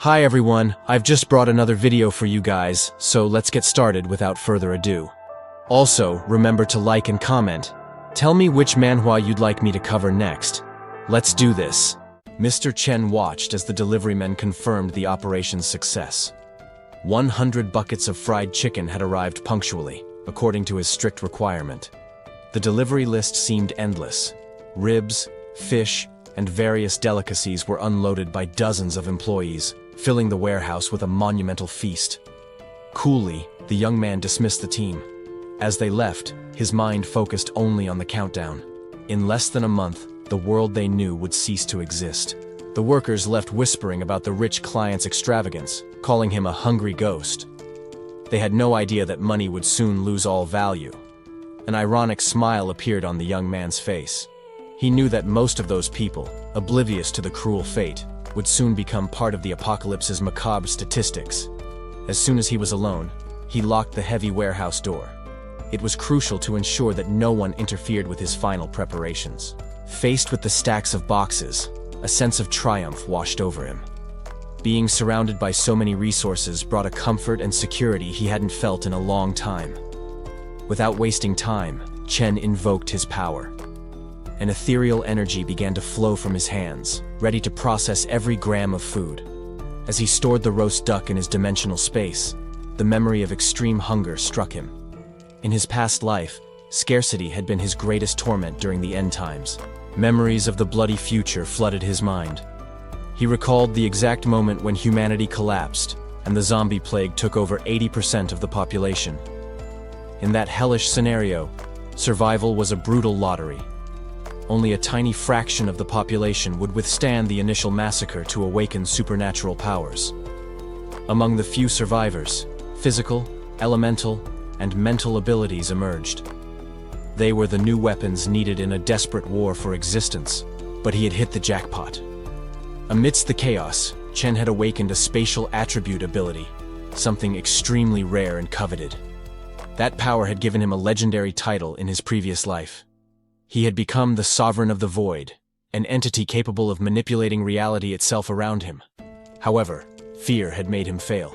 Hi everyone, I've just brought another video for you guys, so let's get started without further ado. Also, remember to like and comment. Tell me which manhwa you'd like me to cover next. Let's do this. Mr. Chen watched as the delivery men confirmed the operation's success. 100 buckets of fried chicken had arrived punctually, according to his strict requirement. The delivery list seemed endless. Ribs, fish, and various delicacies were unloaded by dozens of employees, filling the warehouse with a monumental feast. Coolly, the young man dismissed the team. As they left, his mind focused only on the countdown. In less than a month, the world they knew would cease to exist. The workers left whispering about the rich client's extravagance, calling him a hungry ghost. They had no idea that money would soon lose all value. An ironic smile appeared on the young man's face. He knew that most of those people, oblivious to the cruel fate, would soon become part of the apocalypse's macabre statistics. As soon as he was alone, he locked the heavy warehouse door. It was crucial to ensure that no one interfered with his final preparations. Faced with the stacks of boxes, a sense of triumph washed over him. Being surrounded by so many resources brought a comfort and security he hadn't felt in a long time. Without wasting time, Chen invoked his power. An ethereal energy began to flow from his hands, ready to process every gram of food. As he stored the roast duck in his dimensional space, the memory of extreme hunger struck him. In his past life, scarcity had been his greatest torment during the end times. Memories of the bloody future flooded his mind. He recalled the exact moment when humanity collapsed and the zombie plague took over 80% of the population. In that hellish scenario, survival was a brutal lottery. Only a tiny fraction of the population would withstand the initial massacre to awaken supernatural powers. Among the few survivors, physical, elemental, and mental abilities emerged. They were the new weapons needed in a desperate war for existence, but he had hit the jackpot. Amidst the chaos, Chen had awakened a spatial attribute ability, something extremely rare and coveted. That power had given him a legendary title in his previous life. He had become the Sovereign of the Void, an entity capable of manipulating reality itself around him. However, fear had made him fail.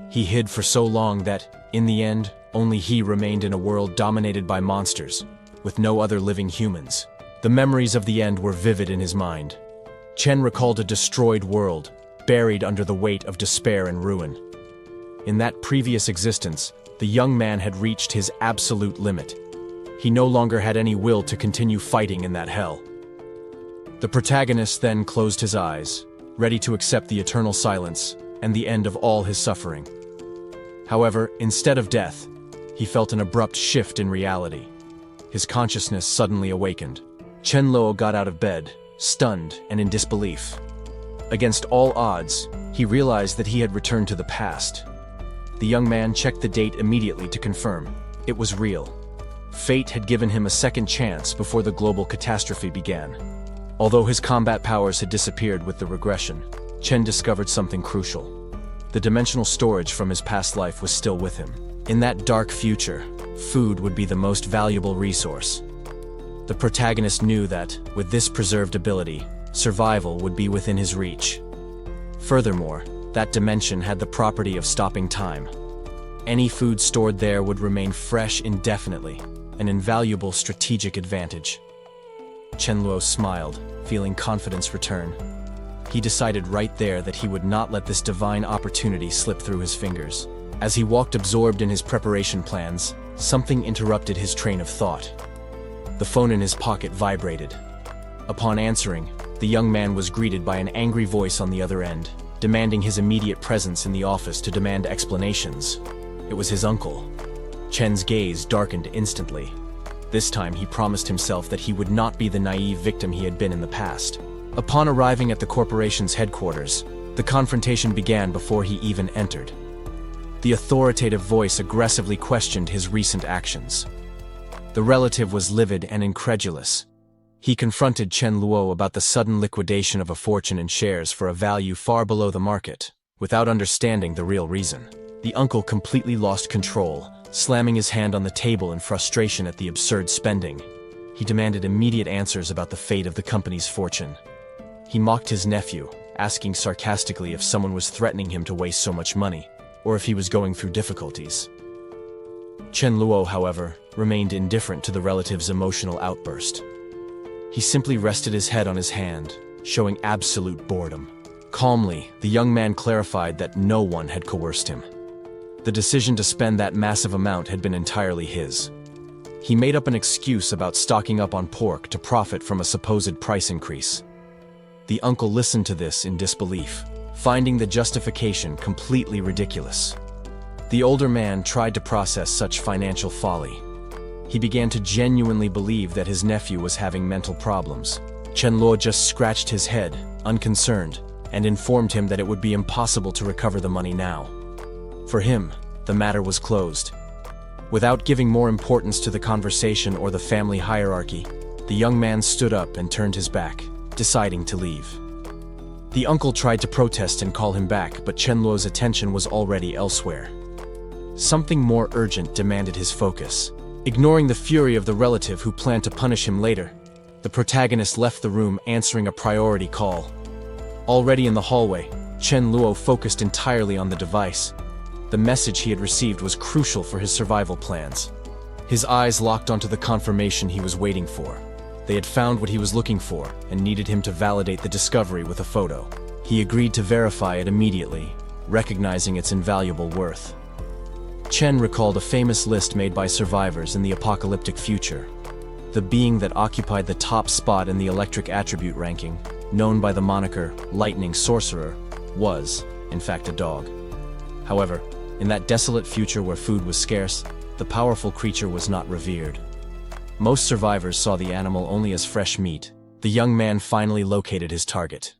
He hid for so long that, in the end, only he remained in a world dominated by monsters, with no other living humans. The memories of the end were vivid in his mind. Chen recalled a destroyed world, buried under the weight of despair and ruin. In that previous existence, the young man had reached his absolute limit. He no longer had any will to continue fighting in that hell. The protagonist then closed his eyes, ready to accept the eternal silence and the end of all his suffering. However, instead of death, he felt an abrupt shift in reality. His consciousness suddenly awakened. Chen Luo got out of bed, stunned and in disbelief. Against all odds, he realized that he had returned to the past. The young man checked the date immediately to confirm. It was real. Fate had given him a second chance before the global catastrophe began. Although his combat powers had disappeared with the regression, Chen discovered something crucial. The dimensional storage from his past life was still with him. In that dark future, food would be the most valuable resource. The protagonist knew that, with this preserved ability, survival would be within his reach. Furthermore, that dimension had the property of stopping time. Any food stored there would remain fresh indefinitely, an invaluable strategic advantage. Chen Luo smiled, feeling confidence return. He decided right there that he would not let this divine opportunity slip through his fingers. As he walked absorbed in his preparation plans, something interrupted his train of thought. The phone in his pocket vibrated. Upon answering, the young man was greeted by an angry voice on the other end, demanding his immediate presence in the office to demand explanations. It was his uncle. Chen's gaze darkened instantly. This time he promised himself that he would not be the naive victim he had been in the past. Upon arriving at the corporation's headquarters, the confrontation began before he even entered. The authoritative voice aggressively questioned his recent actions. The relative was livid and incredulous. He confronted Chen Luo about the sudden liquidation of a fortune in shares for a value far below the market, without understanding the real reason. The uncle completely lost control, slamming his hand on the table in frustration at the absurd spending. He demanded immediate answers about the fate of the company's fortune. He mocked his nephew, asking sarcastically if someone was threatening him to waste so much money, or if he was going through difficulties. Chen Luo, however, remained indifferent to the relative's emotional outburst. He simply rested his head on his hand, showing absolute boredom. Calmly, the young man clarified that no one had coerced him. The decision to spend that massive amount had been entirely his. He made up an excuse about stocking up on pork to profit from a supposed price increase. The uncle listened to this in disbelief, finding the justification completely ridiculous. The older man tried to process such financial folly. He began to genuinely believe that his nephew was having mental problems. Chen Luo just scratched his head, unconcerned, and informed him that it would be impossible to recover the money now. For him, the matter was closed. Without giving more importance to the conversation or the family hierarchy, the young man stood up and turned his back, deciding to leave. The uncle tried to protest and call him back, but Chen Luo's attention was already elsewhere. Something more urgent demanded his focus. Ignoring the fury of the relative who planned to punish him later, the protagonist left the room answering a priority call. Already in the hallway, Chen Luo focused entirely on the device. The message he had received was crucial for his survival plans. His eyes locked onto the confirmation he was waiting for. They had found what he was looking for and needed him to validate the discovery with a photo. He agreed to verify it immediately, recognizing its invaluable worth. Chen recalled a famous list made by survivors in the apocalyptic future. The being that occupied the top spot in the electric attribute ranking, known by the moniker Lightning Sorcerer, was, in fact, a dog. However, in that desolate future where food was scarce, the powerful creature was not revered. Most survivors saw the animal only as fresh meat. The young man finally located his target.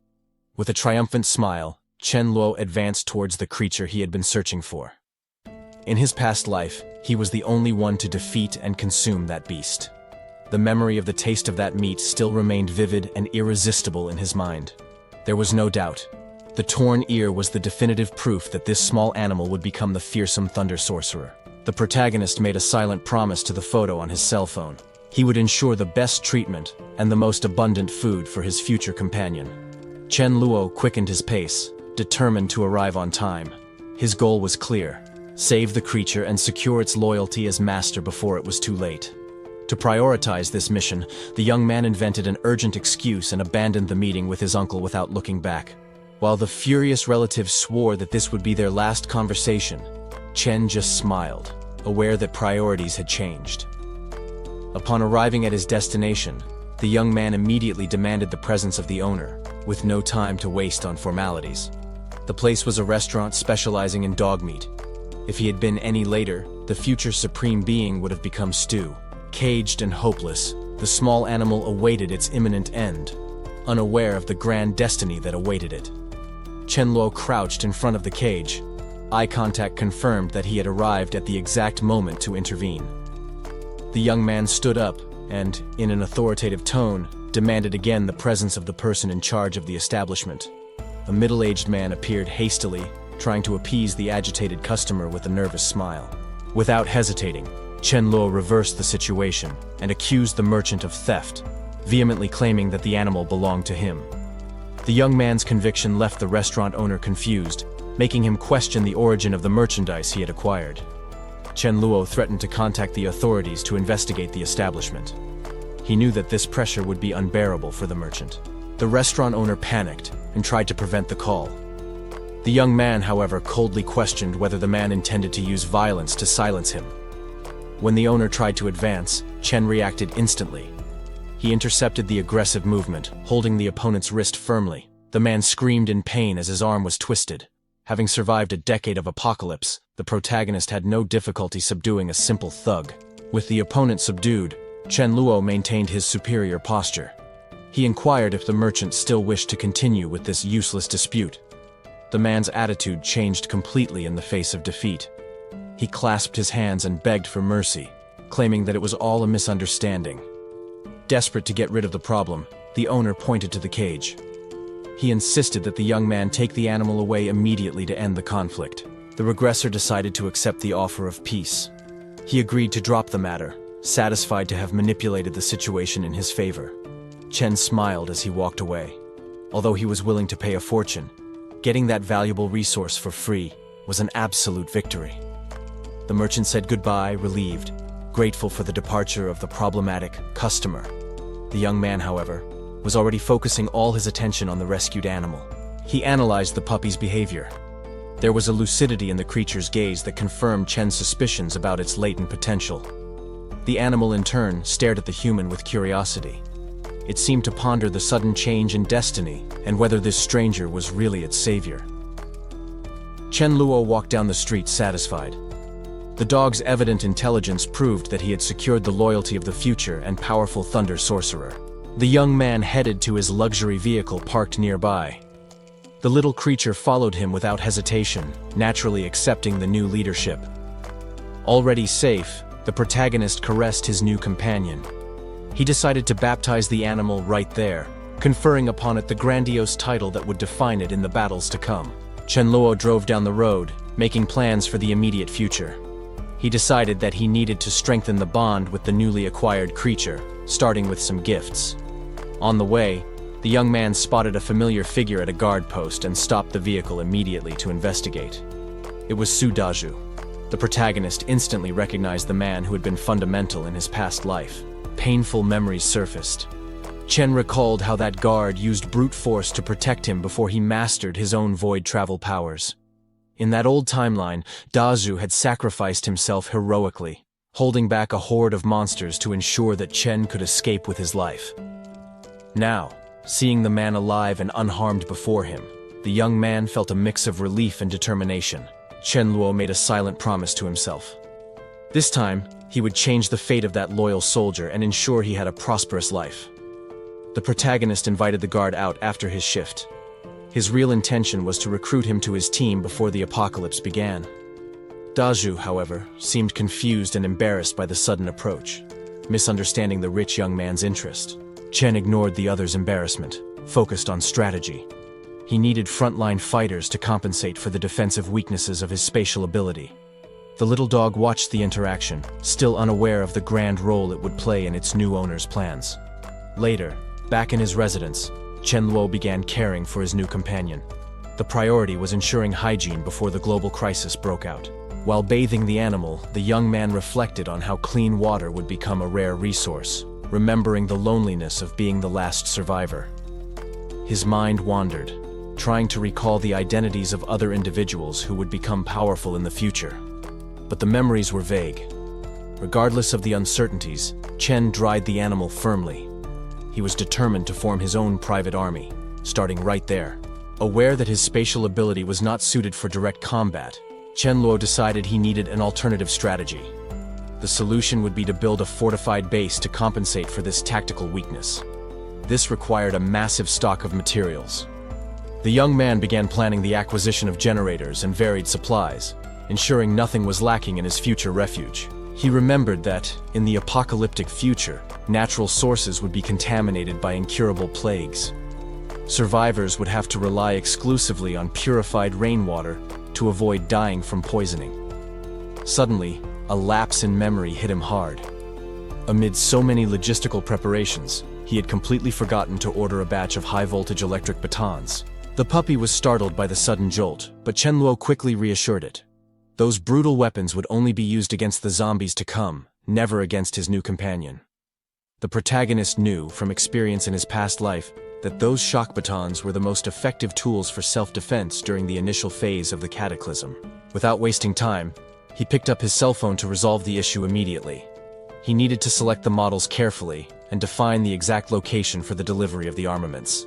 With a triumphant smile, Chen Luo advanced towards the creature he had been searching for. In his past life, he was the only one to defeat and consume that beast. The memory of the taste of that meat still remained vivid and irresistible in his mind. There was no doubt. The torn ear was the definitive proof that this small animal would become the fearsome Thunder Sorcerer. The protagonist made a silent promise to the photo on his cell phone. He would ensure the best treatment and the most abundant food for his future companion. Chen Luo quickened his pace, determined to arrive on time. His goal was clear: save the creature and secure its loyalty as master before it was too late. To prioritize this mission, the young man invented an urgent excuse and abandoned the meeting with his uncle without looking back. While the furious relative swore that this would be their last conversation, Chen just smiled, aware that priorities had changed. Upon arriving at his destination, the young man immediately demanded the presence of the owner, with no time to waste on formalities. The place was a restaurant specializing in dog meat. If he had been any later, the future supreme being would have become stew. Caged and hopeless, the small animal awaited its imminent end, unaware of the grand destiny that awaited it. Chen Luo crouched in front of the cage. Eye contact confirmed that he had arrived at the exact moment to intervene. The young man stood up and, in an authoritative tone, demanded again the presence of the person in charge of the establishment. A middle-aged man appeared hastily, trying to appease the agitated customer with a nervous smile. Without hesitating, Chen Luo reversed the situation and accused the merchant of theft, vehemently claiming that the animal belonged to him. The young man's conviction left the restaurant owner confused, making him question the origin of the merchandise he had acquired. Chen Luo threatened to contact the authorities to investigate the establishment. He knew that this pressure would be unbearable for the merchant. The restaurant owner panicked and tried to prevent the call. The young man, however, coldly questioned whether the man intended to use violence to silence him. When the owner tried to advance, Chen reacted instantly. He intercepted the aggressive movement, holding the opponent's wrist firmly. The man screamed in pain as his arm was twisted. Having survived a decade of apocalypse, the protagonist had no difficulty subduing a simple thug. With the opponent subdued, Chen Luo maintained his superior posture. He inquired if the merchant still wished to continue with this useless dispute. The man's attitude changed completely in the face of defeat. He clasped his hands and begged for mercy, claiming that it was all a misunderstanding. Desperate to get rid of the problem, the owner pointed to the cage. He insisted that the young man take the animal away immediately to end the conflict. The regressor decided to accept the offer of peace. He agreed to drop the matter, satisfied to have manipulated the situation in his favor. Chen smiled as he walked away. Although he was willing to pay a fortune, getting that valuable resource for free was an absolute victory. The merchant said goodbye, relieved, grateful for the departure of the problematic customer. The young man, however, was already focusing all his attention on the rescued animal. He analyzed the puppy's behavior. There was a lucidity in the creature's gaze that confirmed Chen's suspicions about its latent potential. The animal, in turn, stared at the human with curiosity. It seemed to ponder the sudden change in destiny and whether this stranger was really its savior. Chen Luo walked down the street satisfied. The dog's evident intelligence proved that he had secured the loyalty of the future and powerful Thunder Sorcerer. The young man headed to his luxury vehicle parked nearby. The little creature followed him without hesitation, naturally accepting the new leadership. Already safe, the protagonist caressed his new companion. He decided to baptize the animal right there, conferring upon it the grandiose title that would define it in the battles to come. Chen Luo drove down the road, making plans for the immediate future. He decided that he needed to strengthen the bond with the newly acquired creature, starting with some gifts. On the way, the young man spotted a familiar figure at a guard post and stopped the vehicle immediately to investigate. It was Su Daju. The protagonist instantly recognized the man who had been fundamental in his past life. Painful memories surfaced. Chen recalled how that guard used brute force to protect him before he mastered his own void travel powers. In that old timeline, Daju had sacrificed himself heroically, holding back a horde of monsters to ensure that Chen could escape with his life. Now, seeing the man alive and unharmed before him, the young man felt a mix of relief and determination. Chen Luo made a silent promise to himself. This time, he would change the fate of that loyal soldier and ensure he had a prosperous life. The protagonist invited the guard out after his shift. His real intention was to recruit him to his team before the apocalypse began. Daju, however, seemed confused and embarrassed by the sudden approach, misunderstanding the rich young man's interest. Chen ignored the other's embarrassment, focused on strategy. He needed frontline fighters to compensate for the defensive weaknesses of his spatial ability. The little dog watched the interaction, still unaware of the grand role it would play in its new owner's plans. Later, back in his residence, Chen Luo began caring for his new companion. The priority was ensuring hygiene before the global crisis broke out. While bathing the animal, the young man reflected on how clean water would become a rare resource, remembering the loneliness of being the last survivor. His mind wandered, trying to recall the identities of other individuals who would become powerful in the future. But the memories were vague. Regardless of the uncertainties, Chen dried the animal firmly. He was determined to form his own private army, starting right there. Aware that his spatial ability was not suited for direct combat, Chen Luo decided he needed an alternative strategy. The solution would be to build a fortified base to compensate for this tactical weakness. This required a massive stock of materials. The young man began planning the acquisition of generators and varied supplies, ensuring nothing was lacking in his future refuge. He remembered that, in the apocalyptic future, natural sources would be contaminated by incurable plagues. Survivors would have to rely exclusively on purified rainwater to avoid dying from poisoning. Suddenly, a lapse in memory hit him hard. Amid so many logistical preparations, he had completely forgotten to order a batch of high-voltage electric batons. The puppy was startled by the sudden jolt, but Chen Luo quickly reassured it. Those brutal weapons would only be used against the zombies to come, never against his new companion. The protagonist knew, from experience in his past life, that those shock batons were the most effective tools for self-defense during the initial phase of the cataclysm. Without wasting time, he picked up his cell phone to resolve the issue immediately. He needed to select the models carefully and define the exact location for the delivery of the armaments.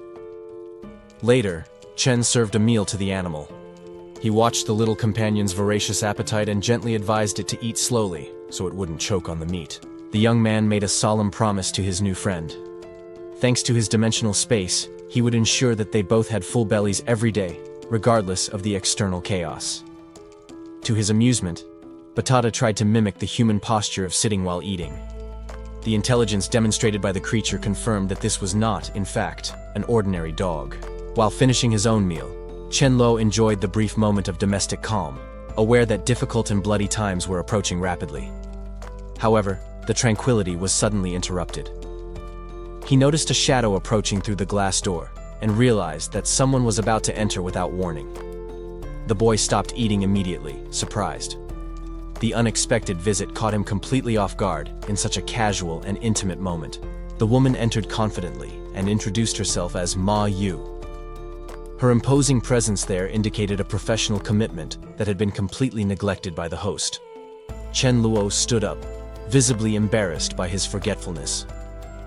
Later, Chen served a meal to the animal. He watched the little companion's voracious appetite and gently advised it to eat slowly, so it wouldn't choke on the meat. The young man made a solemn promise to his new friend. Thanks to his dimensional space, he would ensure that they both had full bellies every day, regardless of the external chaos. To his amusement, Batata tried to mimic the human posture of sitting while eating. The intelligence demonstrated by the creature confirmed that this was not, in fact, an ordinary dog. While finishing his own meal, Chen Luo enjoyed the brief moment of domestic calm, aware that difficult and bloody times were approaching rapidly. However, the tranquility was suddenly interrupted. He noticed a shadow approaching through the glass door, and realized that someone was about to enter without warning. The boy stopped eating immediately, surprised. The unexpected visit caught him completely off guard in such a casual and intimate moment. The woman entered confidently and introduced herself as Ma Yu. Her imposing presence there indicated a professional commitment that had been completely neglected by the host. Chen Luo stood up, visibly embarrassed by his forgetfulness.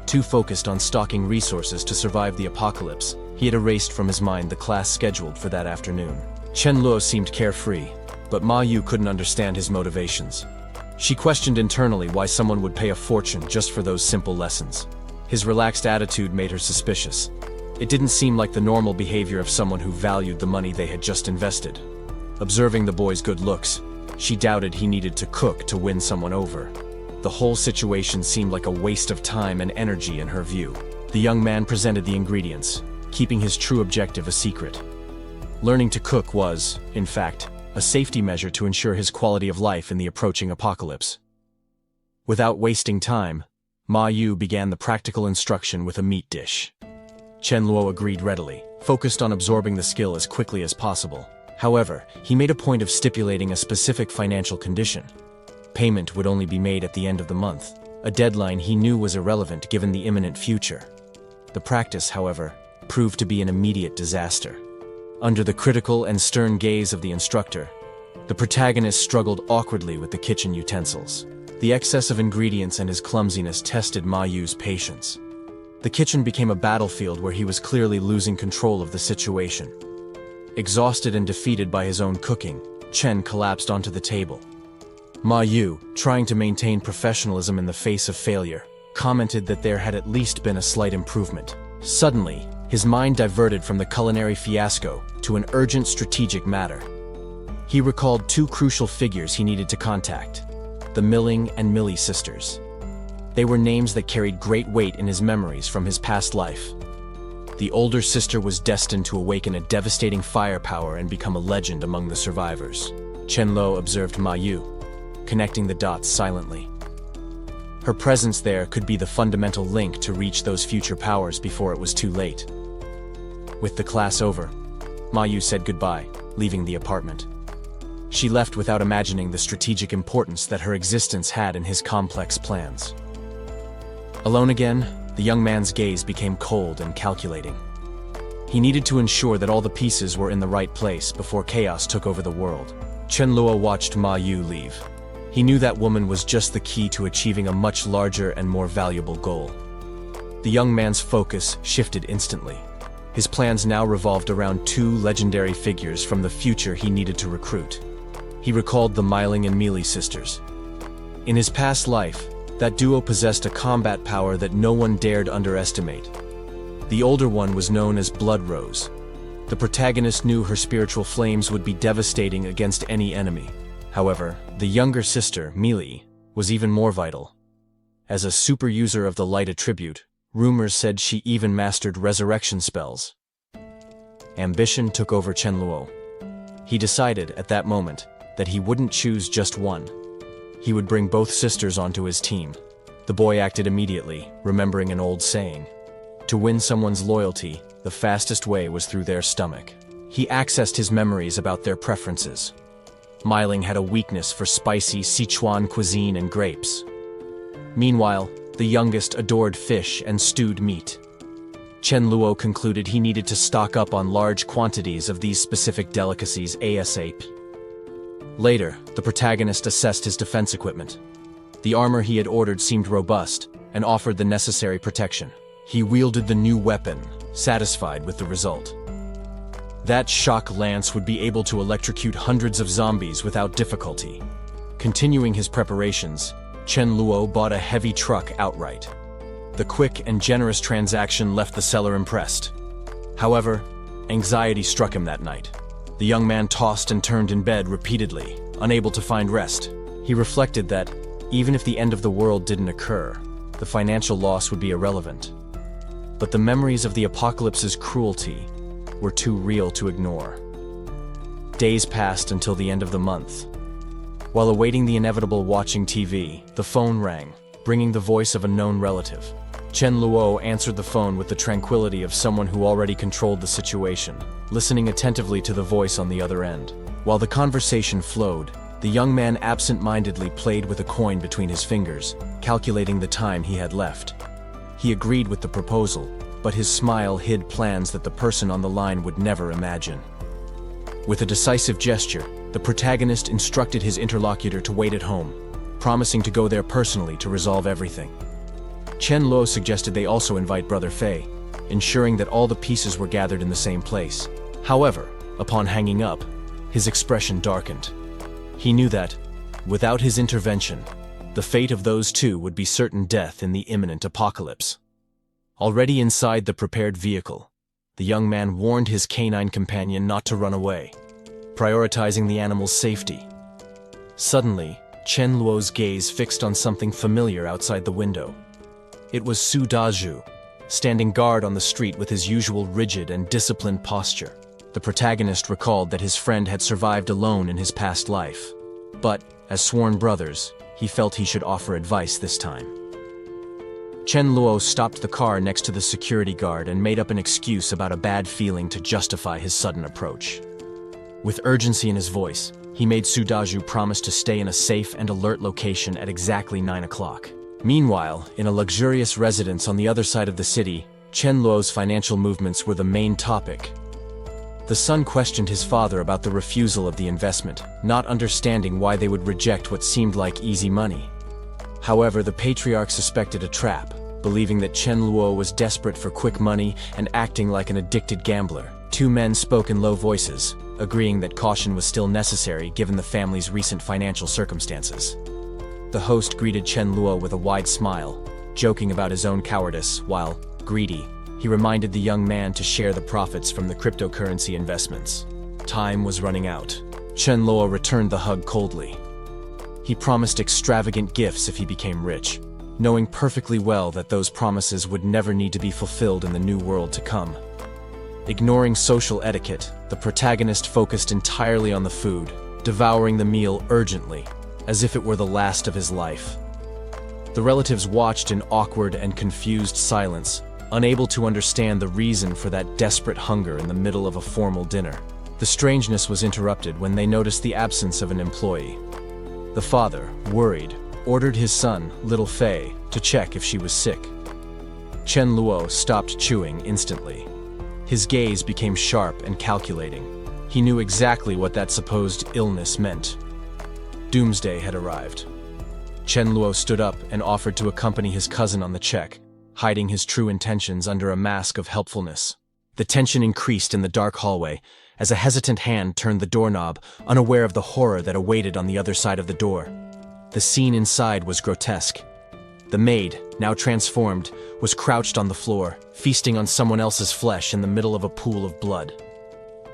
Too focused on stocking resources to survive the apocalypse, he had erased from his mind the class scheduled for that afternoon. Chen Luo seemed carefree, but Ma Yu couldn't understand his motivations. She questioned internally why someone would pay a fortune just for those simple lessons. His relaxed attitude made her suspicious. It didn't seem like the normal behavior of someone who valued the money they had just invested. Observing the boy's good looks, she doubted he needed to cook to win someone over. The whole situation seemed like a waste of time and energy in her view. The young man presented the ingredients, keeping his true objective a secret. Learning to cook was, in fact, a safety measure to ensure his quality of life in the approaching apocalypse. Without wasting time, Ma Yu began the practical instruction with a meat dish. Chen Luo agreed readily, focused on absorbing the skill as quickly as possible. However, he made a point of stipulating a specific financial condition. Payment would only be made at the end of the month, a deadline he knew was irrelevant given the imminent future. The practice, however, proved to be an immediate disaster. Under the critical and stern gaze of the instructor, the protagonist struggled awkwardly with the kitchen utensils. The excess of ingredients and his clumsiness tested Ma Yu's patience. The kitchen became a battlefield where he was clearly losing control of the situation. Exhausted and defeated by his own cooking, Chen collapsed onto the table. Ma Yu, trying to maintain professionalism in the face of failure, commented that there had at least been a slight improvement. Suddenly, his mind diverted from the culinary fiasco to an urgent strategic matter. He recalled two crucial figures he needed to contact: the Milling and Millie sisters. They were names that carried great weight in his memories from his past life. The older sister was destined to awaken a devastating firepower and become a legend among the survivors. Chen Luo observed Ma Yu, connecting the dots silently. Her presence there could be the fundamental link to reach those future powers before it was too late. With the class over, Ma Yu said goodbye, leaving the apartment. She left without imagining the strategic importance that her existence had in his complex plans. Alone again, the young man's gaze became cold and calculating. He needed to ensure that all the pieces were in the right place before chaos took over the world. Chen Luo watched Ma Yu leave. He knew that woman was just the key to achieving a much larger and more valuable goal. The young man's focus shifted instantly. His plans now revolved around two legendary figures from the future he needed to recruit. He recalled the Milling and Millie sisters. In his past life, that duo possessed a combat power that no one dared underestimate. The older one was known as Blood Rose. The protagonist knew her spiritual flames would be devastating against any enemy. However, the younger sister, Millie, was even more vital. As a super user of the light attribute, rumors said she even mastered resurrection spells. Ambition took over Chen Luo. He decided at that moment that he wouldn't choose just one. He would bring both sisters onto his team. The boy acted immediately, remembering an old saying: to win someone's loyalty, the fastest way was through their stomach. He accessed his memories about their preferences. Milling had a weakness for spicy Sichuan cuisine and grapes. Meanwhile, the youngest adored fish and stewed meat. Chen Luo concluded he needed to stock up on large quantities of these specific delicacies ASAP. Later, the protagonist assessed his defense equipment. The armor he had ordered seemed robust and offered the necessary protection. He wielded the new weapon, satisfied with the result. That shock lance would be able to electrocute hundreds of zombies without difficulty. Continuing his preparations, Chen Luo bought a heavy truck outright. The quick and generous transaction left the seller impressed. However, anxiety struck him that night. The young man tossed and turned in bed repeatedly, unable to find rest. He reflected that, even if the end of the world didn't occur, the financial loss would be irrelevant. But the memories of the apocalypse's cruelty were too real to ignore. Days passed until the end of the month. While awaiting the inevitable watching TV, the phone rang, bringing the voice of a known relative. Chen Luo answered the phone with the tranquility of someone who already controlled the situation, listening attentively to the voice on the other end. While the conversation flowed, the young man absent-mindedly played with a coin between his fingers, calculating the time he had left. He agreed with the proposal, but his smile hid plans that the person on the line would never imagine. With a decisive gesture, the protagonist instructed his interlocutor to wait at home, promising to go there personally to resolve everything. Chen Luo suggested they also invite Brother Fei, ensuring that all the pieces were gathered in the same place. However, upon hanging up, his expression darkened. He knew that, without his intervention, the fate of those two would be certain death in the imminent apocalypse. Already inside the prepared vehicle, the young man warned his canine companion not to run away, prioritizing the animal's safety. Suddenly, Chen Luo's gaze fixed on something familiar outside the window. It was Su Dazhu, standing guard on the street with his usual rigid and disciplined posture. The protagonist recalled that his friend had survived alone in his past life. But, as sworn brothers, he felt he should offer advice this time. Chen Luo stopped the car next to the security guard and made up an excuse about a bad feeling to justify his sudden approach. With urgency in his voice, he made Su Dazhu promise to stay in a safe and alert location at exactly 9 o'clock. Meanwhile, in a luxurious residence on the other side of the city, Chen Luo's financial movements were the main topic. The son questioned his father about the refusal of the investment, not understanding why they would reject what seemed like easy money. However, the patriarch suspected a trap, believing that Chen Luo was desperate for quick money and acting like an addicted gambler. Two men spoke in low voices, agreeing that caution was still necessary given the family's recent financial circumstances. The host greeted Chen Luo with a wide smile, joking about his own cowardice, while, greedy, he reminded the young man to share the profits from the cryptocurrency investments. Time was running out. Chen Luo returned the hug coldly. He promised extravagant gifts if he became rich, knowing perfectly well that those promises would never need to be fulfilled in the new world to come. Ignoring social etiquette, the protagonist focused entirely on the food, devouring the meal urgently, as if it were the last of his life. The relatives watched in awkward and confused silence, unable to understand the reason for that desperate hunger in the middle of a formal dinner. The strangeness was interrupted when they noticed the absence of an employee. The father, worried, ordered his son, little Fei, to check if she was sick. Chen Luo stopped chewing instantly. His gaze became sharp and calculating. He knew exactly what that supposed illness meant. Doomsday had arrived. Chen Luo stood up and offered to accompany his cousin on the check, hiding his true intentions under a mask of helpfulness. The tension increased in the dark hallway as a hesitant hand turned the doorknob, unaware of the horror that awaited on the other side of the door. The scene inside was grotesque. The maid, now transformed, was crouched on the floor, feasting on someone else's flesh in the middle of a pool of blood.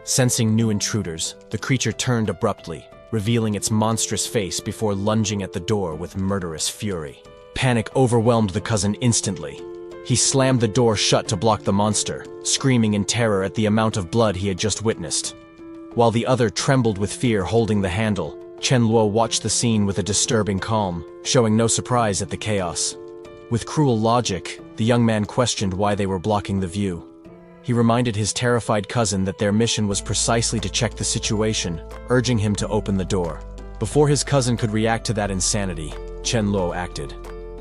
Sensing new intruders, the creature turned abruptly, revealing its monstrous face before lunging at the door with murderous fury. Panic overwhelmed the cousin instantly. He slammed the door shut to block the monster, screaming in terror at the amount of blood he had just witnessed. While the other trembled with fear holding the handle, Chen Luo watched the scene with a disturbing calm, showing no surprise at the chaos. With cruel logic, the young man questioned why they were blocking the view. He reminded his terrified cousin that their mission was precisely to check the situation, urging him to open the door. Before his cousin could react to that insanity, Chen Luo acted.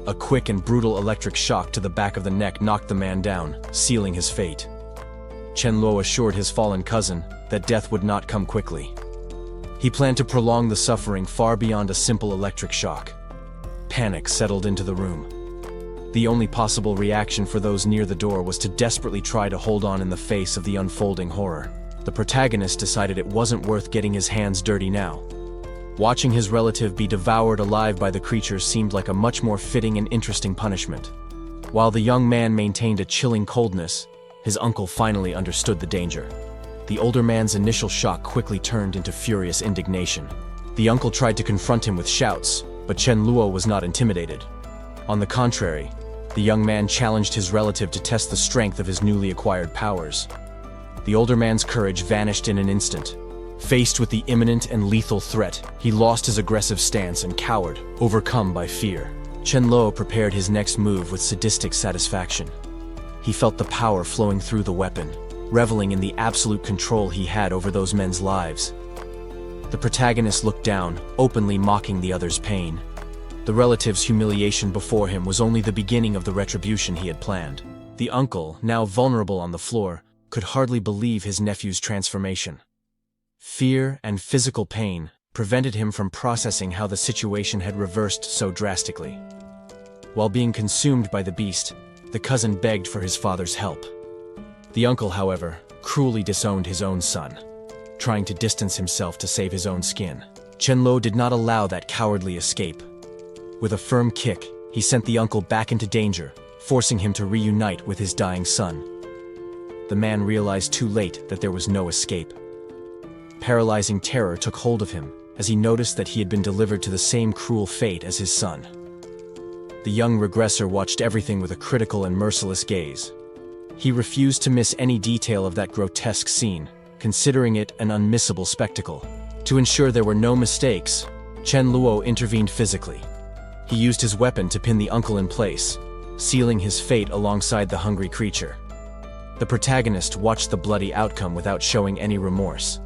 A quick and brutal electric shock to the back of the neck knocked the man down, sealing his fate. Chen Luo assured his fallen cousin that death would not come quickly. He planned to prolong the suffering far beyond a simple electric shock. Panic settled into the room. The only possible reaction for those near the door was to desperately try to hold on in the face of the unfolding horror. The protagonist decided it wasn't worth getting his hands dirty now. Watching his relative be devoured alive by the creature seemed like a much more fitting and interesting punishment. While the young man maintained a chilling coldness, his uncle finally understood the danger. The older man's initial shock quickly turned into furious indignation. The uncle tried to confront him with shouts, but Chen Luo was not intimidated. On the contrary, the young man challenged his relative to test the strength of his newly acquired powers. The older man's courage vanished in an instant. Faced with the imminent and lethal threat, he lost his aggressive stance and cowered, overcome by fear. Chen Luo prepared his next move with sadistic satisfaction. He felt the power flowing through the weapon, reveling in the absolute control he had over those men's lives. The protagonist looked down, openly mocking the other's pain. The relative's humiliation before him was only the beginning of the retribution he had planned. The uncle, now vulnerable on the floor, could hardly believe his nephew's transformation. Fear and physical pain prevented him from processing how the situation had reversed so drastically. While being consumed by the beast, the cousin begged for his father's help. The uncle, however, cruelly disowned his own son, trying to distance himself to save his own skin. Chen Luo did not allow that cowardly escape. With a firm kick, he sent the uncle back into danger, forcing him to reunite with his dying son. The man realized too late that there was no escape. Paralyzing terror took hold of him as he noticed that he had been delivered to the same cruel fate as his son. The young regressor watched everything with a critical and merciless gaze. He refused to miss any detail of that grotesque scene, considering it an unmissable spectacle. To ensure there were no mistakes, Chen Luo intervened physically. He used his weapon to pin the uncle in place, sealing his fate alongside the hungry creature. The protagonist watched the bloody outcome without showing any remorse.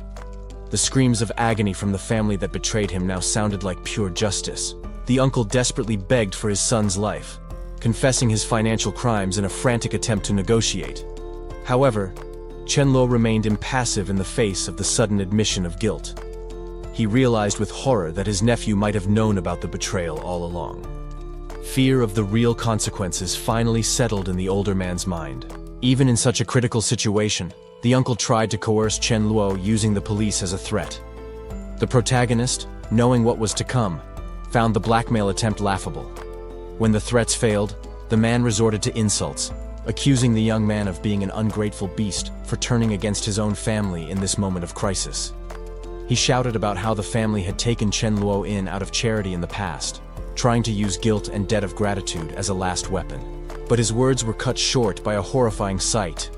The screams of agony from the family that betrayed him now sounded like pure justice. The uncle desperately begged for his son's life, confessing his financial crimes in a frantic attempt to negotiate. However, Chen Luo remained impassive in the face of the sudden admission of guilt. He realized with horror that his nephew might have known about the betrayal all along. Fear of the real consequences finally settled in the older man's mind. Even in such a critical situation, the uncle tried to coerce Chen Luo using the police as a threat. The protagonist, knowing what was to come, found the blackmail attempt laughable. When the threats failed, the man resorted to insults, accusing the young man of being an ungrateful beast for turning against his own family in this moment of crisis. He shouted about how the family had taken Chen Luo in out of charity in the past, trying to use guilt and debt of gratitude as a last weapon. But his words were cut short by a horrifying sight.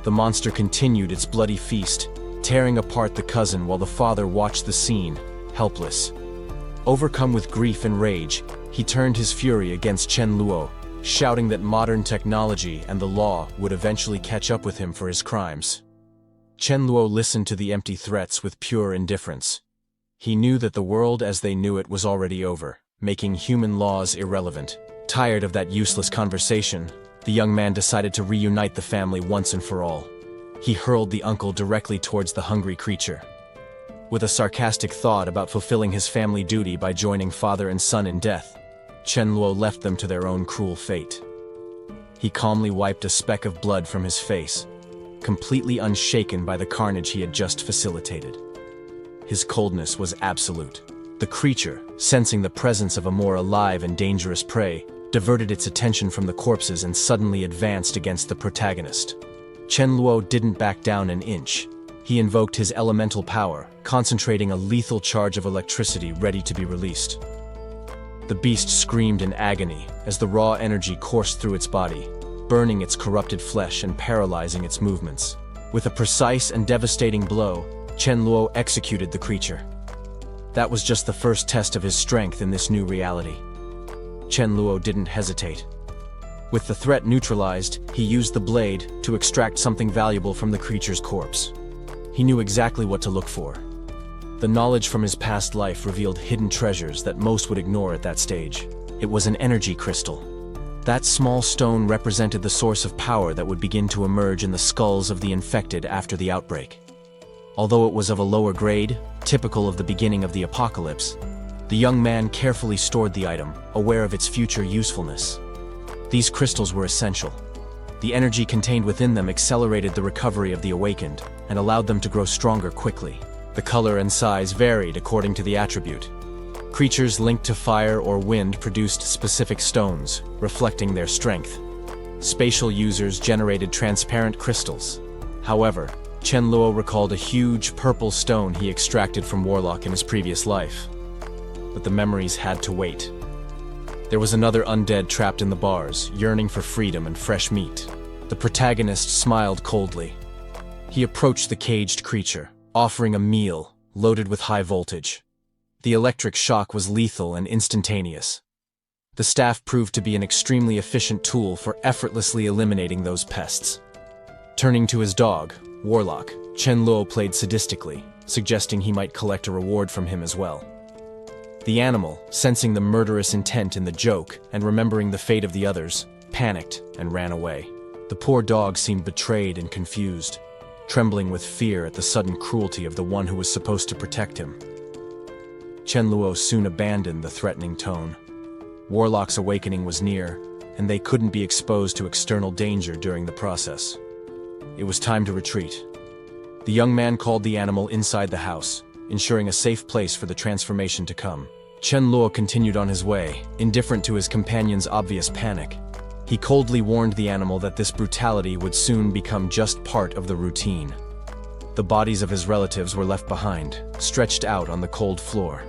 The monster continued its bloody feast, tearing apart the cousin while the father watched the scene, helpless. Overcome with grief and rage, he turned his fury against Chen Luo, shouting that modern technology and the law would eventually catch up with him for his crimes. Chen Luo listened to the empty threats with pure indifference. He knew that the world as they knew it was already over, making human laws irrelevant. Tired of that useless conversation, the young man decided to reunite the family once and for all. He hurled the uncle directly towards the hungry creature. With a sarcastic thought about fulfilling his family duty by joining father and son in death, Chen Luo left them to their own cruel fate. He calmly wiped a speck of blood from his face, completely unshaken by the carnage he had just facilitated. His coldness was absolute. The creature, sensing the presence of a more alive and dangerous prey, diverted its attention from the corpses and suddenly advanced against the protagonist. Chen Luo didn't back down an inch. He invoked his elemental power, concentrating a lethal charge of electricity ready to be released. The beast screamed in agony as the raw energy coursed through its body, burning its corrupted flesh and paralyzing its movements. With a precise and devastating blow, Chen Luo executed the creature. That was just the first test of his strength in this new reality. Chen Luo didn't hesitate. With the threat neutralized, he used the blade to extract something valuable from the creature's corpse. He knew exactly what to look for. The knowledge from his past life revealed hidden treasures that most would ignore at that stage. It was an energy crystal. That small stone represented the source of power that would begin to emerge in the skulls of the infected after the outbreak. Although it was of a lower grade, typical of the beginning of the apocalypse, the young man carefully stored the item, aware of its future usefulness. These crystals were essential. The energy contained within them accelerated the recovery of the awakened and allowed them to grow stronger quickly. The color and size varied according to the attribute. Creatures linked to fire or wind produced specific stones, reflecting their strength. Spatial users generated transparent crystals. However, Chen Luo recalled a huge purple stone he extracted from Warlock in his previous life. But the memories had to wait. There was another undead trapped in the bars, yearning for freedom and fresh meat. The protagonist smiled coldly. He approached the caged creature, offering a meal loaded with high voltage. The electric shock was lethal and instantaneous. The staff proved to be an extremely efficient tool for effortlessly eliminating those pests. Turning to his dog, Warlock, Chen Luo played sadistically, suggesting he might collect a reward from him as well. The animal, sensing the murderous intent in the joke and remembering the fate of the others, panicked and ran away. The poor dog seemed betrayed and confused, trembling with fear at the sudden cruelty of the one who was supposed to protect him. Chen Luo soon abandoned the threatening tone. Warlock's awakening was near, and they couldn't be exposed to external danger during the process. It was time to retreat. The young man called the animal inside the house, ensuring a safe place for the transformation to come. Chen Luo continued on his way, indifferent to his companion's obvious panic. He coldly warned the animal that this brutality would soon become just part of the routine. The bodies of his relatives were left behind, stretched out on the cold floor.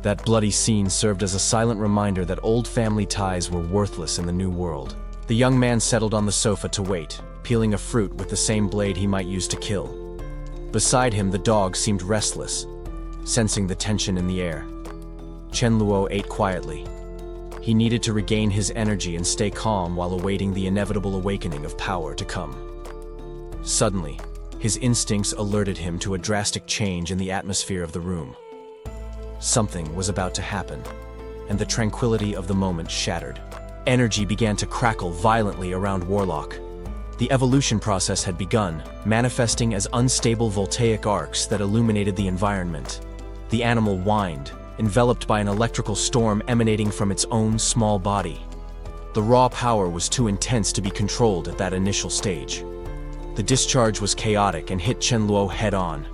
That bloody scene served as a silent reminder that old family ties were worthless in the new world. The young man settled on the sofa to wait, peeling a fruit with the same blade he might use to kill. Beside him, the dog seemed restless, sensing the tension in the air. Chen Luo ate quietly. He needed to regain his energy and stay calm while awaiting the inevitable awakening of power to come. Suddenly, his instincts alerted him to a drastic change in the atmosphere of the room. Something was about to happen, and the tranquility of the moment shattered. Energy began to crackle violently around Warlock. The evolution process had begun, manifesting as unstable voltaic arcs that illuminated the environment. The animal whined, enveloped by an electrical storm emanating from its own small body. The raw power was too intense to be controlled at that initial stage. The discharge was chaotic and hit Chen Luo head-on.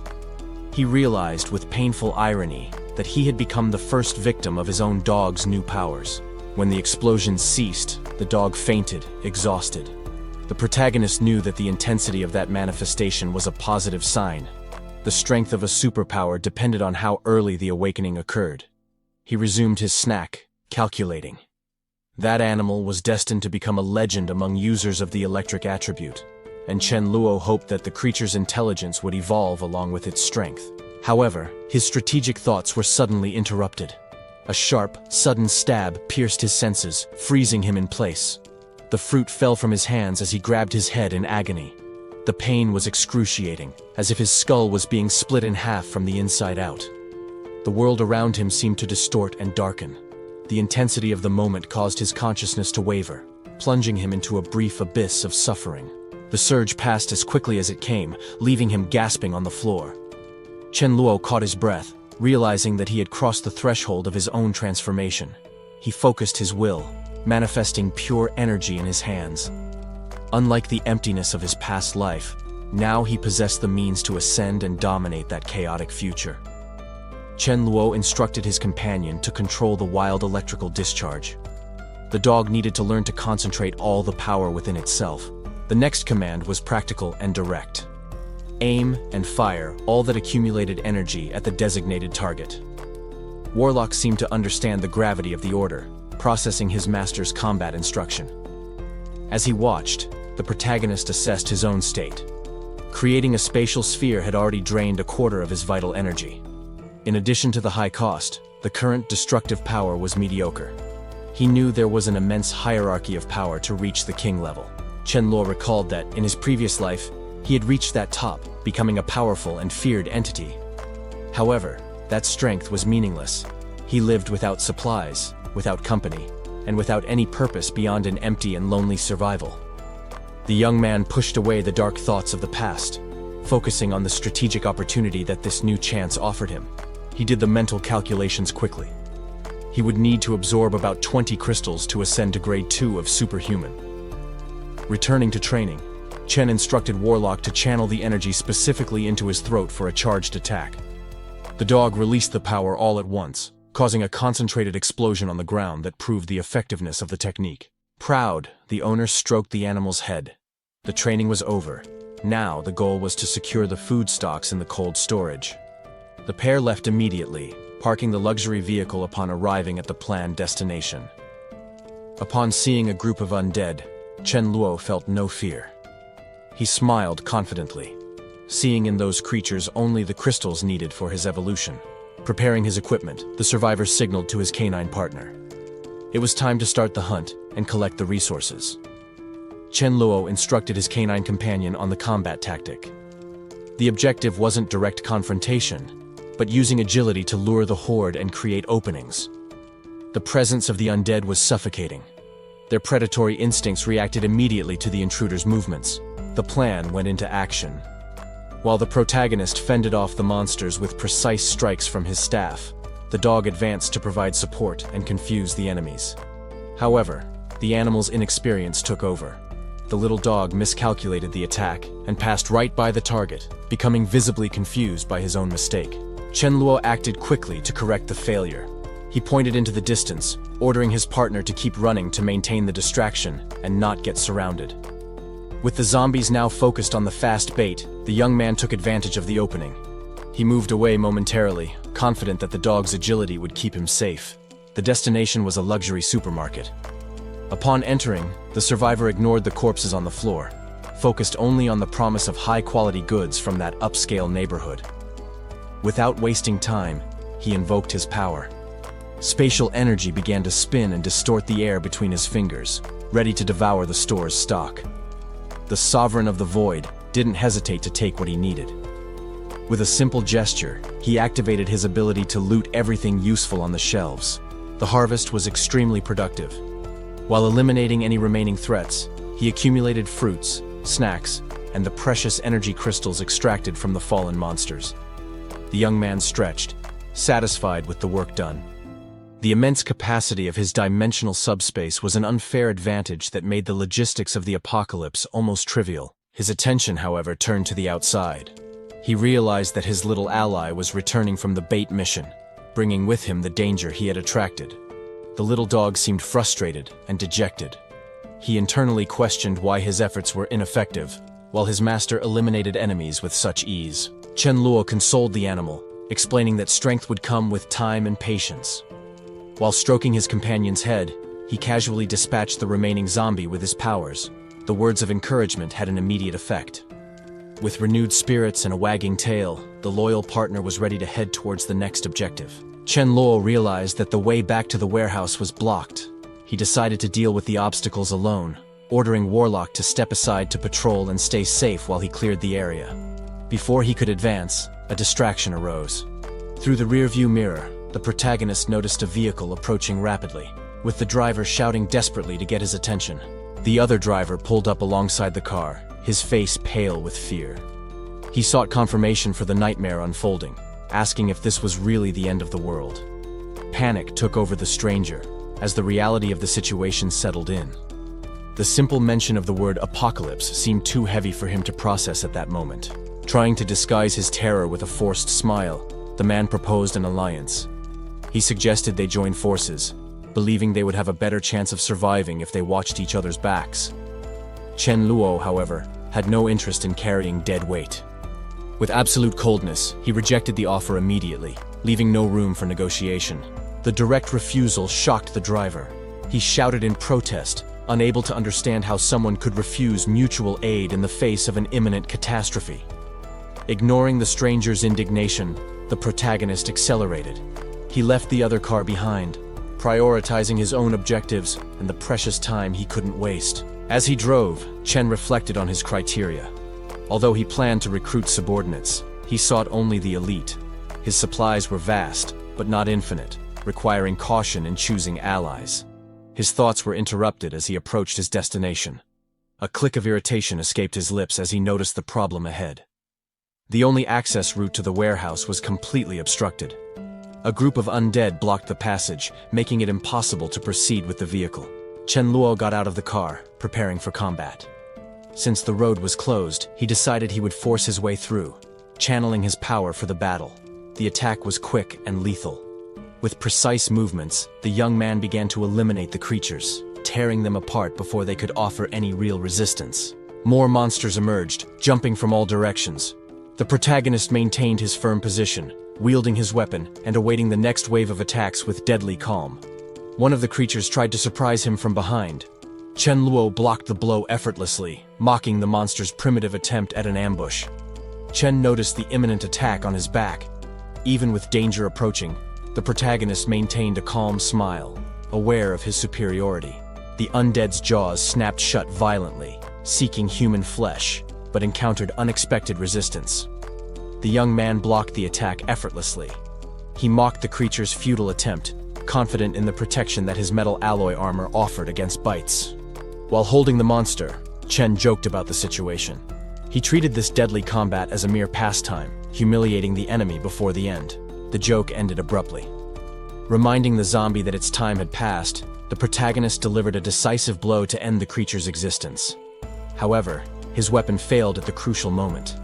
He realized with painful irony that he had become the first victim of his own dog's new powers. When the explosion ceased, the dog fainted, exhausted. The protagonist knew that the intensity of that manifestation was a positive sign. The strength of a superpower depended on how early the awakening occurred. He resumed his snack, calculating. That animal was destined to become a legend among users of the electric attribute, and Chen Luo hoped that the creature's intelligence would evolve along with its strength. However, his strategic thoughts were suddenly interrupted. A sharp, sudden stab pierced his senses, freezing him in place. The fruit fell from his hands as he grabbed his head in agony. The pain was excruciating, as if his skull was being split in half from the inside out. The world around him seemed to distort and darken. The intensity of the moment caused his consciousness to waver, plunging him into a brief abyss of suffering. The surge passed as quickly as it came, leaving him gasping on the floor. Chen Luo caught his breath, realizing that he had crossed the threshold of his own transformation. He focused his will, manifesting pure energy in his hands. Unlike the emptiness of his past life, now he possessed the means to ascend and dominate that chaotic future. Chen Luo instructed his companion to control the wild electrical discharge. The dog needed to learn to concentrate all the power within itself. The next command was practical and direct. Aim and fire all that accumulated energy at the designated target. Warlock seemed to understand the gravity of the order, processing his master's combat instruction. As he watched, the protagonist assessed his own state. Creating a spatial sphere had already drained a quarter of his vital energy. In addition to the high cost, the current destructive power was mediocre. He knew there was an immense hierarchy of power to reach the king level. Chen Luo recalled that, in his previous life, he had reached that top, becoming a powerful and feared entity. However, that strength was meaningless. He lived without supplies, without company, and without any purpose beyond an empty and lonely survival. The young man pushed away the dark thoughts of the past, focusing on the strategic opportunity that this new chance offered him. He did the mental calculations quickly. He would need to absorb about 20 crystals to ascend to grade 2 of superhuman. Returning to training, Chen instructed Warlock to channel the energy specifically into his throat for a charged attack. The dog released the power all at once, causing a concentrated explosion on the ground that proved the effectiveness of the technique. Proud, the owner stroked the animal's head. The training was over. Now the goal was to secure the food stocks in the cold storage. The pair left immediately, parking the luxury vehicle upon arriving at the planned destination. Upon seeing a group of undead, Chen Luo felt no fear. He smiled confidently, seeing in those creatures only the crystals needed for his evolution. Preparing his equipment, the survivor signaled to his canine partner. It was time to start the hunt and collect the resources. Chen Luo instructed his canine companion on the combat tactic. The objective wasn't direct confrontation, but using agility to lure the horde and create openings. The presence of the undead was suffocating. Their predatory instincts reacted immediately to the intruder's movements. The plan went into action. While the protagonist fended off the monsters with precise strikes from his staff, the dog advanced to provide support and confuse the enemies. However, the animal's inexperience took over. The little dog miscalculated the attack and passed right by the target, becoming visibly confused by his own mistake. Chen Luo acted quickly to correct the failure. He pointed into the distance, ordering his partner to keep running to maintain the distraction and not get surrounded. With the zombies now focused on the fast bait, the young man took advantage of the opening. He moved away momentarily, confident that the dog's agility would keep him safe. The destination was a luxury supermarket. Upon entering, the survivor ignored the corpses on the floor, focused only on the promise of high-quality goods from that upscale neighborhood. Without wasting time, he invoked his power. Spatial energy began to spin and distort the air between his fingers, ready to devour the store's stock. The Sovereign of the Void didn't hesitate to take what he needed. With a simple gesture, he activated his ability to loot everything useful on the shelves. The harvest was extremely productive. While eliminating any remaining threats, he accumulated fruits, snacks, and the precious energy crystals extracted from the fallen monsters. The young man stretched, satisfied with the work done. The immense capacity of his dimensional subspace was an unfair advantage that made the logistics of the apocalypse almost trivial. His attention, however, turned to the outside. He realized that his little ally was returning from the bait mission, bringing with him the danger he had attracted. The little dog seemed frustrated and dejected. He internally questioned why his efforts were ineffective, while his master eliminated enemies with such ease. Chen Luo consoled the animal, explaining that strength would come with time and patience. While stroking his companion's head, he casually dispatched the remaining zombie with his powers. The words of encouragement had an immediate effect. With renewed spirits and a wagging tail, the loyal partner was ready to head towards the next objective. Chen Luo realized that the way back to the warehouse was blocked. He decided to deal with the obstacles alone, ordering Warlock to step aside to patrol and stay safe while he cleared the area. Before he could advance, a distraction arose. Through the rearview mirror, the protagonist noticed a vehicle approaching rapidly, with the driver shouting desperately to get his attention. The other driver pulled up alongside the car, his face pale with fear. He sought confirmation for the nightmare unfolding, asking if this was really the end of the world. Panic took over the stranger, as the reality of the situation settled in. The simple mention of the word apocalypse seemed too heavy for him to process at that moment. Trying to disguise his terror with a forced smile, the man proposed an alliance. He suggested they join forces, believing they would have a better chance of surviving if they watched each other's backs. Chen Luo, however, had no interest in carrying dead weight. With absolute coldness, he rejected the offer immediately, leaving no room for negotiation. The direct refusal shocked the driver. He shouted in protest, unable to understand how someone could refuse mutual aid in the face of an imminent catastrophe. Ignoring the stranger's indignation, the protagonist accelerated. He left the other car behind, prioritizing his own objectives and the precious time he couldn't waste. As he drove, Chen reflected on his criteria. Although he planned to recruit subordinates, he sought only the elite. His supplies were vast, but not infinite, requiring caution in choosing allies. His thoughts were interrupted as he approached his destination. A click of irritation escaped his lips as he noticed the problem ahead. The only access route to the warehouse was completely obstructed. A group of undead blocked the passage, making it impossible to proceed with the vehicle. Chen Luo got out of the car, preparing for combat. Since the road was closed, he decided he would force his way through, channeling his power for the battle. The attack was quick and lethal. With precise movements, the young man began to eliminate the creatures, tearing them apart before they could offer any real resistance. More monsters emerged, jumping from all directions. The protagonist maintained his firm position, wielding his weapon and awaiting the next wave of attacks with deadly calm. One of the creatures tried to surprise him from behind. Chen Luo blocked the blow effortlessly, mocking the monster's primitive attempt at an ambush. Chen noticed the imminent attack on his back. Even with danger approaching, the protagonist maintained a calm smile. aware of his superiority. The undead's jaws snapped shut violently, seeking human flesh, but encountered unexpected resistance. The young man blocked the attack effortlessly. He mocked the creature's futile attempt, confident in the protection that his metal alloy armor offered against bites. While holding the monster, Chen joked about the situation. He treated this deadly combat as a mere pastime, humiliating the enemy before the end. The joke ended abruptly. Reminding the zombie that its time had passed, the protagonist delivered a decisive blow to end the creature's existence. However, his weapon failed at the crucial moment.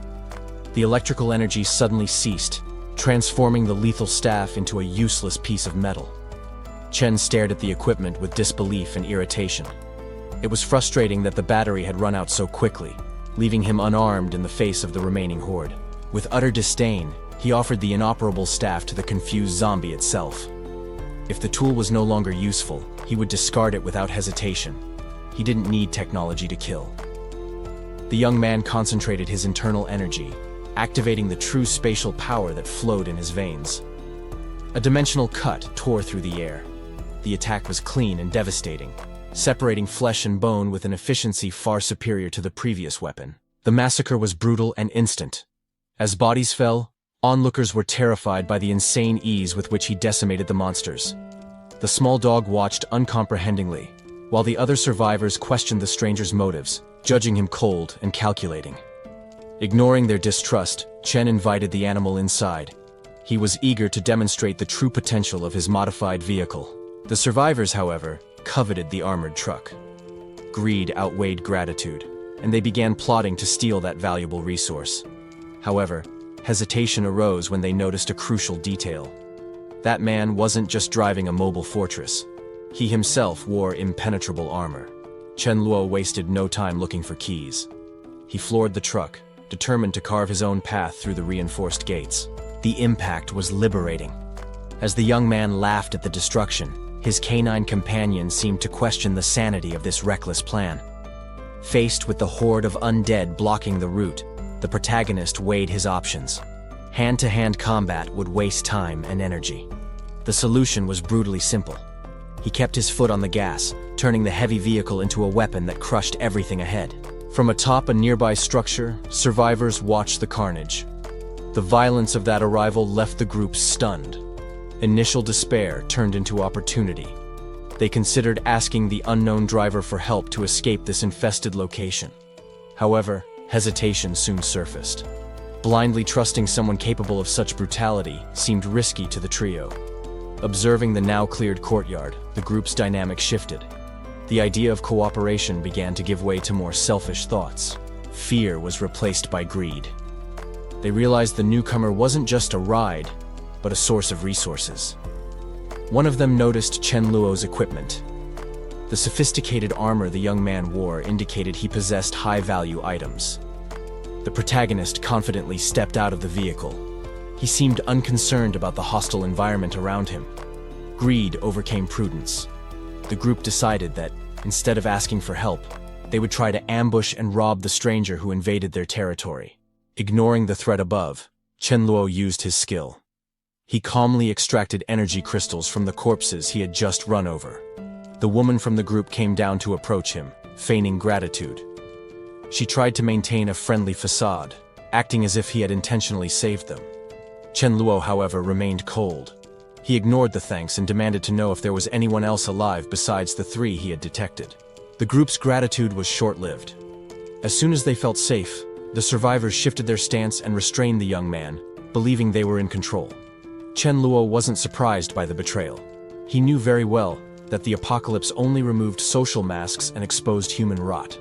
The electrical energy suddenly ceased, transforming the lethal staff into a useless piece of metal. Chen stared at the equipment with disbelief and irritation. It was frustrating that the battery had run out so quickly, leaving him unarmed in the face of the remaining horde. With utter disdain, he offered the inoperable staff to the confused zombie itself. If the tool was no longer useful, he would discard it without hesitation. He didn't need technology to kill. The young man concentrated his internal energy, activating the true spatial power that flowed in his veins. A dimensional cut tore through the air. The attack was clean and devastating, separating flesh and bone with an efficiency far superior to the previous weapon. The massacre was brutal and instant. As bodies fell, onlookers were terrified by the insane ease with which he decimated the monsters. The small dog watched uncomprehendingly, while the other survivors questioned the stranger's motives, judging him cold and calculating. Ignoring their distrust, Chen invited the animal inside. He was eager to demonstrate the true potential of his modified vehicle. The survivors, however, coveted the armored truck. Greed outweighed gratitude, and they began plotting to steal that valuable resource. However, hesitation arose when they noticed a crucial detail. That man wasn't just driving a mobile fortress. He himself wore impenetrable armor. Chen Luo wasted no time looking for keys. He floored the truck, determined to carve his own path through the reinforced gates. The impact was liberating. As the young man laughed at the destruction, his canine companion seemed to question the sanity of this reckless plan. Faced with the horde of undead blocking the route, the protagonist weighed his options. Hand-to-hand combat would waste time and energy. The solution was brutally simple. He kept his foot on the gas, turning the heavy vehicle into a weapon that crushed everything ahead. From atop a nearby structure, survivors watched the carnage. The violence of that arrival left the group stunned. Initial despair turned into opportunity. They considered asking the unknown driver for help to escape this infested location. However, hesitation soon surfaced. Blindly trusting someone capable of such brutality seemed risky to the trio. Observing the now cleared courtyard, the group's dynamic shifted. The idea of cooperation began to give way to more selfish thoughts. Fear was replaced by greed. They realized the newcomer wasn't just a ride, but a source of resources. One of them noticed Chen Luo's equipment. The sophisticated armor the young man wore indicated he possessed high-value items. The protagonist confidently stepped out of the vehicle. He seemed unconcerned about the hostile environment around him. Greed overcame prudence. The group decided that, instead of asking for help, they would try to ambush and rob the stranger who invaded their territory. Ignoring the threat above, Chen Luo used his skill. He calmly extracted energy crystals from the corpses he had just run over. The woman from the group came down to approach him, feigning gratitude. She tried to maintain a friendly facade, acting as if he had intentionally saved them. Chen Luo, however, remained cold. He ignored the thanks and demanded to know if there was anyone else alive besides the three he had detected. The group's gratitude was short-lived. As soon as they felt safe, the survivors shifted their stance and restrained the young man, believing they were in control. Chen Luo wasn't surprised by the betrayal. He knew very well that the apocalypse only removed social masks and exposed human rot.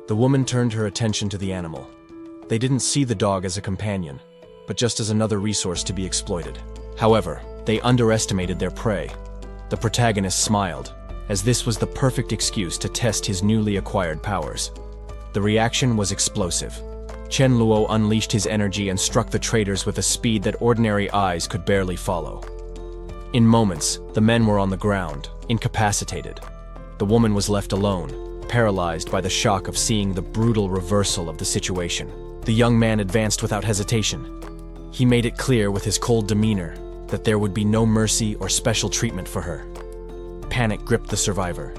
The woman turned her attention to the animal. They didn't see the dog as a companion, but just as another resource to be exploited. However, they underestimated their prey. The protagonist smiled, as this was the perfect excuse to test his newly acquired powers. The reaction was explosive. Chen Luo unleashed his energy and struck the traitors with a speed that ordinary eyes could barely follow. In moments, the men were on the ground, incapacitated. The woman was left alone, paralyzed by the shock of seeing the brutal reversal of the situation. The young man advanced without hesitation. He made it clear with his cold demeanor that there would be no mercy or special treatment for her. panic gripped the survivor.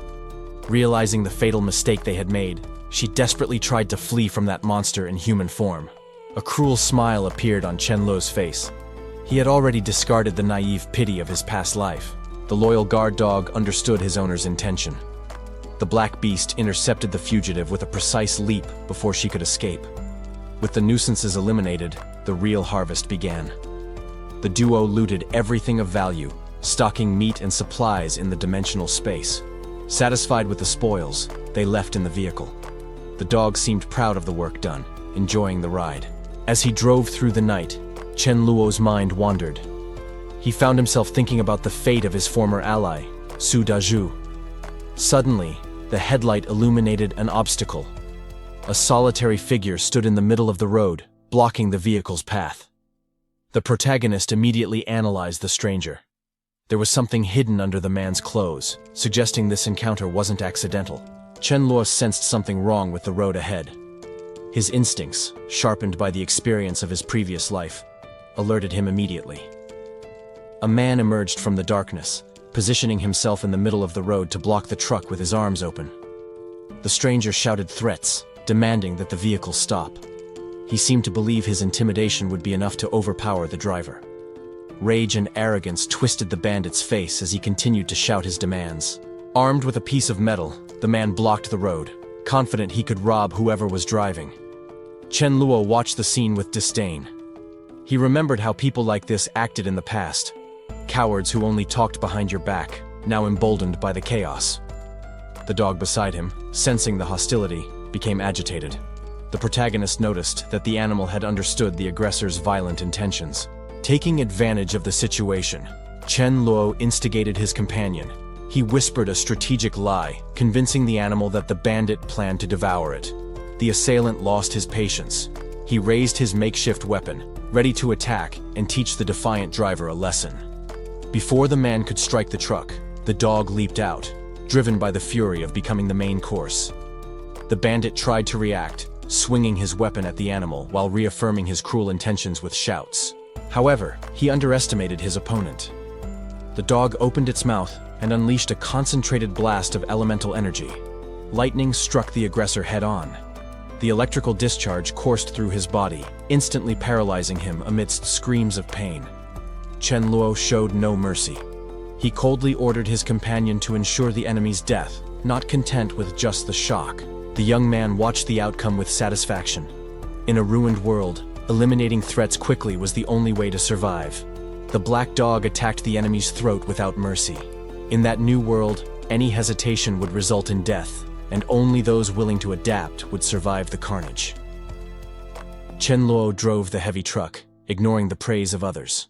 Realizing the fatal mistake they had made, she desperately tried to flee from that monster in human form. A cruel smile appeared on Chen Luo's face. He had already discarded the naive pity of his past life. The loyal guard dog understood his owner's intention. The black beast intercepted the fugitive with a precise leap before she could escape. With the nuisances eliminated, the real harvest began. The duo looted everything of value, stocking meat and supplies in the dimensional space. Satisfied with the spoils, they left in the vehicle. The dog seemed proud of the work done, enjoying the ride. As he drove through the night, Chen Luo's mind wandered. He found himself thinking about the fate of his former ally, Su Dazhu. Suddenly, the headlight illuminated an obstacle. A solitary figure stood in the middle of the road, blocking the vehicle's path. The protagonist immediately analyzed the stranger. There was something hidden under the man's clothes, suggesting this encounter wasn't accidental. Chen Luo sensed something wrong with the road ahead. His instincts, sharpened by the experience of his previous life, alerted him immediately. A man emerged from the darkness, positioning himself in the middle of the road to block the truck with his arms open. The stranger shouted threats, demanding that the vehicle stop. He seemed to believe his intimidation would be enough to overpower the driver. Rage and arrogance twisted the bandit's face as he continued to shout his demands. Armed with a piece of metal, the man blocked the road, confident he could rob whoever was driving. Chen Luo watched the scene with disdain. He remembered how people like this acted in the past. Cowards who only talked behind your back, now emboldened by the chaos. The dog beside him, sensing the hostility, became agitated. The protagonist noticed that the animal had understood the aggressor's violent intentions. Taking advantage of the situation, Chen Luo instigated his companion. He whispered a strategic lie, convincing the animal that the bandit planned to devour it. The assailant lost his patience. He raised his makeshift weapon, ready to attack and teach the defiant driver a lesson. Before the man could strike the truck, the dog leaped out, driven by the fury of becoming the main course. The bandit tried to react, swinging his weapon at the animal while reaffirming his cruel intentions with shouts. However, he underestimated his opponent. The dog opened its mouth and unleashed a concentrated blast of elemental energy. Lightning struck the aggressor head-on. The electrical discharge coursed through his body, instantly paralyzing him amidst screams of pain. Chen Luo showed no mercy. He coldly ordered his companion to ensure the enemy's death, not content with just the shock. The young man watched the outcome with satisfaction. In a ruined world, eliminating threats quickly was the only way to survive. The black dog attacked the enemy's throat without mercy. In that new world, any hesitation would result in death, and only those willing to adapt would survive the carnage. Chen Luo drove the heavy truck, ignoring the praise of others.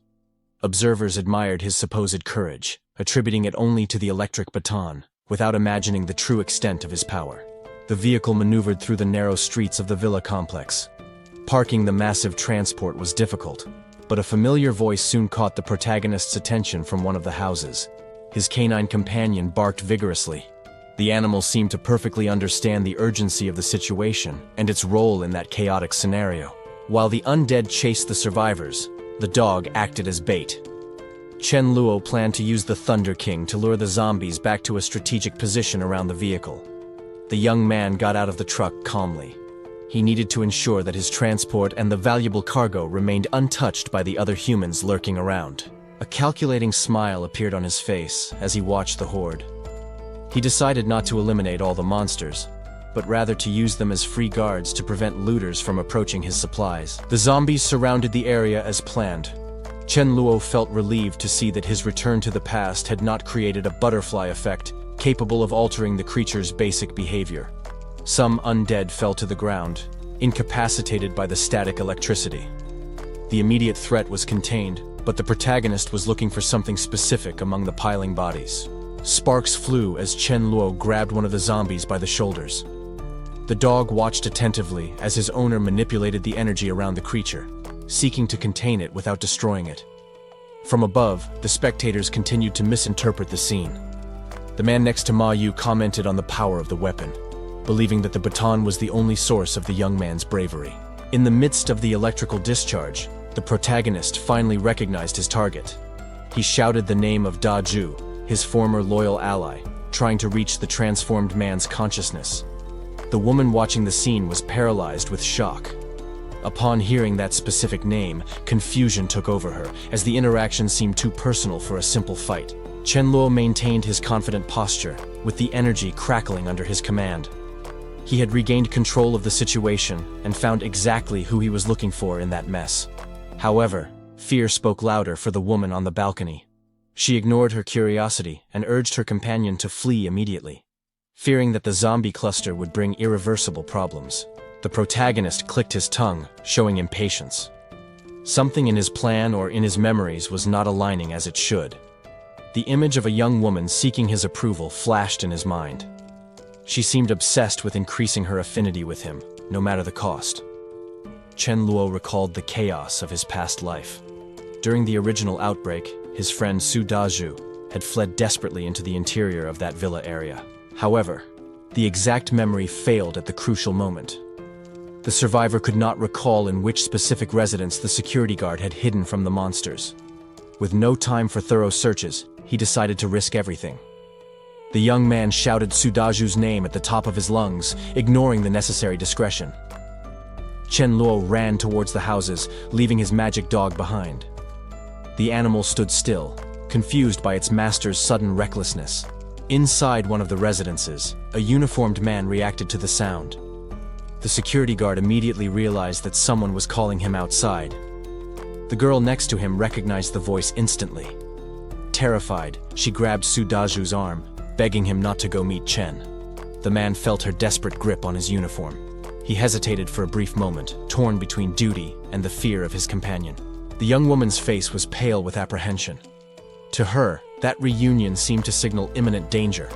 Observers admired his supposed courage, attributing it only to the electric baton, without imagining the true extent of his power. The vehicle maneuvered through the narrow streets of the villa complex. Parking the massive transport was difficult, but a familiar voice soon caught the protagonist's attention from one of the houses. His canine companion barked vigorously. The animal seemed to perfectly understand the urgency of the situation and its role in that chaotic scenario. While the undead chased the survivors, the dog acted as bait. Chen Luo planned to use the Thunder King to lure the zombies back to a strategic position around the vehicle. The young man got out of the truck calmly. He needed to ensure that his transport and the valuable cargo remained untouched by the other humans lurking around. A calculating smile appeared on his face as he watched the horde. He decided not to eliminate all the monsters, but rather to use them as free guards to prevent looters from approaching his supplies. The zombies surrounded the area as planned. Chen Luo felt relieved to see that his return to the past had not created a butterfly effect capable of altering the creature's basic behavior. Some undead fell to the ground, incapacitated by the static electricity. The immediate threat was contained, but the protagonist was looking for something specific among the piling bodies. Sparks flew as Chen Luo grabbed one of the zombies by the shoulders. The dog watched attentively as his owner manipulated the energy around the creature, seeking to contain it without destroying it. From above, the spectators continued to misinterpret the scene. The man next to Ma Yu commented on the power of the weapon, believing that the baton was the only source of the young man's bravery. In the midst of the electrical discharge, the protagonist finally recognized his target. He shouted the name of Da Ju, his former loyal ally, trying to reach the transformed man's consciousness. The woman watching the scene was paralyzed with shock. Upon hearing that specific name, confusion took over her, as the interaction seemed too personal for a simple fight. Chen Luo maintained his confident posture, with the energy crackling under his command. He had regained control of the situation and found exactly who he was looking for in that mess. However, fear spoke louder for the woman on the balcony. She ignored her curiosity and urged her companion to flee immediately. Fearing that the zombie cluster would bring irreversible problems, the protagonist clicked his tongue, showing impatience. Something in his plan or in his memories was not aligning as it should. The image of a young woman seeking his approval flashed in his mind. She seemed obsessed with increasing her affinity with him, no matter the cost. Chen Luo recalled the chaos of his past life. During the original outbreak, his friend Su Dazhu had fled desperately into the interior of that villa area. However, the exact memory failed at the crucial moment. The survivor could not recall in which specific residence the security guard had hidden from the monsters. With no time for thorough searches, he decided to risk everything. The young man shouted Su Dazhu's name at the top of his lungs, ignoring the necessary discretion. Chen Luo ran towards the houses, leaving his magic dog behind. The animal stood still, confused by its master's sudden recklessness. Inside one of the residences, a uniformed man reacted to the sound. The security guard immediately realized that someone was calling him outside. The girl next to him recognized the voice instantly. Terrified, she grabbed Su Dazhu's arm, begging him not to go meet Chen. The man felt her desperate grip on his uniform. He hesitated for a brief moment, torn between duty and the fear of his companion. The young woman's face was pale with apprehension. To her, that reunion seemed to signal imminent danger,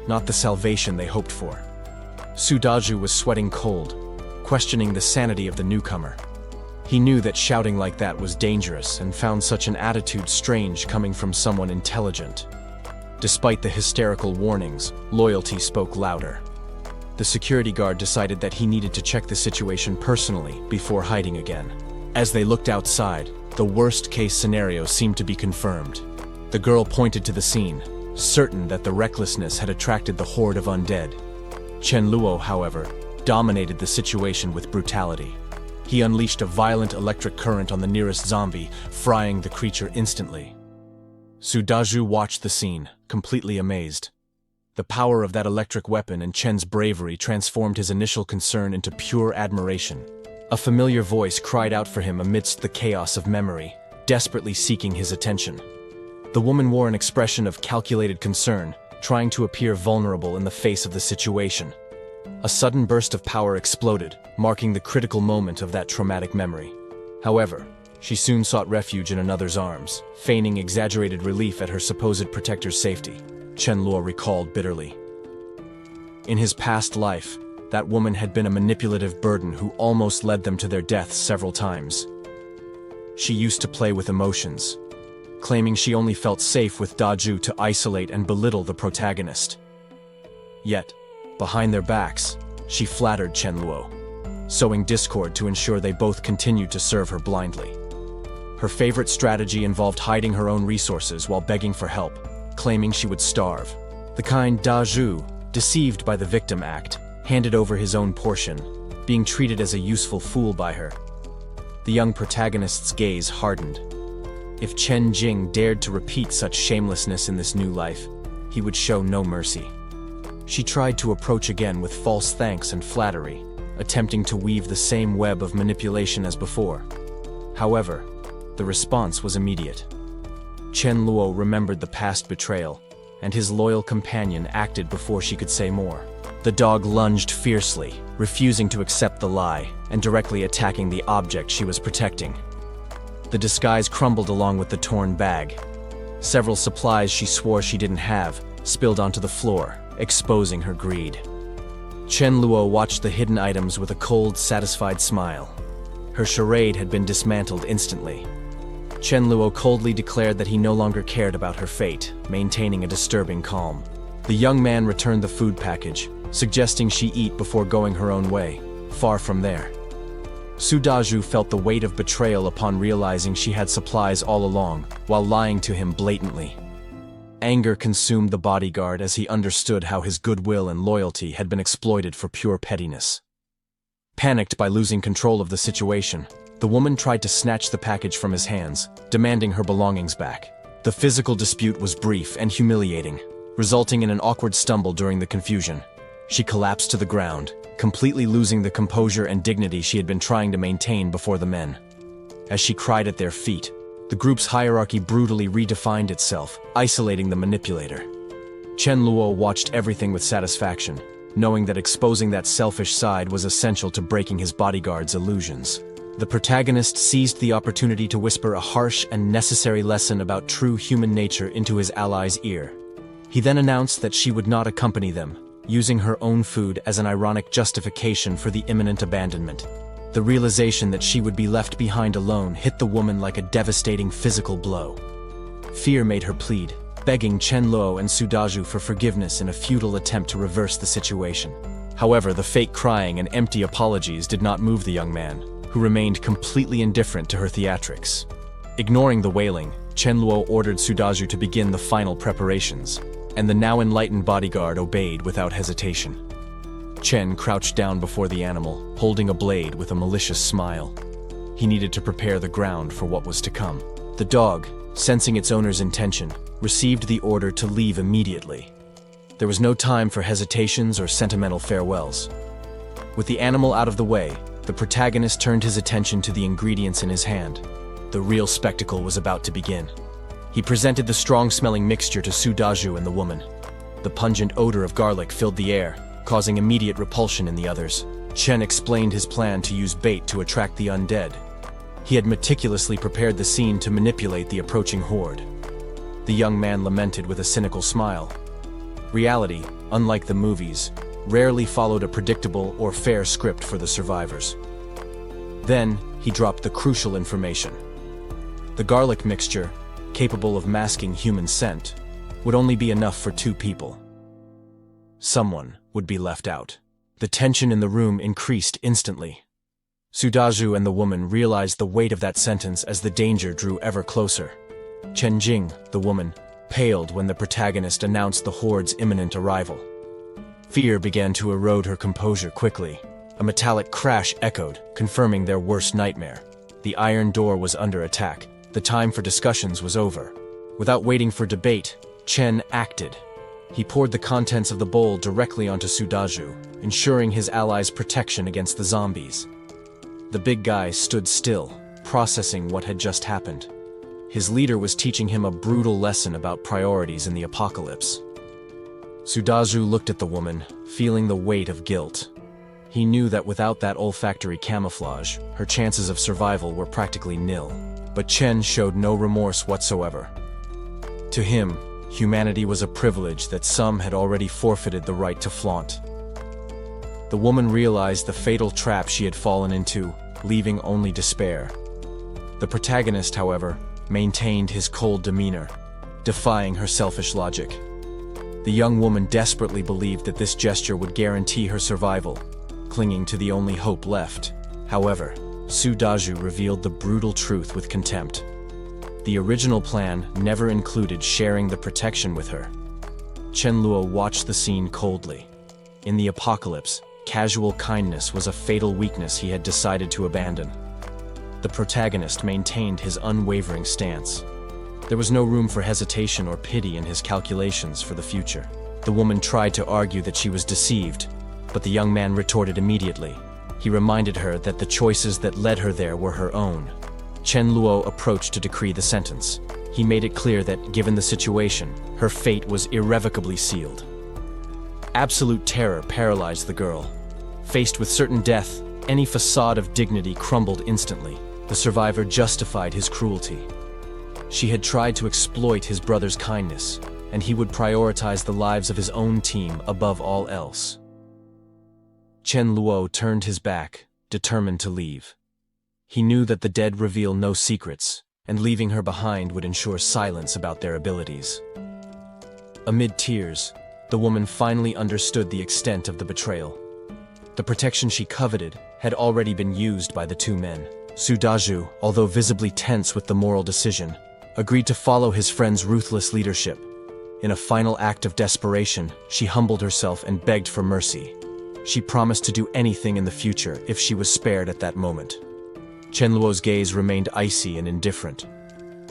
not the salvation they hoped for. Su Dazhu was sweating cold, questioning the sanity of the newcomer. He knew that shouting like that was dangerous and found such an attitude strange coming from someone intelligent. Despite the hysterical warnings, loyalty spoke louder. The security guard decided that he needed to check the situation personally before hiding again. As they looked outside, the worst-case scenario seemed to be confirmed. The girl pointed to the scene, certain that the recklessness had attracted the horde of undead. Chen Luo, however, dominated the situation with brutality. He unleashed a violent electric current on the nearest zombie, frying the creature instantly. Su Dazhu watched the scene, completely amazed. The power of that electric weapon and Chen's bravery transformed his initial concern into pure admiration. A familiar voice cried out for him amidst the chaos of memory, desperately seeking his attention. The woman wore an expression of calculated concern, trying to appear vulnerable in the face of the situation. A sudden burst of power exploded, marking the critical moment of that traumatic memory. However, she soon sought refuge in another's arms, feigning exaggerated relief at her supposed protector's safety, Chen Luo recalled bitterly. In his past life, that woman had been a manipulative burden who almost led them to their deaths several times. She used to play with emotions, claiming she only felt safe with Dazhu to isolate and belittle the protagonist. Yet, behind their backs, she flattered Chen Luo, sowing discord to ensure they both continued to serve her blindly. Her favorite strategy involved hiding her own resources while begging for help, claiming she would starve. The kind Dazhu, deceived by the victim act, handed over his own portion, being treated as a useful fool by her. The young protagonist's gaze hardened. If Chen Jing dared to repeat such shamelessness in this new life, he would show no mercy. She tried to approach again with false thanks and flattery, attempting to weave the same web of manipulation as before. However, the response was immediate. Chen Luo remembered the past betrayal, and his loyal companion acted before she could say more. The dog lunged fiercely, refusing to accept the lie, and directly attacking the object she was protecting. The disguise crumbled along with the torn bag. Several supplies she swore she didn't have spilled onto the floor, exposing her greed. Chen Luo watched the hidden items with a cold, satisfied smile. Her charade had been dismantled instantly. Chen Luo coldly declared that he no longer cared about her fate, maintaining a disturbing calm. The young man returned the food package, suggesting she eat before going her own way. Far from there. Su Dazhu felt the weight of betrayal upon realizing she had supplies all along, while lying to him blatantly. Anger consumed the bodyguard as he understood how his goodwill and loyalty had been exploited for pure pettiness. Panicked by losing control of the situation, the woman tried to snatch the package from his hands, demanding her belongings back. The physical dispute was brief and humiliating, resulting in an awkward stumble during the confusion. She collapsed to the ground, completely losing the composure and dignity she had been trying to maintain before the men. As she cried at their feet, the group's hierarchy brutally redefined itself, isolating the manipulator. Chen Luo watched everything with satisfaction, knowing that exposing that selfish side was essential to breaking his bodyguard's illusions. The protagonist seized the opportunity to whisper a harsh and necessary lesson about true human nature into his ally's ear. He then announced that she would not accompany them, using her own food as an ironic justification for the imminent abandonment. The realization that she would be left behind alone hit the woman like a devastating physical blow. Fear made her plead, begging Chen Luo and Sudaju for forgiveness in a futile attempt to reverse the situation. However, the fake crying and empty apologies did not move the young man, who remained completely indifferent to her theatrics. Ignoring the wailing, Chen Luo ordered Sudaju to begin the final preparations, and the now enlightened bodyguard obeyed without hesitation. Chen crouched down before the animal, holding a blade with a malicious smile. He needed to prepare the ground for what was to come. The dog, sensing its owner's intention, received the order to leave immediately. There was no time for hesitations or sentimental farewells. With the animal out of the way, the protagonist turned his attention to the ingredients in his hand. The real spectacle was about to begin. He presented the strong-smelling mixture to Sudaju and the woman. The pungent odor of garlic filled the air, causing immediate repulsion in the others. Chen explained his plan to use bait to attract the undead. He had meticulously prepared the scene to manipulate the approaching horde. The young man lamented with a cynical smile. Reality, unlike the movies, rarely followed a predictable or fair script for the survivors. Then, he dropped the crucial information. The garlic mixture, capable of masking human scent, would only be enough for 2 people. Someone would be left out. The tension in the room increased instantly. Sudaju and the woman realized the weight of that sentence as the danger drew ever closer. Chen Jing, the woman, paled when the protagonist announced the horde's imminent arrival. Fear began to erode her composure quickly. A metallic crash echoed, confirming their worst nightmare. The iron door was under attack. The time for discussions was over. Without waiting for debate, Chen acted. He poured the contents of the bowl directly onto Sudaju, ensuring his ally's protection against the zombies. The big guy stood still, processing what had just happened. His leader was teaching him a brutal lesson about priorities in the apocalypse. Sudaju looked at the woman, feeling the weight of guilt. He knew that without that olfactory camouflage, her chances of survival were practically nil. But Chen showed no remorse whatsoever. To him, humanity was a privilege that some had already forfeited the right to flaunt. The woman realized the fatal trap she had fallen into, leaving only despair. The protagonist, however, maintained his cold demeanor, defying her selfish logic. The young woman desperately believed that this gesture would guarantee her survival, clinging to the only hope left. However, Sudaju revealed the brutal truth with contempt. The original plan never included sharing the protection with her. Chen Luo watched the scene coldly. In the apocalypse, casual kindness was a fatal weakness he had decided to abandon. The protagonist maintained his unwavering stance. There was no room for hesitation or pity in his calculations for the future. The woman tried to argue that she was deceived, but the young man retorted immediately. He reminded her that the choices that led her there were her own. Chen Luo approached to decree the sentence. He made it clear that, given the situation, her fate was irrevocably sealed. Absolute terror paralyzed the girl. Faced with certain death, any facade of dignity crumbled instantly. The survivor justified his cruelty. She had tried to exploit his brother's kindness, and he would prioritize the lives of his own team above all else. Chen Luo turned his back, determined to leave. He knew that the dead reveal no secrets, and leaving her behind would ensure silence about their abilities. Amid tears, the woman finally understood the extent of the betrayal. The protection she coveted had already been used by the 2 men. Sudaju, although visibly tense with the moral decision, agreed to follow his friend's ruthless leadership. In a final act of desperation, she humbled herself and begged for mercy. She promised to do anything in the future if she was spared at that moment. Chen Luo's gaze remained icy and indifferent.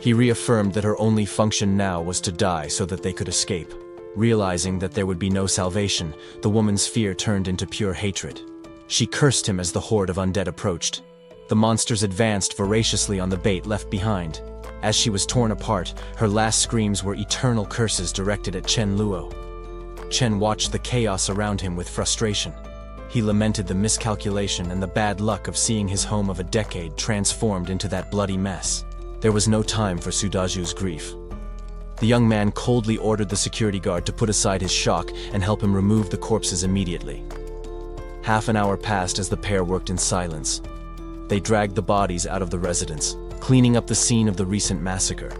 He reaffirmed that her only function now was to die so that they could escape. Realizing that there would be no salvation, the woman's fear turned into pure hatred. She cursed him as the horde of undead approached. The monsters advanced voraciously on the bait left behind. As she was torn apart, her last screams were eternal curses directed at Chen Luo. Chen watched the chaos around him with frustration. He lamented the miscalculation and the bad luck of seeing his home of a decade transformed into that bloody mess. There was no time for Sudaju's grief. The young man coldly ordered the security guard to put aside his shock and help him remove the corpses immediately. Half an hour passed as the pair worked in silence. They dragged the bodies out of the residence, cleaning up the scene of the recent massacre.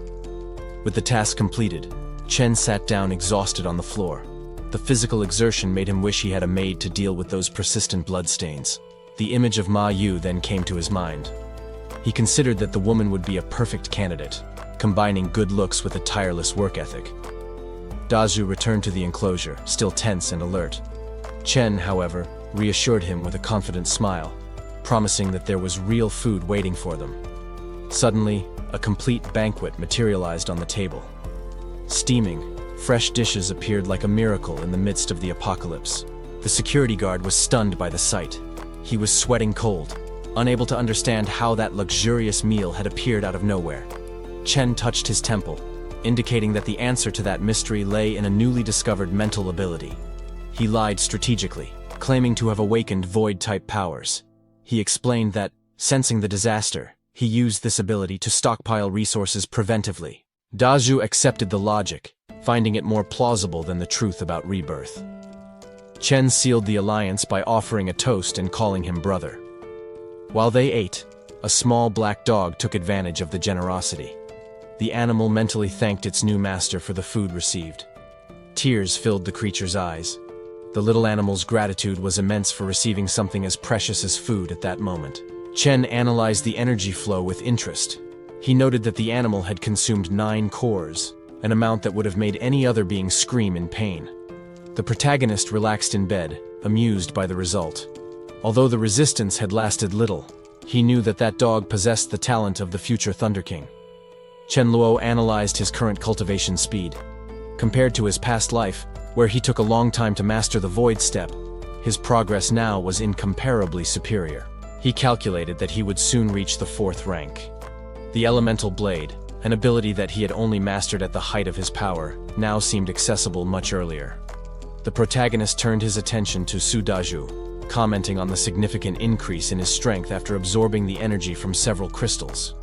With the task completed, Chen sat down exhausted on the floor. The physical exertion made him wish he had a maid to deal with those persistent bloodstains. The image of Ma Yu then came to his mind. He considered that the woman would be a perfect candidate, combining good looks with a tireless work ethic. Dazhu returned to the enclosure, still tense and alert. Chen, however, reassured him with a confident smile, promising that there was real food waiting for them. Suddenly, a complete banquet materialized on the table. Steaming, fresh dishes appeared like a miracle in the midst of the apocalypse. The security guard was stunned by the sight. He was sweating cold, unable to understand how that luxurious meal had appeared out of nowhere. Chen touched his temple, indicating that the answer to that mystery lay in a newly discovered mental ability. He lied strategically, claiming to have awakened void-type powers. He explained that, sensing the disaster, he used this ability to stockpile resources preventively. Dazhu accepted the logic, finding it more plausible than the truth about rebirth. Chen sealed the alliance by offering a toast and calling him brother. While they ate, a small black dog took advantage of the generosity. The animal mentally thanked its new master for the food received. Tears filled the creature's eyes. The little animal's gratitude was immense for receiving something as precious as food at that moment. Chen analyzed the energy flow with interest. He noted that the animal had consumed 9 cores, an amount that would have made any other being scream in pain. The protagonist relaxed in bed, amused by the result. Although the resistance had lasted little, he knew that that dog possessed the talent of the future Thunder King. Chen Luo analyzed his current cultivation speed. Compared to his past life, where he took a long time to master the Void Step, his progress now was incomparably superior. He calculated that he would soon reach the 4th rank. The Elemental Blade, an ability that he had only mastered at the height of his power, now seemed accessible much earlier. The protagonist turned his attention to Sudaju, commenting on the significant increase in his strength after absorbing the energy from several crystals.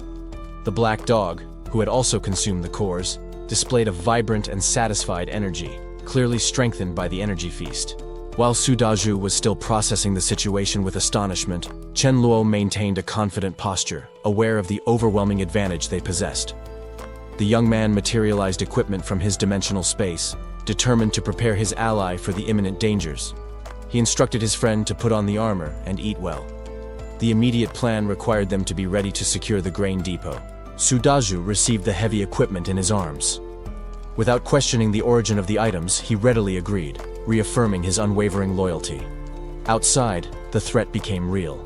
The black dog, who had also consumed the cores, displayed a vibrant and satisfied energy, clearly strengthened by the energy feast. While Sudaju was still processing the situation with astonishment, Chen Luo maintained a confident posture, aware of the overwhelming advantage they possessed. The young man materialized equipment from his dimensional space, determined to prepare his ally for the imminent dangers. He instructed his friend to put on the armor and eat well. The immediate plan required them to be ready to secure the grain depot. Sudaju received the heavy equipment in his arms. Without questioning the origin of the items, he readily agreed, reaffirming his unwavering loyalty. Outside, the threat became real.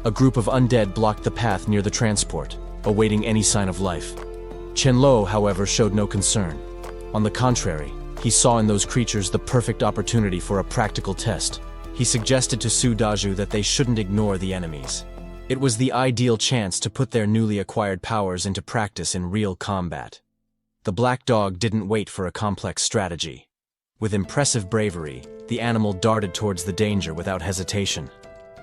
A group of undead blocked the path near the transport, awaiting any sign of life. Chen Luo, however, showed no concern. On the contrary, he saw in those creatures the perfect opportunity for a practical test. He suggested to Sudaju that they shouldn't ignore the enemies. It was the ideal chance to put their newly acquired powers into practice in real combat. The black dog didn't wait for a complex strategy. With impressive bravery, the animal darted towards the danger without hesitation.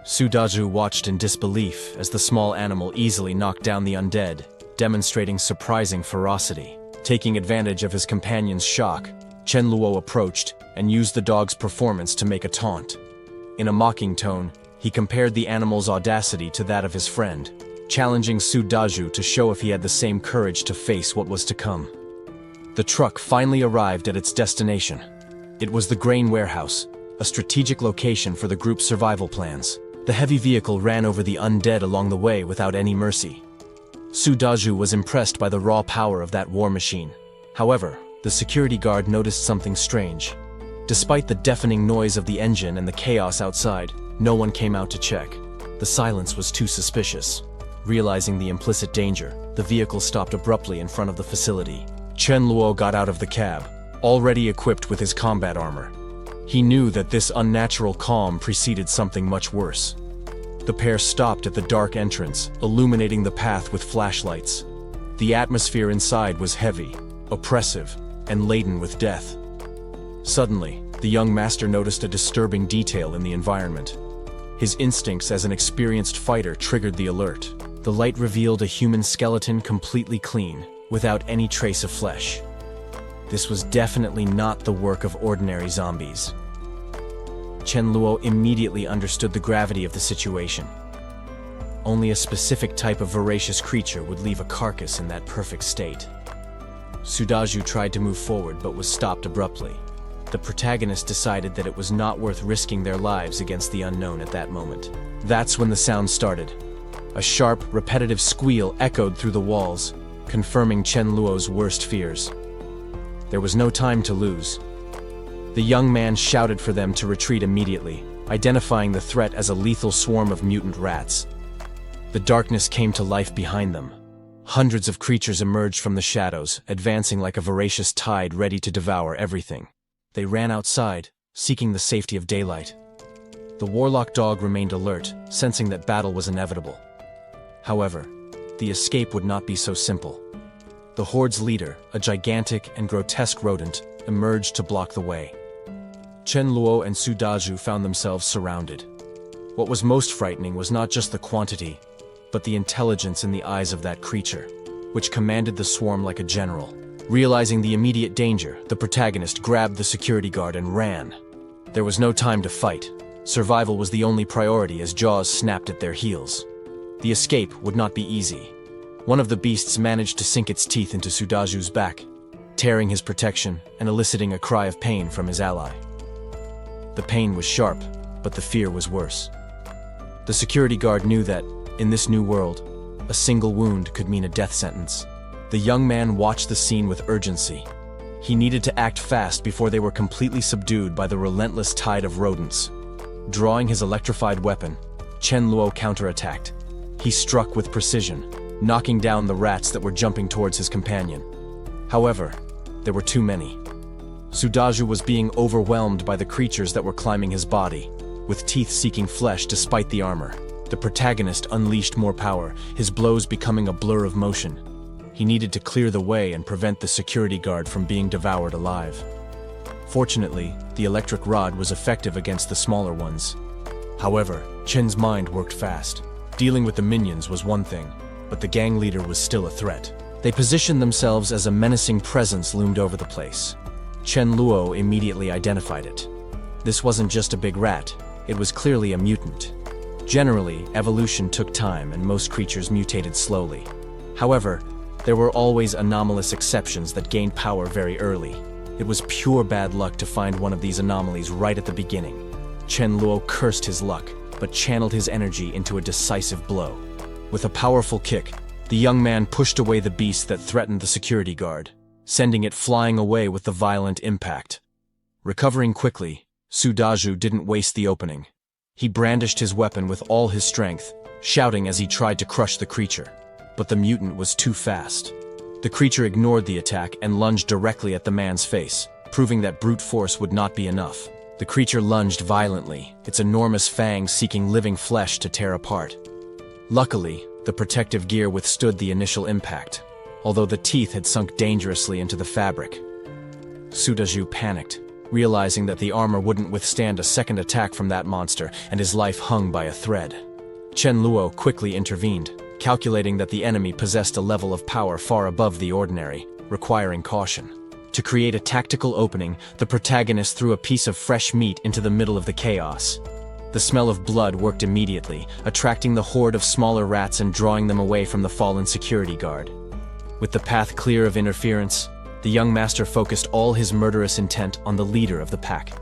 Sudaju watched in disbelief as the small animal easily knocked down the undead, demonstrating surprising ferocity. Taking advantage of his companion's shock, Chen Luo approached and used the dog's performance to make a taunt. In a mocking tone, he compared the animal's audacity to that of his friend, challenging Sudaju to show if he had the same courage to face what was to come. The truck finally arrived at its destination. It was the grain warehouse, a strategic location for the group's survival plans. The heavy vehicle ran over the undead along the way without any mercy. Sudaju was impressed by the raw power of that war machine. However, The security guard noticed something strange. Despite the deafening noise of the engine and the chaos outside, no one came out to check. The silence was too suspicious. Realizing the implicit danger, the vehicle stopped abruptly in front of the facility. Chen Luo got out of the cab, already equipped with his combat armor. He knew that this unnatural calm preceded something much worse. The pair stopped at the dark entrance, illuminating the path with flashlights. The atmosphere inside was heavy, oppressive, and laden with death. Suddenly, the young master noticed a disturbing detail in the environment. His instincts as an experienced fighter triggered the alert. The light revealed a human skeleton completely clean, without any trace of flesh. This was definitely not the work of ordinary zombies. Chen Luo immediately understood the gravity of the situation. Only a specific type of voracious creature would leave a carcass in that perfect state. Sudaju tried to move forward but was stopped abruptly. The protagonist decided that it was not worth risking their lives against the unknown at that moment. That's when the sound started. A sharp, repetitive squeal echoed through the walls, confirming Chen Luo's worst fears. There was no time to lose. The young man shouted for them to retreat immediately, identifying the threat as a lethal swarm of mutant rats. The darkness came to life behind them. Hundreds of creatures emerged from the shadows, advancing like a voracious tide ready to devour everything. They ran outside, seeking the safety of daylight. The warlock dog remained alert, sensing that battle was inevitable. However, the escape would not be so simple. The horde's leader, a gigantic and grotesque rodent, emerged to block the way. Chen Luo and Sudaju found themselves surrounded. What was most frightening was not just the quantity, but the intelligence in the eyes of that creature, which commanded the swarm like a general. Realizing the immediate danger, the protagonist grabbed the security guard and ran. There was no time to fight. Survival was the only priority as jaws snapped at their heels. The escape would not be easy. One of the beasts managed to sink its teeth into Sudaju's back, tearing his protection and eliciting a cry of pain from his ally. The pain was sharp, but the fear was worse. The security guard knew that, in this new world, a single wound could mean a death sentence. The young man watched the scene with urgency. He needed to act fast before they were completely subdued by the relentless tide of rodents. Drawing his electrified weapon, Chen Luo counterattacked. He struck with precision, knocking down the rats that were jumping towards his companion. However, there were too many. Sudaju was being overwhelmed by the creatures that were climbing his body, with teeth seeking flesh despite the armor. The protagonist unleashed more power, his blows becoming a blur of motion. He needed to clear the way and prevent the security guard from being devoured alive. Fortunately, the electric rod was effective against the smaller ones. However, Chen's mind worked fast. Dealing with the minions was one thing, but the gang leader was still a threat. They positioned themselves as a menacing presence loomed over the place. Chen Luo immediately identified it. This wasn't just a big rat, it was clearly a mutant. Generally, evolution took time and most creatures mutated slowly. However, there were always anomalous exceptions that gained power very early. It was pure bad luck to find one of these anomalies right at the beginning. Chen Luo cursed his luck, but channeled his energy into a decisive blow. With a powerful kick, the young man pushed away the beast that threatened the security guard, sending it flying away with the violent impact. Recovering quickly, Sudaju didn't waste the opening. He brandished his weapon with all his strength, shouting as he tried to crush the creature. But the mutant was too fast. The creature ignored the attack and lunged directly at the man's face, proving that brute force would not be enough. The creature lunged violently, its enormous fangs seeking living flesh to tear apart. Luckily, the protective gear withstood the initial impact, although the teeth had sunk dangerously into the fabric. Sudaju panicked, realizing that the armor wouldn't withstand a second attack from that monster and his life hung by a thread. Chen Luo quickly intervened, calculating that the enemy possessed a level of power far above the ordinary, requiring caution. To create a tactical opening, the protagonist threw a piece of fresh meat into the middle of the chaos. The smell of blood worked immediately, attracting the horde of smaller rats and drawing them away from the fallen security guard. With the path clear of interference, the young master focused all his murderous intent on the leader of the pack.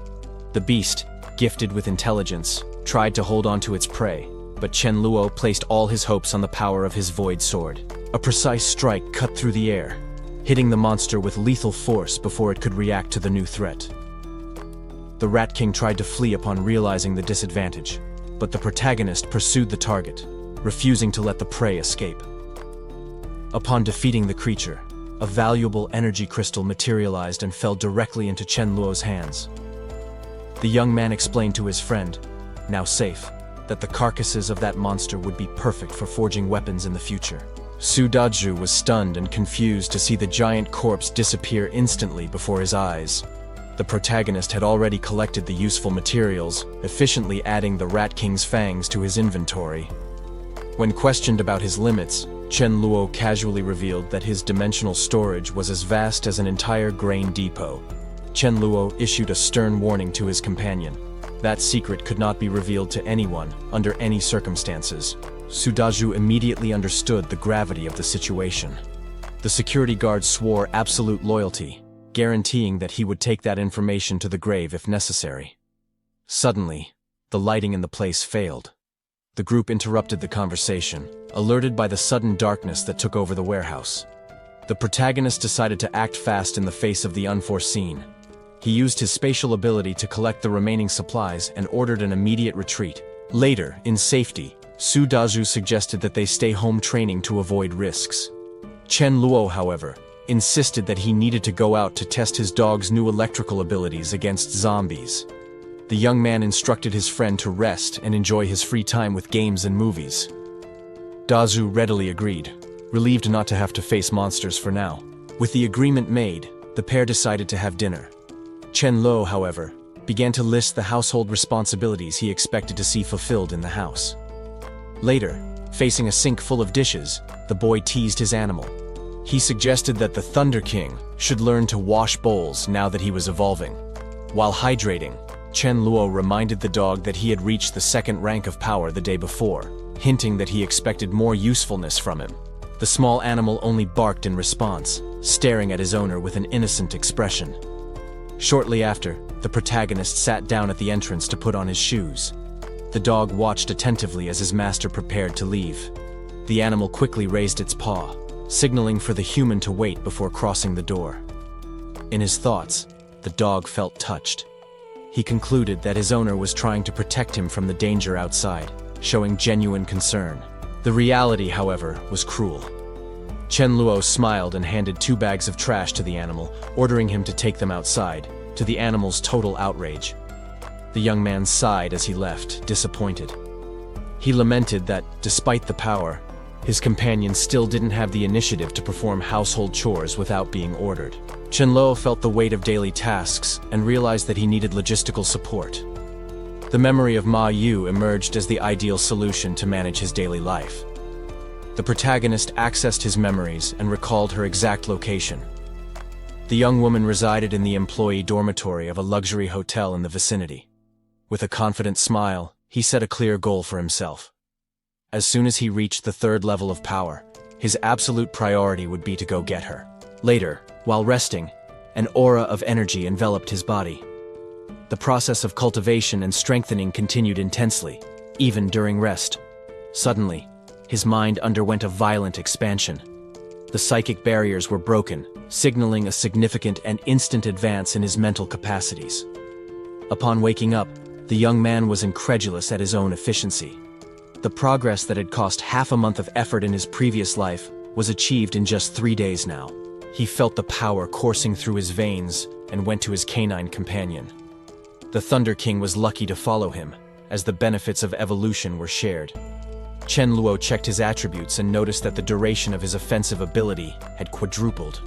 The beast, gifted with intelligence, tried to hold on to its prey, but Chen Luo placed all his hopes on the power of his void sword. A precise strike cut through the air. hitting the monster with lethal force before it could react to the new threat. The Rat King tried to flee upon realizing the disadvantage, but the protagonist pursued the target, refusing to let the prey escape. Upon defeating the creature, a valuable energy crystal materialized and fell directly into Chen Luo's hands. The young man explained to his friend, now safe, that the carcasses of that monster would be perfect for forging weapons in the future. Su Dazhu was stunned and confused to see the giant corpse disappear instantly before his eyes. The protagonist had already collected the useful materials, efficiently adding the Rat King's fangs to his inventory. When questioned about his limits, Chen Luo casually revealed that his dimensional storage was as vast as an entire grain depot. Chen Luo issued a stern warning to his companion. That secret could not be revealed to anyone, under any circumstances. Su Dazhu immediately understood the gravity of the situation. The security guard swore absolute loyalty, guaranteeing that he would take that information to the grave if necessary. Suddenly, the lighting in the place failed. The group interrupted the conversation, alerted by the sudden darkness that took over the warehouse. The protagonist decided to act fast in the face of the unforeseen. He used his spatial ability to collect the remaining supplies and ordered an immediate retreat. Later, in safety, Su Dazhu suggested that they stay home training to avoid risks. Chen Luo, however, insisted that he needed to go out to test his dog's new electrical abilities against zombies. The young man instructed his friend to rest and enjoy his free time with games and movies. Dazhu readily agreed, relieved not to have to face monsters for now. With the agreement made, the pair decided to have dinner. Chen Luo, however, began to list the household responsibilities he expected to see fulfilled in the house. Later, facing a sink full of dishes, the boy teased his animal. He suggested that the Thunder King should learn to wash bowls now that he was evolving. While hydrating, Chen Luo reminded the dog that he had reached the second rank of power the day before, hinting that he expected more usefulness from him. The small animal only barked in response, staring at his owner with an innocent expression. Shortly after, the protagonist sat down at the entrance to put on his shoes. The dog watched attentively as his master prepared to leave. The animal quickly raised its paw, signaling for the human to wait before crossing the door. In his thoughts, the dog felt touched. He concluded that his owner was trying to protect him from the danger outside, showing genuine concern. The reality, however, was cruel. Chen Luo smiled and handed 2 bags of trash to the animal, ordering him to take them outside, to the animal's total outrage. The young man sighed as he left, disappointed. He lamented that, despite the power, his companion still didn't have the initiative to perform household chores without being ordered. Chen Luo felt the weight of daily tasks and realized that he needed logistical support. The memory of Ma Yu emerged as the ideal solution to manage his daily life. The protagonist accessed his memories and recalled her exact location. The young woman resided in the employee dormitory of a luxury hotel in the vicinity. With a confident smile, he set a clear goal for himself. As soon as he reached the 3rd level of power, his absolute priority would be to go get her. Later, while resting, an aura of energy enveloped his body. The process of cultivation and strengthening continued intensely, even during rest. Suddenly, his mind underwent a violent expansion. The psychic barriers were broken, signaling a significant and instant advance in his mental capacities. Upon waking up, the young man was incredulous at his own efficiency. The progress that had cost half a month of effort in his previous life was achieved in just 3 days now. He felt the power coursing through his veins and went to his canine companion. The Thunder King was lucky to follow him, as the benefits of evolution were shared. Chen Luo checked his attributes and noticed that the duration of his offensive ability had quadrupled.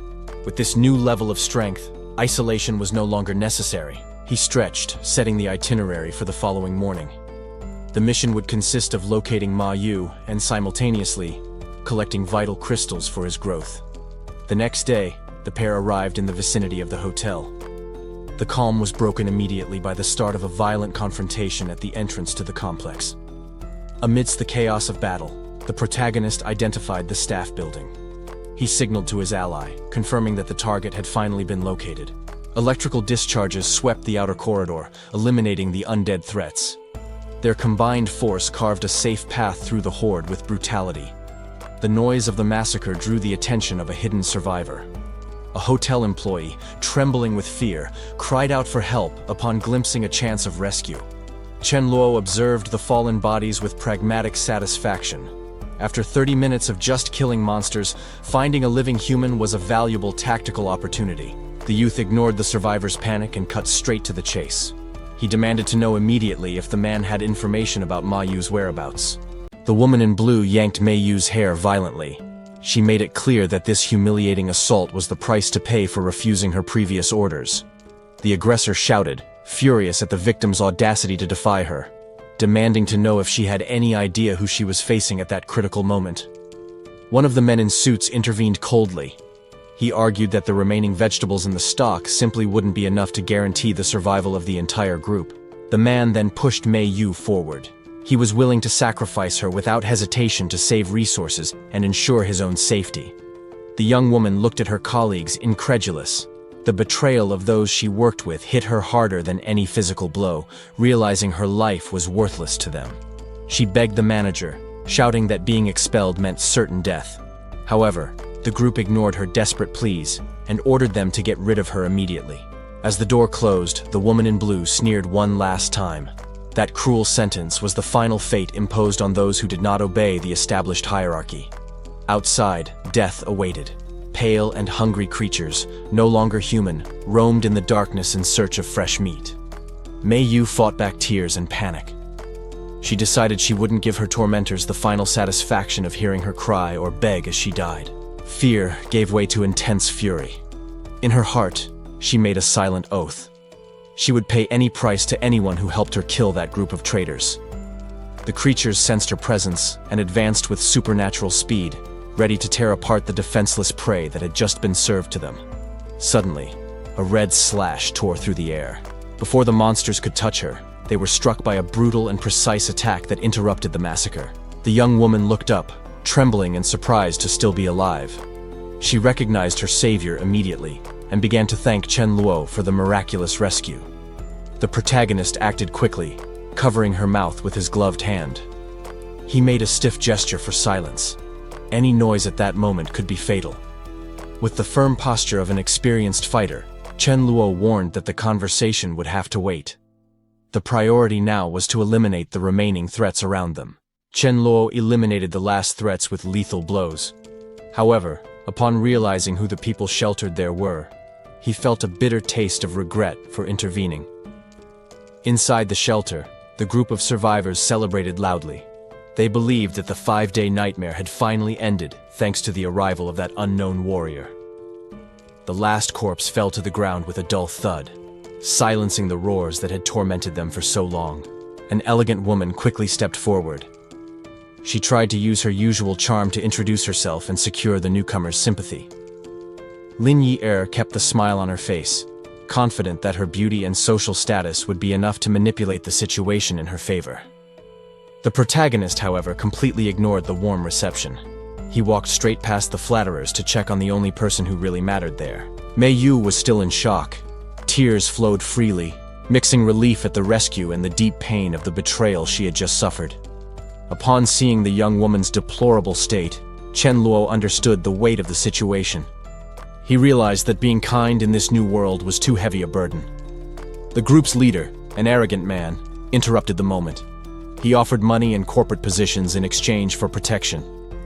With this new level of strength, isolation was no longer necessary. He stretched, setting the itinerary for the following morning. The mission would consist of locating Ma Yu and simultaneously collecting vital crystals for his growth. The next day, the pair arrived in the vicinity of the hotel. The calm was broken immediately by the start of a violent confrontation at the entrance to the complex. Amidst the chaos of battle, the protagonist identified the staff building. He signaled to his ally, confirming that the target had finally been located. Electrical discharges swept the outer corridor, eliminating the undead threats. Their combined force carved a safe path through the horde with brutality. The noise of the massacre drew the attention of a hidden survivor. a hotel employee, trembling with fear, cried out for help upon glimpsing a chance of rescue. Chen Luo observed the fallen bodies with pragmatic satisfaction. After 30 minutes of just killing monsters, finding a living human was a valuable tactical opportunity. The youth ignored the survivors' panic and cut straight to the chase. He demanded to know immediately if the man had information about Ma Yu's whereabouts. The woman in blue yanked Mei Yu's hair violently. She made it clear that this humiliating assault was the price to pay for refusing her previous orders. The aggressor shouted, furious at the victim's audacity to defy her, demanding to know if she had any idea who she was facing at that critical moment. One of the men in suits intervened coldly. He argued that the remaining vegetables in the stock simply wouldn't be enough to guarantee the survival of the entire group. The man then pushed Mei Yu forward. He was willing to sacrifice her without hesitation to save resources and ensure his own safety. The young woman looked at her colleagues, incredulous. The betrayal of those she worked with hit her harder than any physical blow, realizing her life was worthless to them. She begged the manager, shouting that being expelled meant certain death. However, the group ignored her desperate pleas and ordered them to get rid of her immediately. As the door closed, the woman in blue sneered one last time. That cruel sentence was the final fate imposed on those who did not obey the established hierarchy. Outside, death awaited. Pale and hungry creatures, no longer human, roamed in the darkness in search of fresh meat. Mei Yu fought back tears and panic. She decided she wouldn't give her tormentors the final satisfaction of hearing her cry or beg as she died. Fear gave way to intense fury. In her heart, she made a silent oath. She would pay any price to anyone who helped her kill that group of traitors. The creatures sensed her presence and advanced with supernatural speed, ready to tear apart the defenseless prey that had just been served to them. Suddenly, a red slash tore through the air. Before the monsters could touch her, they were struck by a brutal and precise attack that interrupted the massacre. The young woman looked up, trembling and surprised to still be alive. She recognized her savior immediately and began to thank Chen Luo for the miraculous rescue. The protagonist acted quickly, covering her mouth with his gloved hand. He made a stiff gesture for silence. Any noise at that moment could be fatal. With the firm posture of an experienced fighter, Chen Luo warned that the conversation would have to wait. The priority now was to eliminate the remaining threats around them. Chen Luo eliminated the last threats with lethal blows. However, upon realizing who the people sheltered there were, he felt a bitter taste of regret for intervening. Inside the shelter, the group of survivors celebrated loudly. They believed that the 5-day nightmare had finally ended thanks to the arrival of that unknown warrior. The last corpse fell to the ground with a dull thud, silencing the roars that had tormented them for so long. An elegant woman quickly stepped forward. She tried to use her usual charm to introduce herself and secure the newcomer's sympathy. Lin Yi kept the smile on her face, confident that her beauty and social status would be enough to manipulate the situation in her favor. The protagonist, however, completely ignored the warm reception. He walked straight past the flatterers to check on the only person who really mattered there. Mei Yu was still in shock. Tears flowed freely, mixing relief at the rescue and the deep pain of the betrayal she had just suffered. Upon seeing the young woman's deplorable state, Chen Luo understood the weight of the situation. He realized that being kind in this new world was too heavy a burden. The group's leader, an arrogant man, interrupted the moment. He offered money and corporate positions in exchange for protection,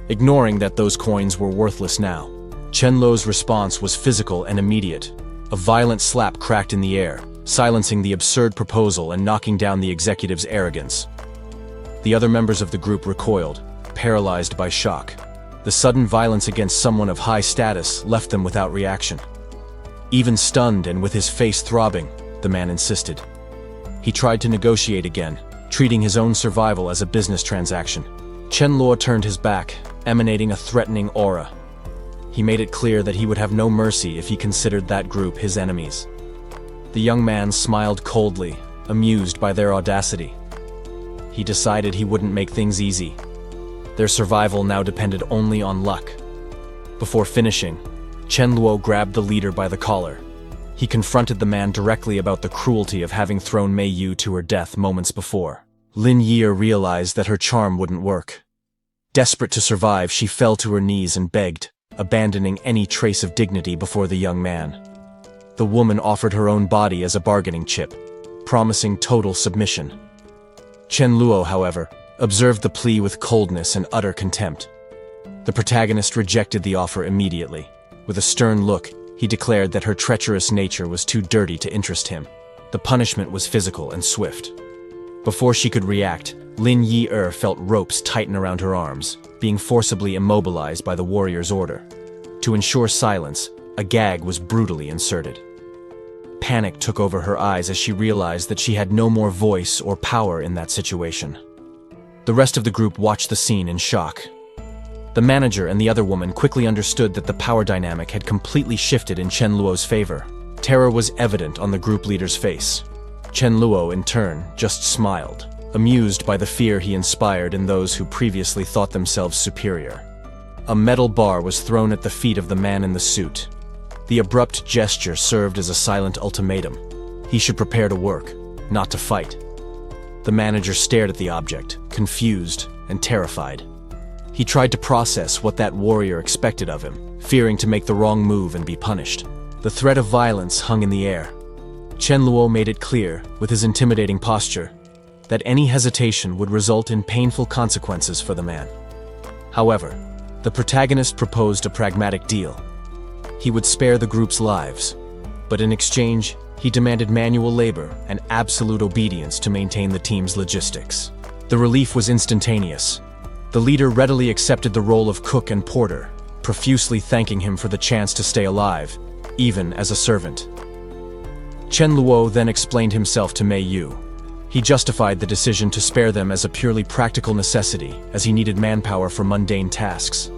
ignoring that those coins were worthless now. Chen Luo's response was physical and immediate. A violent slap cracked in the air, silencing the absurd proposal and knocking down the executive's arrogance. The other members of the group recoiled, paralyzed by shock. The sudden violence against someone of high status left them without reaction. Even stunned and with his face throbbing, the man insisted. He tried to negotiate again, treating his own survival as a business transaction. Chen Luo turned his back, emanating a threatening aura. He made it clear that he would have no mercy if he considered that group his enemies. The young man smiled coldly, amused by their audacity. He decided he wouldn't make things easy. Their survival now depended only on luck. Before finishing, Chen Luo grabbed the leader by the collar. He confronted the man directly about the cruelty of having thrown Mei Yu to her death moments before. Lin Yi realized that her charm wouldn't work. Desperate to survive, she fell to her knees and begged, abandoning any trace of dignity before the young man. The woman offered her own body as a bargaining chip, promising total submission. Chen Luo, however, observed the plea with coldness and utter contempt. The protagonist rejected the offer immediately. With a stern look, he declared that her treacherous nature was too dirty to interest him. The punishment was physical and swift. Before she could react, Lin Yi-er felt ropes tighten around her arms, being forcibly immobilized by the warrior's order. To ensure silence, a gag was brutally inserted. Panic took over her eyes as she realized that she had no more voice or power in that situation. The rest of the group watched the scene in shock. The manager and the other woman quickly understood that the power dynamic had completely shifted in Chen Luo's favor. Terror was evident on the group leader's face. Chen Luo, in turn, just smiled, amused by the fear he inspired in those who previously thought themselves superior. A metal bar was thrown at the feet of the man in the suit. The abrupt gesture served as a silent ultimatum. He should prepare to work, not to fight. The manager stared at the object, confused and terrified. He tried to process what that warrior expected of him, fearing to make the wrong move and be punished. The threat of violence hung in the air. Chen Luo made it clear, with his intimidating posture, that any hesitation would result in painful consequences for the man. However, the protagonist proposed a pragmatic deal. He would spare the group's lives, but in exchange, he demanded manual labor and absolute obedience to maintain the team's logistics. The relief was instantaneous. The leader readily accepted the role of cook and porter, profusely thanking him for the chance to stay alive, even as a servant. Chen Luo then explained himself to Mei Yu. He justified the decision to spare them as a purely practical necessity, as he needed manpower for mundane tasks.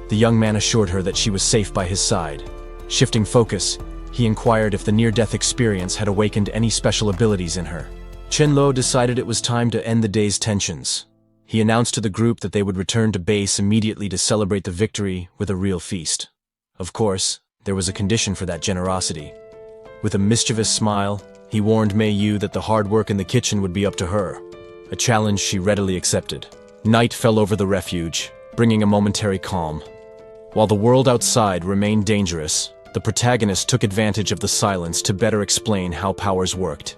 The young man assured her that she was safe by his side. Shifting focus, he inquired if the near-death experience had awakened any special abilities in her. Chen Luo decided it was time to end the day's tensions. He announced to the group that they would return to base immediately to celebrate the victory with a real feast. Of course, there was a condition for that generosity. With a mischievous smile, he warned Mei Yu that the hard work in the kitchen would be up to her, a challenge she readily accepted. Night fell over the refuge, bringing a momentary calm. While the world outside remained dangerous, the protagonist took advantage of the silence to better explain how powers worked.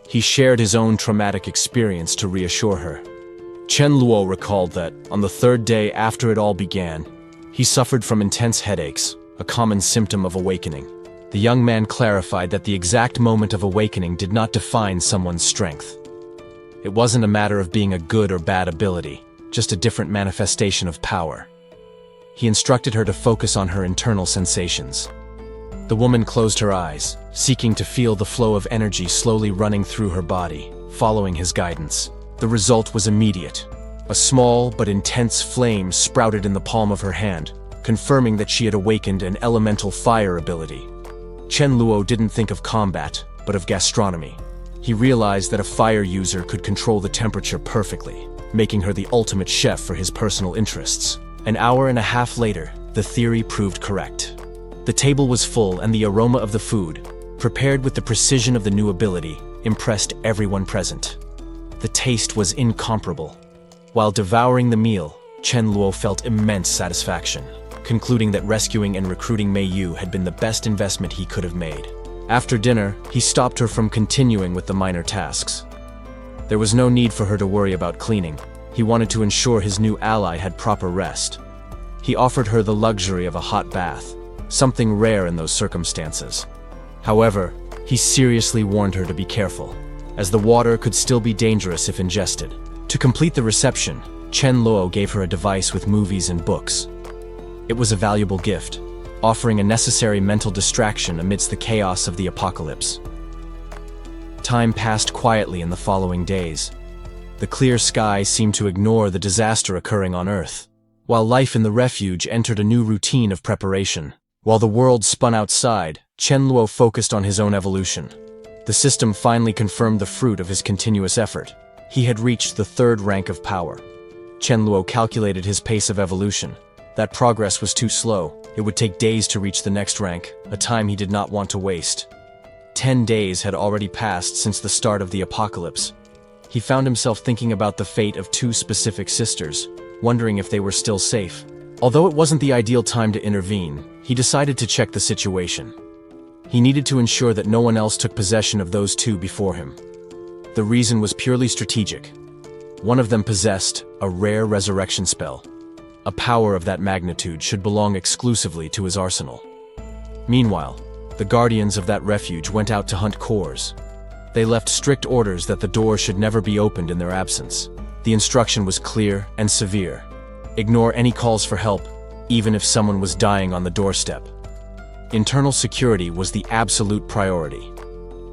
He shared his own traumatic experience to reassure her. Chen Luo recalled that, on the third day after it all began, he suffered from intense headaches, a common symptom of awakening. The young man clarified that the exact moment of awakening did not define someone's strength. It wasn't a matter of being a good or bad ability, just a different manifestation of power. He instructed her to focus on her internal sensations. The woman closed her eyes, seeking to feel the flow of energy slowly running through her body, following his guidance. The result was immediate. A small but intense flame sprouted in the palm of her hand, confirming that she had awakened an elemental fire ability. Chen Luo didn't think of combat, but of gastronomy. He realized that a fire user could control the temperature perfectly, making her the ultimate chef for his personal interests. An hour and a half later, the theory proved correct. The table was full, and the aroma of the food, prepared with the precision of the new ability, impressed everyone present. The taste was incomparable. While devouring the meal, Chen Luo felt immense satisfaction, concluding that rescuing and recruiting Mei Yu had been the best investment he could have made. After dinner, he stopped her from continuing with the minor tasks. There was no need for her to worry about cleaning. He wanted to ensure his new ally had proper rest. He offered her the luxury of a hot bath, something rare in those circumstances. However, he seriously warned her to be careful, as the water could still be dangerous if ingested. To complete the reception, Chen Luo gave her a device with movies and books. It was a valuable gift, offering a necessary mental distraction amidst the chaos of the apocalypse. Time passed quietly in the following days. The clear sky seemed to ignore the disaster occurring on Earth, while life in the refuge entered a new routine of preparation. While the world spun outside, Chen Luo focused on his own evolution. The system finally confirmed the fruit of his continuous effort. He had reached the third rank of power. Chen Luo calculated his pace of evolution. That progress was too slow. It would take days to reach the next rank, a time he did not want to waste. 10 days had already passed since the start of the apocalypse. He found himself thinking about the fate of two specific sisters, wondering if they were still safe. Although it wasn't the ideal time to intervene, he decided to check the situation. He needed to ensure that no one else took possession of those two before him. The reason was purely strategic. One of them possessed a rare resurrection spell. A power of that magnitude should belong exclusively to his arsenal. Meanwhile, the guardians of that refuge went out to hunt cores. They left strict orders that the door should never be opened in their absence. The instruction was clear and severe. Ignore any calls for help, even if someone was dying on the doorstep. Internal security was the absolute priority.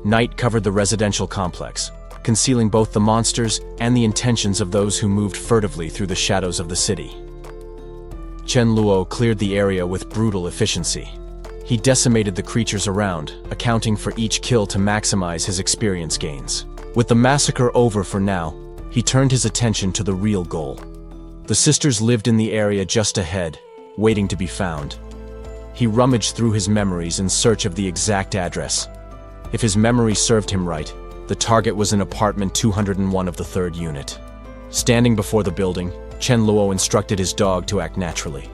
Night covered the residential complex, concealing both the monsters and the intentions of those who moved furtively through the shadows of the city. Chen Luo cleared the area with brutal efficiency. He decimated the creatures around, accounting for each kill to maximize his experience gains. With the massacre over for now, he turned his attention to the real goal. The sisters lived in the area just ahead, waiting to be found. He rummaged through his memories in search of the exact address. If his memory served him right, the target was in apartment 201 of the 3rd unit. Standing before the building, Chen Luo instructed his dog to act naturally.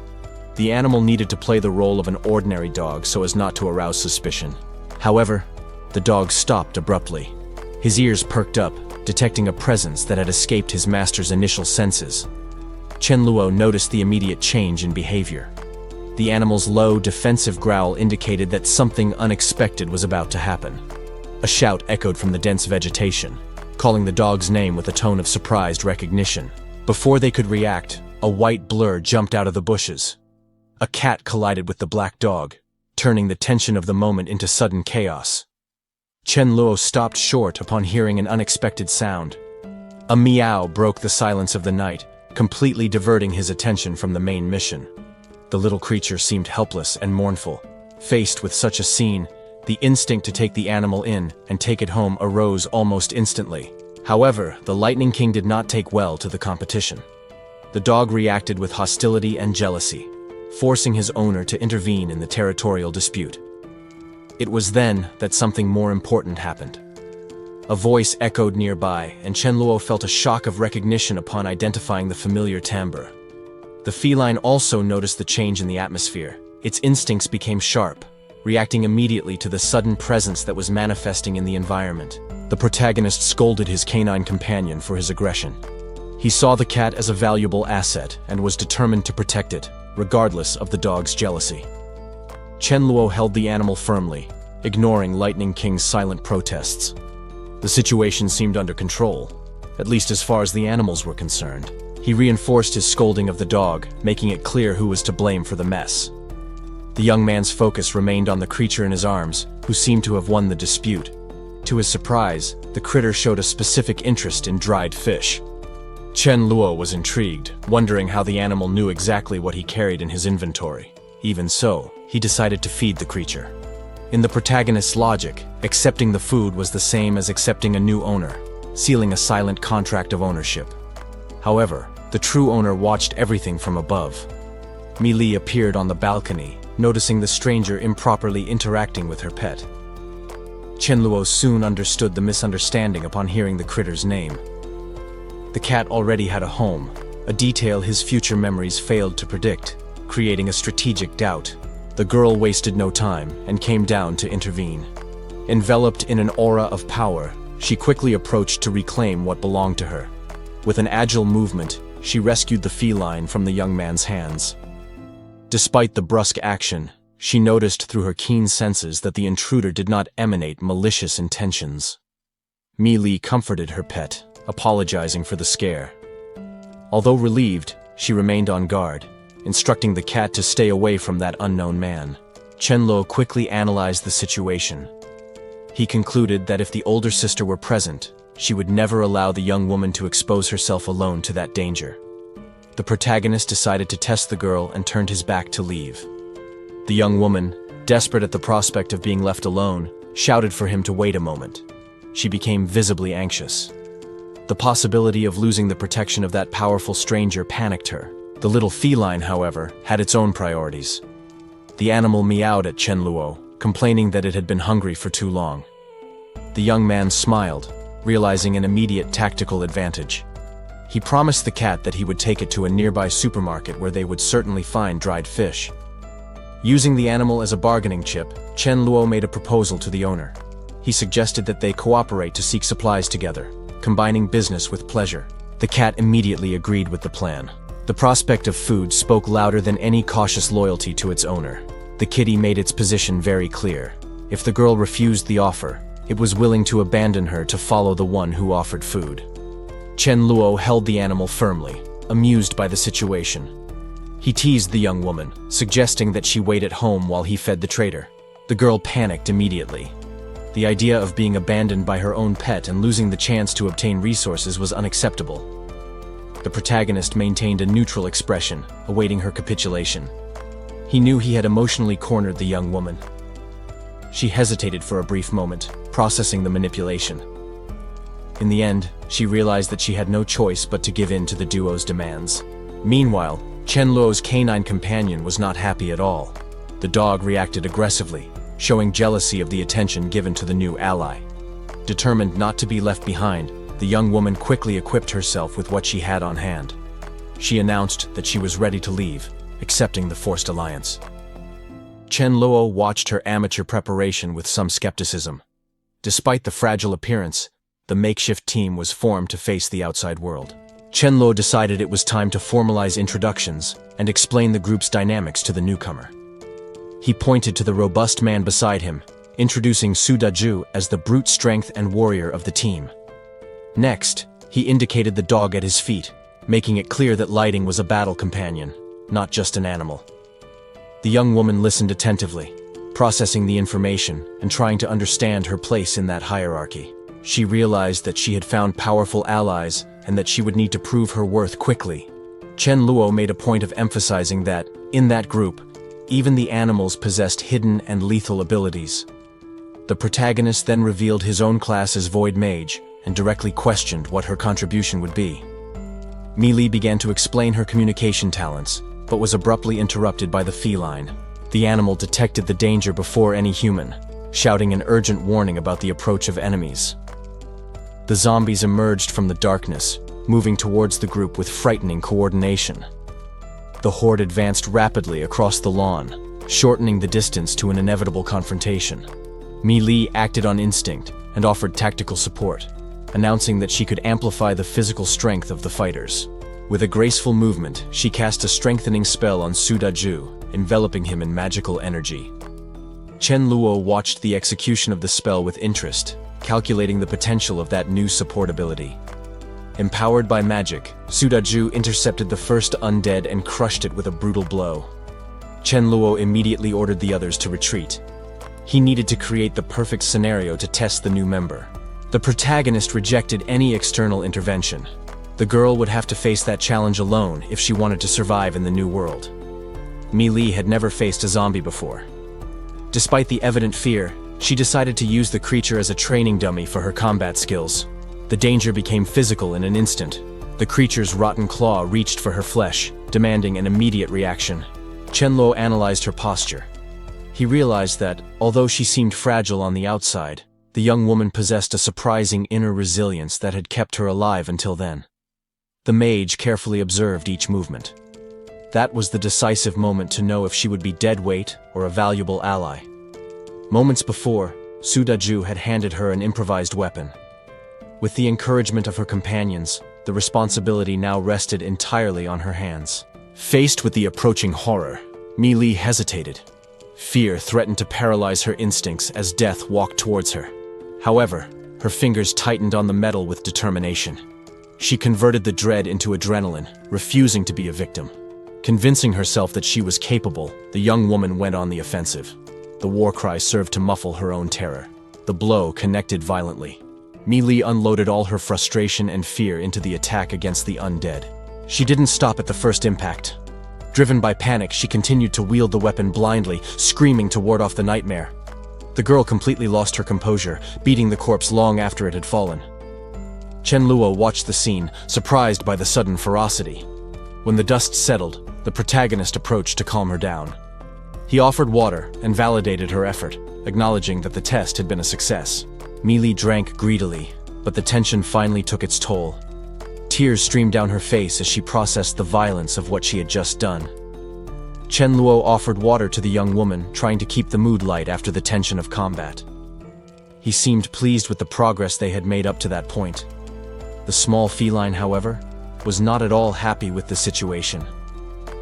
The animal needed to play the role of an ordinary dog so as not to arouse suspicion. However, the dog stopped abruptly. His ears perked up, detecting a presence that had escaped his master's initial senses. Chen Luo noticed the immediate change in behavior. The animal's low, defensive growl indicated that something unexpected was about to happen. A shout echoed from the dense vegetation, calling the dog's name with a tone of surprised recognition. Before they could react, a white blur jumped out of the bushes. A cat collided with the black dog, turning the tension of the moment into sudden chaos. Chen Luo stopped short upon hearing an unexpected sound. A meow broke the silence of the night, completely diverting his attention from the main mission. The little creature seemed helpless and mournful. Faced with such a scene, the instinct to take the animal in and take it home arose almost instantly. However, the Lightning King did not take well to the competition. The dog reacted with hostility and jealousy, forcing his owner to intervene in the territorial dispute. It was then that something more important happened. A voice echoed nearby, and Chen Luo felt a shock of recognition upon identifying the familiar timbre. The feline also noticed the change in the atmosphere. Its instincts became sharp, reacting immediately to the sudden presence that was manifesting in the environment. The protagonist scolded his canine companion for his aggression. He saw the cat as a valuable asset and was determined to protect it, regardless of the dog's jealousy. Chen Luo held the animal firmly, ignoring Lightning King's silent protests. The situation seemed under control, at least as far as the animals were concerned. He reinforced his scolding of the dog, making it clear who was to blame for the mess. The young man's focus remained on the creature in his arms, who seemed to have won the dispute. To his surprise, the critter showed a specific interest in dried fish. Chen Luo was intrigued, wondering how the animal knew exactly what he carried in his inventory. Even so, he decided to feed the creature. In the protagonist's logic, accepting the food was the same as accepting a new owner, sealing a silent contract of ownership. However, the true owner watched everything from above. Mi Li appeared on the balcony, noticing the stranger improperly interacting with her pet. Chen Luo soon understood the misunderstanding upon hearing the critter's name. The cat already had a home, a detail his future memories failed to predict, creating a strategic doubt. The girl wasted no time and came down to intervene. Enveloped in an aura of power, she quickly approached to reclaim what belonged to her. With an agile movement, she rescued the feline from the young man's hands. Despite the brusque action, she noticed through her keen senses that the intruder did not emanate malicious intentions. Mi Li comforted her pet, apologizing for the scare. Although relieved, she remained on guard, instructing the cat to stay away from that unknown man. Chen Luo quickly analyzed the situation. He concluded that if the older sister were present, she would never allow the young woman to expose herself alone to that danger. The protagonist decided to test the girl and turned his back to leave. The young woman, desperate at the prospect of being left alone, shouted for him to wait a moment. She became visibly anxious. The possibility of losing the protection of that powerful stranger panicked her. The little feline, however, had its own priorities. The animal meowed at Chen Luo, complaining that it had been hungry for too long. The young man smiled, realizing an immediate tactical advantage. He promised the cat that he would take it to a nearby supermarket where they would certainly find dried fish. Using the animal as a bargaining chip, Chen Luo made a proposal to the owner. He suggested that they cooperate to seek supplies together, combining business with pleasure. The cat immediately agreed with the plan. The prospect of food spoke louder than any cautious loyalty to its owner. The kitty made its position very clear. If the girl refused the offer, it was willing to abandon her to follow the one who offered food. Chen Luo held the animal firmly, amused by the situation. He teased the young woman, suggesting that she wait at home while he fed the trader. The girl panicked immediately. The idea of being abandoned by her own pet and losing the chance to obtain resources was unacceptable. The protagonist maintained a neutral expression, awaiting her capitulation. He knew he had emotionally cornered the young woman. She hesitated for a brief moment, processing the manipulation. In the end, she realized that she had no choice but to give in to the duo's demands. Meanwhile, Chen Luo's canine companion was not happy at all. The dog reacted aggressively, showing jealousy of the attention given to the new ally. Determined not to be left behind, the young woman quickly equipped herself with what she had on hand. She announced that she was ready to leave, accepting the forced alliance. Chen Luo watched her amateur preparation with some skepticism. Despite the fragile appearance, the makeshift team was formed to face the outside world. Chen Luo decided it was time to formalize introductions and explain the group's dynamics to the newcomer. He pointed to the robust man beside him, introducing Su Daju as the brute strength and warrior of the team. Next, he indicated the dog at his feet, making it clear that Lighting was a battle companion, not just an animal. The young woman listened attentively, processing the information and trying to understand her place in that hierarchy. She realized that she had found powerful allies and that she would need to prove her worth quickly. Chen Luo made a point of emphasizing that, in that group, even the animals possessed hidden and lethal abilities. The protagonist then revealed his own class as Void Mage and directly questioned what her contribution would be. Mi Li began to explain her communication talents, but was abruptly interrupted by the feline. The animal detected the danger before any human, shouting an urgent warning about the approach of enemies. The zombies emerged from the darkness, moving towards the group with frightening coordination. The horde advanced rapidly across the lawn, shortening the distance to an inevitable confrontation. Mi Li acted on instinct and offered tactical support, announcing that she could amplify the physical strength of the fighters. With a graceful movement, she cast a strengthening spell on Su Daju, enveloping him in magical energy. Chen Luo watched the execution of the spell with interest, calculating the potential of that new support ability. Empowered by magic, Su Daju intercepted the first undead and crushed it with a brutal blow. Chen Luo immediately ordered the others to retreat. He needed to create the perfect scenario to test the new member. The protagonist rejected any external intervention. The girl would have to face that challenge alone if she wanted to survive in the new world. Mi Li had never faced a zombie before. Despite the evident fear, she decided to use the creature as a training dummy for her combat skills. The danger became physical in an instant. The creature's rotten claw reached for her flesh, demanding an immediate reaction. Chen Luo analyzed her posture. He realized that, although she seemed fragile on the outside, the young woman possessed a surprising inner resilience that had kept her alive until then. The mage carefully observed each movement. That was the decisive moment to know if she would be dead weight or a valuable ally. Moments before, Su Daju had handed her an improvised weapon. With the encouragement of her companions, the responsibility now rested entirely on her hands. Faced with the approaching horror, Mi Li hesitated. Fear threatened to paralyze her instincts as death walked towards her. However, her fingers tightened on the metal with determination. She converted the dread into adrenaline, refusing to be a victim. Convincing herself that she was capable, the young woman went on the offensive. The war cry served to muffle her own terror. The blow connected violently. Mi Li unloaded all her frustration and fear into the attack against the undead. She didn't stop at the first impact. Driven by panic, she continued to wield the weapon blindly, screaming to ward off the nightmare. The girl completely lost her composure, beating the corpse long after it had fallen. Chen Luo watched the scene, surprised by the sudden ferocity. When the dust settled, the protagonist approached to calm her down. He offered water and validated her effort, acknowledging that the test had been a success. Mi Li drank greedily, but the tension finally took its toll. Tears streamed down her face as she processed the violence of what she had just done. Chen Luo offered water to the young woman, trying to keep the mood light after the tension of combat. He seemed pleased with the progress they had made up to that point. The small feline, however, was not at all happy with the situation.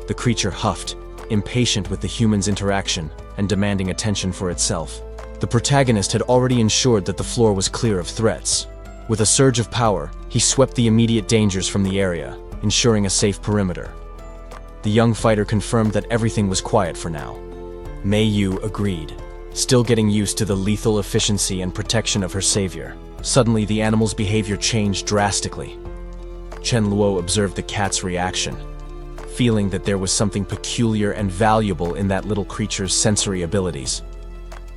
The creature huffed, impatient with the human's interaction and demanding attention for itself. The protagonist had already ensured that the floor was clear of threats. With a surge of power, he swept the immediate dangers from the area, ensuring a safe perimeter. The young fighter confirmed that everything was quiet for now. Mei Yu agreed, still getting used to the lethal efficiency and protection of her savior. Suddenly, the animal's behavior changed drastically. Chen Luo observed the cat's reaction, feeling that there was something peculiar and valuable in that little creature's sensory abilities.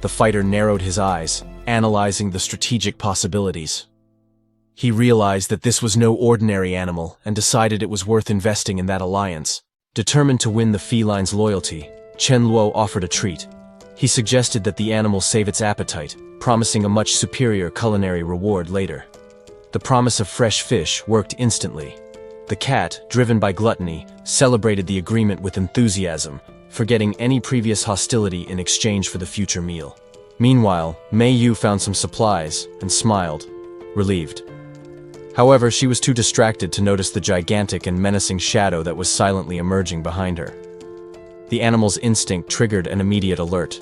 The fighter narrowed his eyes, analyzing the strategic possibilities. He realized that this was no ordinary animal and decided it was worth investing in that alliance. Determined to win the feline's loyalty, Chen Luo offered a treat. He suggested that the animal save its appetite, promising a much superior culinary reward later. The promise of fresh fish worked instantly. The cat, driven by gluttony, celebrated the agreement with enthusiasm, forgetting any previous hostility in exchange for the future meal. Meanwhile, Mei Yu found some supplies and smiled, relieved. However, she was too distracted to notice the gigantic and menacing shadow that was silently emerging behind her. The animal's instinct triggered an immediate alert.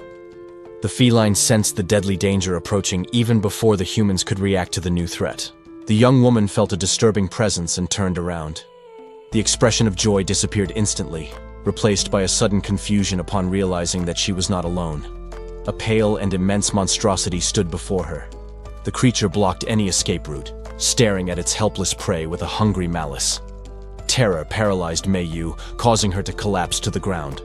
The feline sensed the deadly danger approaching even before the humans could react to the new threat. The young woman felt a disturbing presence and turned around. The expression of joy disappeared instantly, replaced by a sudden confusion upon realizing that she was not alone. A pale and immense monstrosity stood before her. The creature blocked any escape route, staring at its helpless prey with a hungry malice. Terror paralyzed Mei Yu, causing her to collapse to the ground.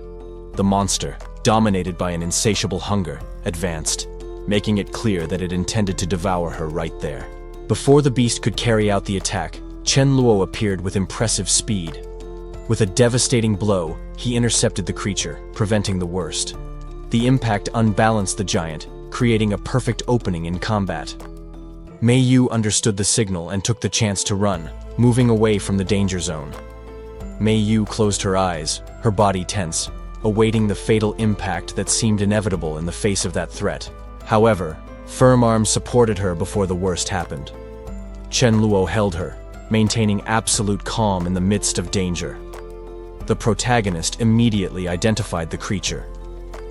The monster, dominated by an insatiable hunger, advanced, making it clear that it intended to devour her right there. Before the beast could carry out the attack, Chen Luo appeared with impressive speed. With a devastating blow, he intercepted the creature, preventing the worst. The impact unbalanced the giant, creating a perfect opening in combat. Mei Yu understood the signal and took the chance to run, moving away from the danger zone. Mei Yu closed her eyes, her body tense, awaiting the fatal impact that seemed inevitable in the face of that threat. However, firm arms supported her before the worst happened. Chen Luo held her, maintaining absolute calm in the midst of danger. The protagonist immediately identified the creature.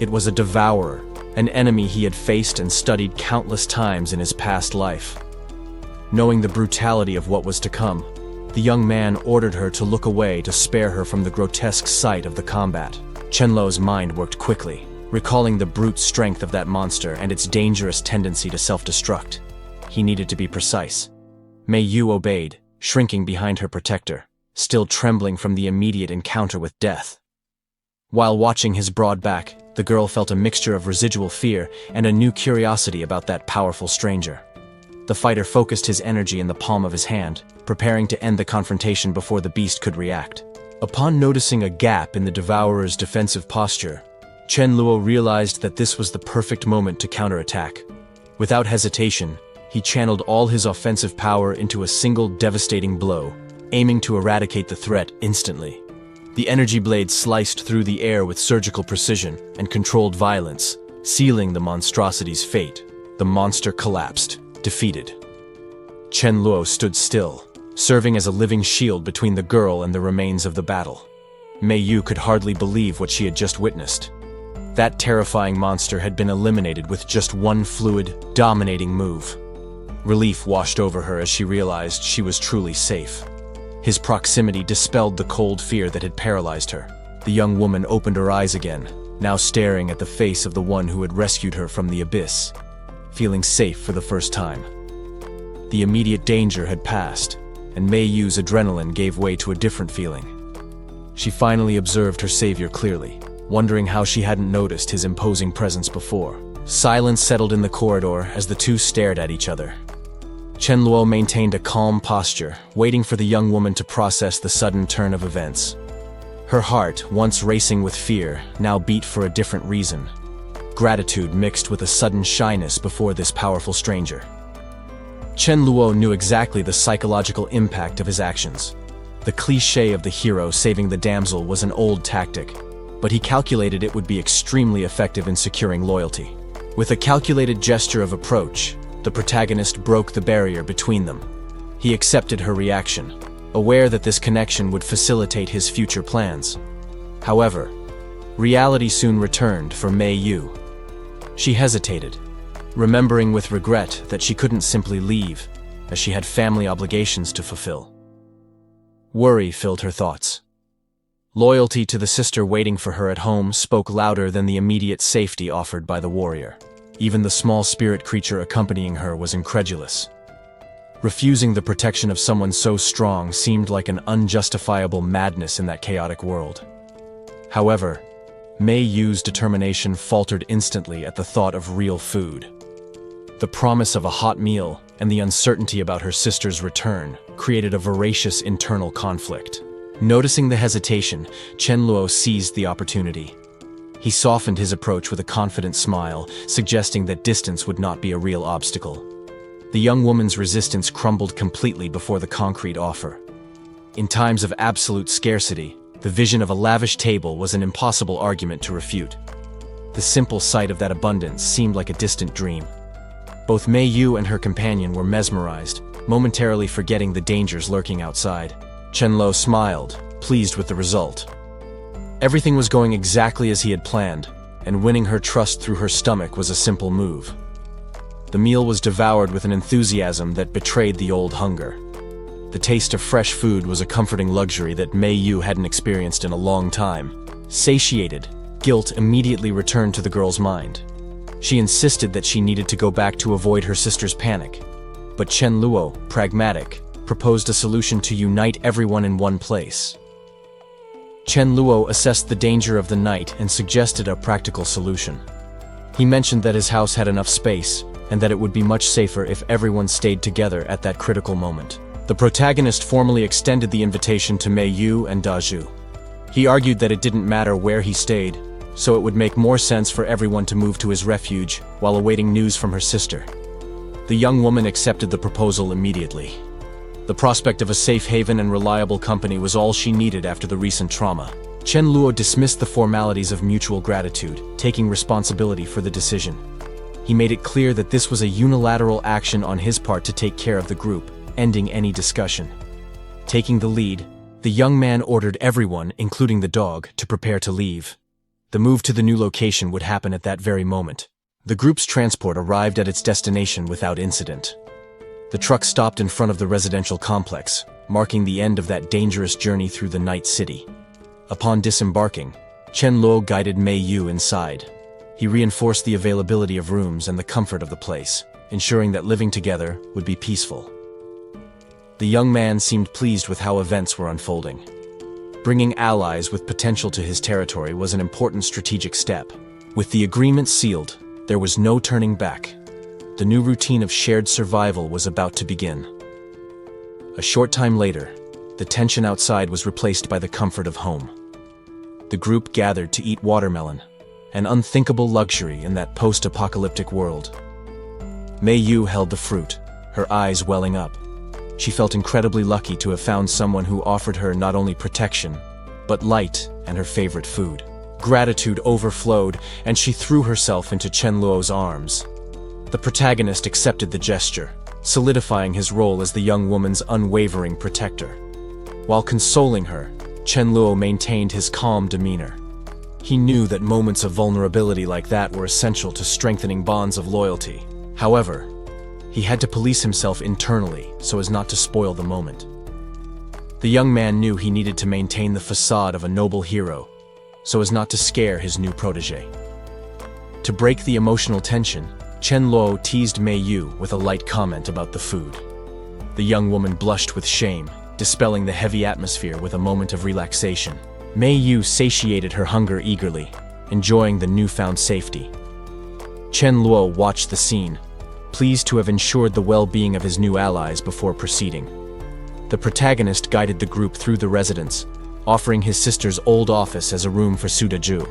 It was a devourer, an enemy he had faced and studied countless times in his past life. Knowing the brutality of what was to come, the young man ordered her to look away to spare her from the grotesque sight of the combat. Chen Luo's mind worked quickly, recalling the brute strength of that monster and its dangerous tendency to self-destruct. He needed to be precise. Mei Yu obeyed, shrinking behind her protector, still trembling from the immediate encounter with death. While watching his broad back, the girl felt a mixture of residual fear and a new curiosity about that powerful stranger. The fighter focused his energy in the palm of his hand, preparing to end the confrontation before the beast could react. Upon noticing a gap in the devourer's defensive posture, Chen Luo realized that this was the perfect moment to counterattack. Without hesitation, he channeled all his offensive power into a single devastating blow, aiming to eradicate the threat instantly. The energy blade sliced through the air with surgical precision and controlled violence, sealing the monstrosity's fate. The monster collapsed, defeated. Chen Luo stood still, serving as a living shield between the girl and the remains of the battle. Mei Yu could hardly believe what she had just witnessed. That terrifying monster had been eliminated with just one fluid, dominating move. Relief washed over her as she realized she was truly safe. His proximity dispelled the cold fear that had paralyzed her. The young woman opened her eyes again, now staring at the face of the one who had rescued her from the abyss, feeling safe for the first time. The immediate danger had passed, and Mei Yu's adrenaline gave way to a different feeling. She finally observed her savior clearly, wondering how she hadn't noticed his imposing presence before. Silence settled in the corridor as the two stared at each other. Chen Luo maintained a calm posture, waiting for the young woman to process the sudden turn of events. Her heart, once racing with fear, now beat for a different reason. Gratitude mixed with a sudden shyness before this powerful stranger. Chen Luo knew exactly the psychological impact of his actions. The cliché of the hero saving the damsel was an old tactic, but he calculated it would be extremely effective in securing loyalty. With a calculated gesture of approach, the protagonist broke the barrier between them. He accepted her reaction, aware that this connection would facilitate his future plans. However, reality soon returned for Mei Yu. She hesitated, remembering with regret that she couldn't simply leave, as she had family obligations to fulfill. Worry filled her thoughts. Loyalty to the sister waiting for her at home spoke louder than the immediate safety offered by the warrior. Even the small spirit creature accompanying her was incredulous. Refusing the protection of someone so strong seemed like an unjustifiable madness in that chaotic world. However, Mei Yu's determination faltered instantly at the thought of real food. The promise of a hot meal and the uncertainty about her sister's return created a voracious internal conflict. Noticing the hesitation, Chen Luo seized the opportunity. He softened his approach with a confident smile, suggesting that distance would not be a real obstacle. The young woman's resistance crumbled completely before the concrete offer. In times of absolute scarcity, the vision of a lavish table was an impossible argument to refute. The simple sight of that abundance seemed like a distant dream. Both Mei Yu and her companion were mesmerized, momentarily forgetting the dangers lurking outside. Chen Luo smiled, pleased with the result. Everything was going exactly as he had planned, and winning her trust through her stomach was a simple move. The meal was devoured with an enthusiasm that betrayed the old hunger. The taste of fresh food was a comforting luxury that Mei Yu hadn't experienced in a long time. Satiated, guilt immediately returned to the girl's mind. She insisted that she needed to go back to avoid her sister's panic. But Chen Luo, pragmatic, proposed a solution to unite everyone in one place. Chen Luo assessed the danger of the night and suggested a practical solution. He mentioned that his house had enough space, and that it would be much safer if everyone stayed together at that critical moment. The protagonist formally extended the invitation to Mei Yu and Da Zhu. He argued that it didn't matter where he stayed, so it would make more sense for everyone to move to his refuge while awaiting news from her sister. The young woman accepted the proposal immediately. The prospect of a safe haven and reliable company was all she needed after the recent trauma. Chen Luo dismissed the formalities of mutual gratitude, taking responsibility for the decision. He made it clear that this was a unilateral action on his part to take care of the group, ending any discussion. Taking the lead, the young man ordered everyone, including the dog, to prepare to leave. The move to the new location would happen at that very moment. The group's transport arrived at its destination without incident. The truck stopped in front of the residential complex, marking the end of that dangerous journey through the night city. Upon disembarking, Chen Luo guided Mei Yu inside. He reinforced the availability of rooms and the comfort of the place, ensuring that living together would be peaceful. The young man seemed pleased with how events were unfolding. Bringing allies with potential to his territory was an important strategic step. With the agreement sealed, there was no turning back. The new routine of shared survival was about to begin. A short time later, the tension outside was replaced by the comfort of home. The group gathered to eat watermelon, an unthinkable luxury in that post-apocalyptic world. Mei Yu held the fruit, her eyes welling up. She felt incredibly lucky to have found someone who offered her not only protection, but light and her favorite food. Gratitude overflowed, and she threw herself into Chen Luo's arms. The protagonist accepted the gesture, solidifying his role as the young woman's unwavering protector. While consoling her, Chen Luo maintained his calm demeanor. He knew that moments of vulnerability like that were essential to strengthening bonds of loyalty. However, he had to police himself internally so as not to spoil the moment. The young man knew he needed to maintain the facade of a noble hero so as not to scare his new protege. To break the emotional tension, Chen Luo teased Mei Yu with a light comment about the food. The young woman blushed with shame, dispelling the heavy atmosphere with a moment of relaxation. Mei Yu satiated her hunger eagerly, enjoying the newfound safety. Chen Luo watched the scene, pleased to have ensured the well-being of his new allies before proceeding. The protagonist guided the group through the residence, offering his sister's old office as a room for Su Daju.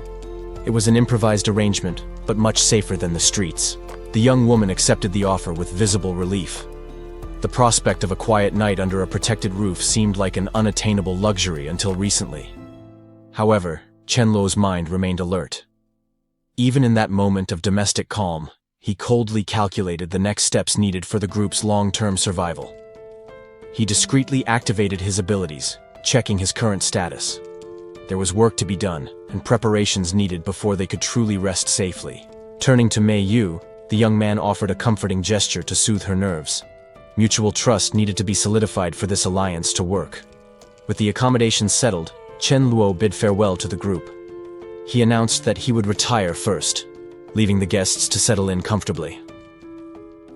It was an improvised arrangement, but much safer than the streets. The young woman accepted the offer with visible relief. The prospect of a quiet night under a protected roof seemed like an unattainable luxury until recently. However, Chen Luo's mind remained alert. Even in that moment of domestic calm, he coldly calculated the next steps needed for the group's long-term survival. He discreetly activated his abilities, checking his current status. There was work to be done, and preparations needed before they could truly rest safely. Turning to Mei Yu, the young man offered a comforting gesture to soothe her nerves. Mutual trust needed to be solidified for this alliance to work. With the accommodations settled, Chen Luo bid farewell to the group. He announced that he would retire first, leaving the guests to settle in comfortably.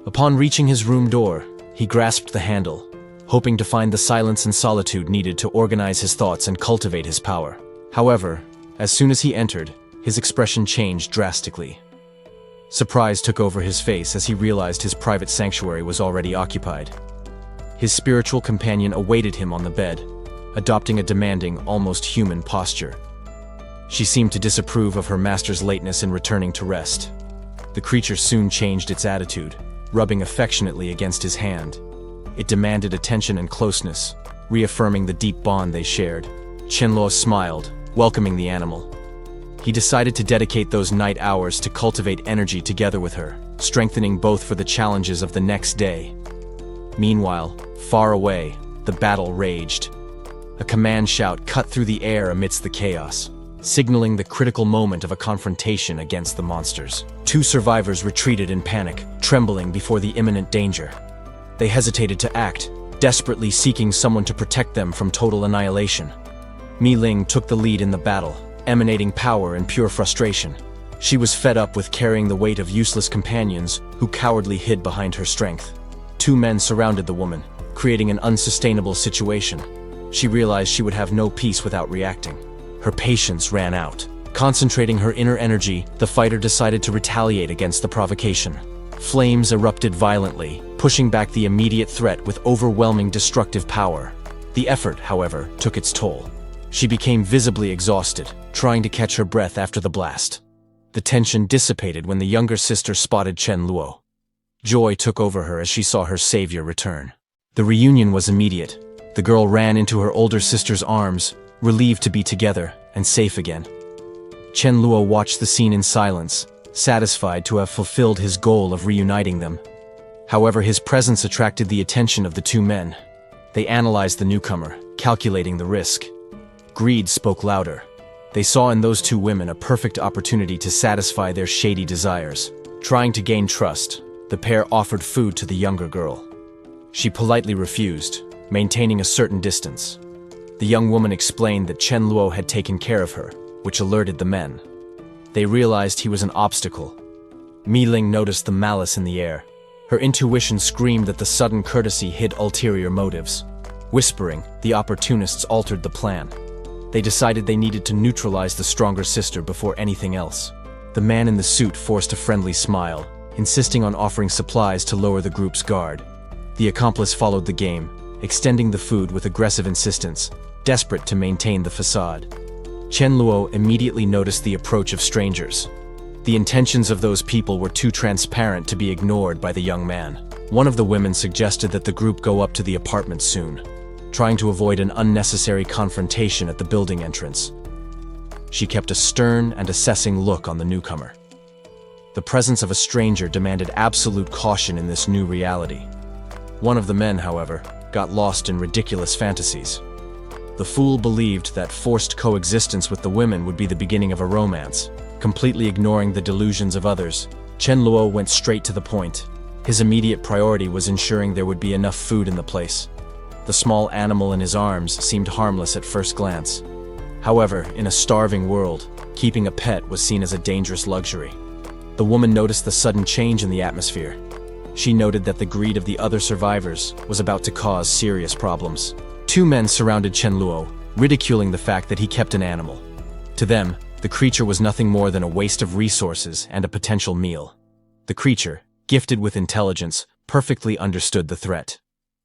Upon reaching his room door, he grasped the handle, hoping to find the silence and solitude needed to organize his thoughts and cultivate his power. However, as soon as he entered, his expression changed drastically. Surprise took over his face as he realized his private sanctuary was already occupied. His spiritual companion awaited him on the bed, adopting a demanding, almost human posture. She seemed to disapprove of her master's lateness in returning to rest. The creature soon changed its attitude, rubbing affectionately against his hand. It demanded attention and closeness, reaffirming the deep bond they shared. Chen Luo smiled, welcoming the animal. He decided to dedicate those night hours to cultivate energy together with her, strengthening both for the challenges of the next day. Meanwhile, far away, the battle raged. A command shout cut through the air amidst the chaos, signaling the critical moment of a confrontation against the monsters. Two survivors retreated in panic, trembling before the imminent danger. They hesitated to act, desperately seeking someone to protect them from total annihilation. Mi Ling took the lead in the battle, emanating power and pure frustration. She was fed up with carrying the weight of useless companions who cowardly hid behind her strength. Two men surrounded the woman, creating an unsustainable situation. She realized she would have no peace without reacting. Her patience ran out. Concentrating her inner energy, the fighter decided to retaliate against the provocation. Flames erupted violently, pushing back the immediate threat with overwhelming destructive power. The effort, however, took its toll. She became visibly exhausted, trying to catch her breath after the blast. The tension dissipated when the younger sister spotted Chen Luo. Joy took over her as she saw her savior return. The reunion was immediate. The girl ran into her older sister's arms, relieved to be together and safe again. Chen Luo watched the scene in silence, satisfied to have fulfilled his goal of reuniting them. However, his presence attracted the attention of the two men. They analyzed the newcomer, calculating the risk. Greed spoke louder. They saw in those two women a perfect opportunity to satisfy their shady desires. Trying to gain trust, the pair offered food to the younger girl. She politely refused, maintaining a certain distance. The young woman explained that Chen Luo had taken care of her, which alerted the men. They realized he was an obstacle. Mi Ling noticed the malice in the air. Her intuition screamed that the sudden courtesy hid ulterior motives. Whispering, the opportunists altered the plan. They decided they needed to neutralize the stronger sister before anything else. The man in the suit forced a friendly smile, insisting on offering supplies to lower the group's guard. The accomplice followed the game, extending the food with aggressive insistence, desperate to maintain the facade. Chen Luo immediately noticed the approach of strangers. The intentions of those people were too transparent to be ignored by the young man. One of the women suggested that the group go up to the apartment soon, trying to avoid an unnecessary confrontation at the building entrance. She kept a stern and assessing look on the newcomer. The presence of a stranger demanded absolute caution in this new reality. One of the men, however, got lost in ridiculous fantasies. The fool believed that forced coexistence with the women would be the beginning of a romance. Completely ignoring the delusions of others, Chen Luo went straight to the point. His immediate priority was ensuring there would be enough food in the place. The small animal in his arms seemed harmless at first glance. However, in a starving world, keeping a pet was seen as a dangerous luxury. The woman noticed the sudden change in the atmosphere. She noted that the greed of the other survivors was about to cause serious problems. Two men surrounded Chen Luo, ridiculing the fact that he kept an animal. To them, the creature was nothing more than a waste of resources and a potential meal. The creature, gifted with intelligence, perfectly understood the threat.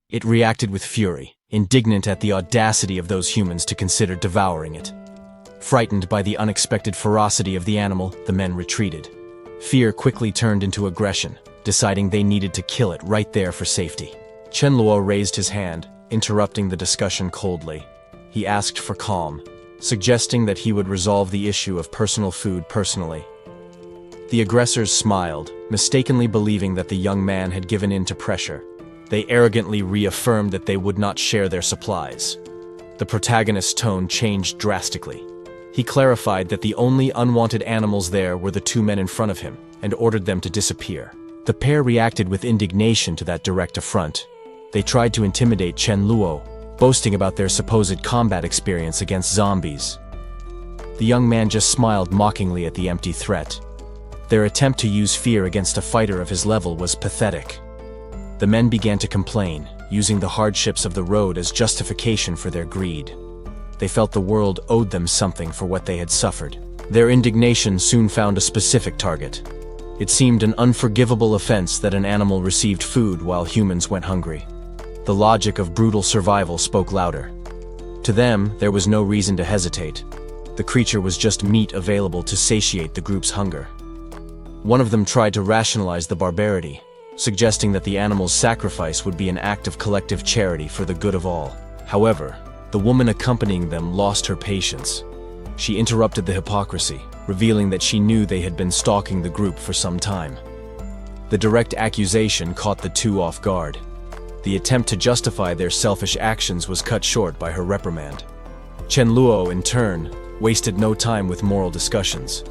It reacted with fury, indignant at the audacity of those humans to consider devouring it. Frightened by the unexpected ferocity of the animal, the men retreated. Fear quickly turned into aggression, deciding they needed to kill it right there for safety. Chen Luo raised his hand, interrupting the discussion coldly. He asked for calm, suggesting that he would resolve the issue of personal food personally. The aggressors smiled, mistakenly believing that the young man had given in to pressure. They arrogantly reaffirmed that they would not share their supplies. The protagonist's tone changed drastically. He clarified that the only unwanted animals there were the two men in front of him, and ordered them to disappear. The pair reacted with indignation to that direct affront. They tried to intimidate Chen Luo, boasting about their supposed combat experience against zombies. The young man just smiled mockingly at the empty threat. Their attempt to use fear against a fighter of his level was pathetic. The men began to complain, using the hardships of the road as justification for their greed. They felt the world owed them something for what they had suffered. Their indignation soon found a specific target. It seemed an unforgivable offense that an animal received food while humans went hungry. The logic of brutal survival spoke louder. To them, there was no reason to hesitate. The creature was just meat available to satiate the group's hunger. One of them tried to rationalize the barbarity, suggesting that the animal's sacrifice would be an act of collective charity for the good of all. However, the woman accompanying them lost her patience. She interrupted the hypocrisy, revealing that she knew they had been stalking the group for some time. The direct accusation caught the two off guard. The attempt to justify their selfish actions was cut short by her reprimand. Chen Luo, in turn, wasted no time with moral discussions.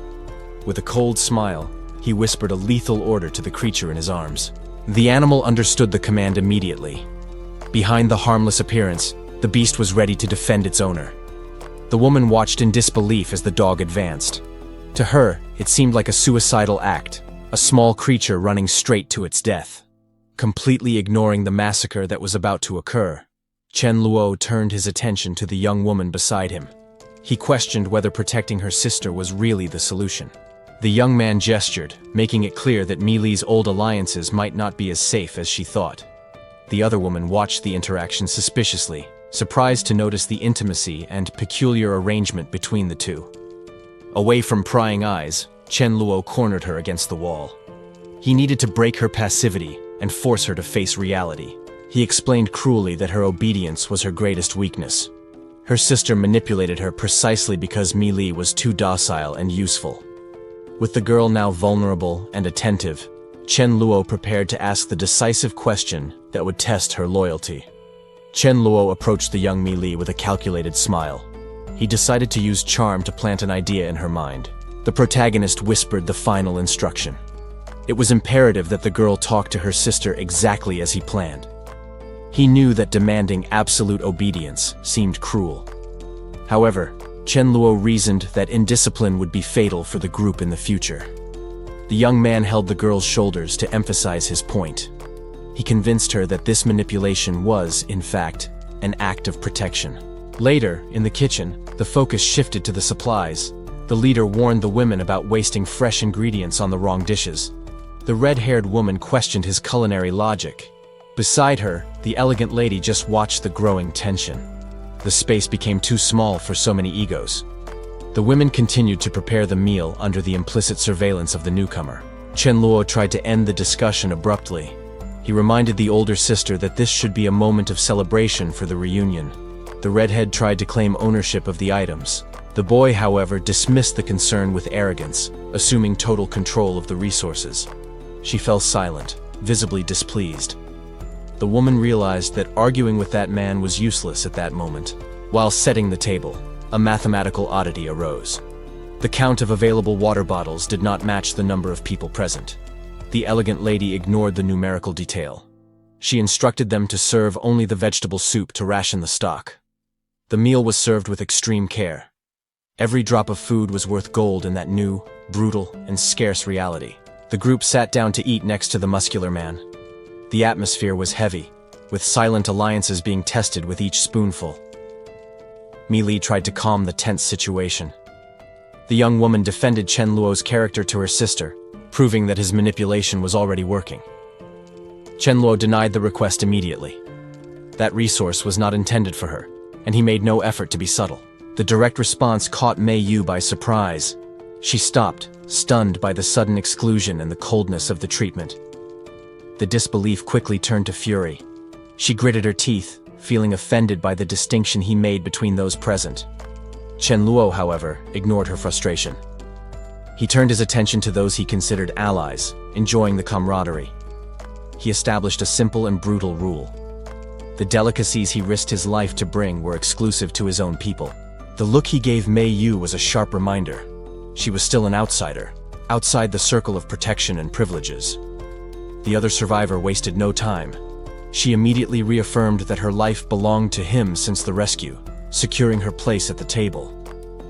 With a cold smile, he whispered a lethal order to the creature in his arms. The animal understood the command immediately. Behind the harmless appearance, the beast was ready to defend its owner. The woman watched in disbelief as the dog advanced. To her, it seemed like a suicidal act, a small creature running straight to its death. Completely ignoring the massacre that was about to occur, Chen Luo turned his attention to the young woman beside him. He questioned whether protecting her sister was really the solution. The young man gestured, making it clear that Mili's old alliances might not be as safe as she thought. The other woman watched the interaction suspiciously, surprised to notice the intimacy and peculiar arrangement between the two. Away from prying eyes, Chen Luo cornered her against the wall. He needed to break her passivity and force her to face reality. He explained cruelly that her obedience was her greatest weakness. Her sister manipulated her precisely because Mili was too docile and useful. With the girl now vulnerable and attentive, Chen Luo prepared to ask the decisive question that would test her loyalty. Chen Luo approached the young Mili with a calculated smile. He decided to use charm to plant an idea in her mind. The protagonist whispered the final instruction. It was imperative that the girl talk to her sister exactly as he planned. He knew that demanding absolute obedience seemed cruel. However, Chen Luo reasoned that indiscipline would be fatal for the group in the future. The young man held the girl's shoulders to emphasize his point. He convinced her that this manipulation was, in fact, an act of protection. Later, in the kitchen, the focus shifted to the supplies. The leader warned the women about wasting fresh ingredients on the wrong dishes. The red-haired woman questioned his culinary logic. Beside her, the elegant lady just watched the growing tension. The space became too small for so many egos. The women continued to prepare the meal under the implicit surveillance of the newcomer. Chen Luo tried to end the discussion abruptly. He reminded the older sister that this should be a moment of celebration for the reunion. The redhead tried to claim ownership of the items. The boy, however, dismissed the concern with arrogance, assuming total control of the resources. She fell silent, visibly displeased. The woman realized that arguing with that man was useless at that moment. While setting the table, a mathematical oddity arose. The count of available water bottles did not match the number of people present. The elegant lady ignored the numerical detail. She instructed them to serve only the vegetable soup to ration the stock. The meal was served with extreme care. Every drop of food was worth gold in that new, brutal, and scarce reality. The group sat down to eat next to the muscular man. The atmosphere was heavy, with silent alliances being tested with each spoonful. Mili tried to calm the tense situation. The young woman defended Chen Luo's character to her sister, proving that his manipulation was already working. Chen Luo denied the request immediately. That resource was not intended for her, and he made no effort to be subtle. The direct response caught Mei Yu by surprise. She stopped, stunned by the sudden exclusion and the coldness of the treatment. The disbelief quickly turned to fury. She gritted her teeth, feeling offended by the distinction he made between those present. Chen Luo, however, ignored her frustration. He turned his attention to those he considered allies, enjoying the camaraderie. He established a simple and brutal rule. The delicacies he risked his life to bring were exclusive to his own people. The look he gave Mei Yu was a sharp reminder. She was still an outsider, outside the circle of protection and privileges. The other survivor wasted no time. She immediately reaffirmed that her life belonged to him since the rescue, securing her place at the table.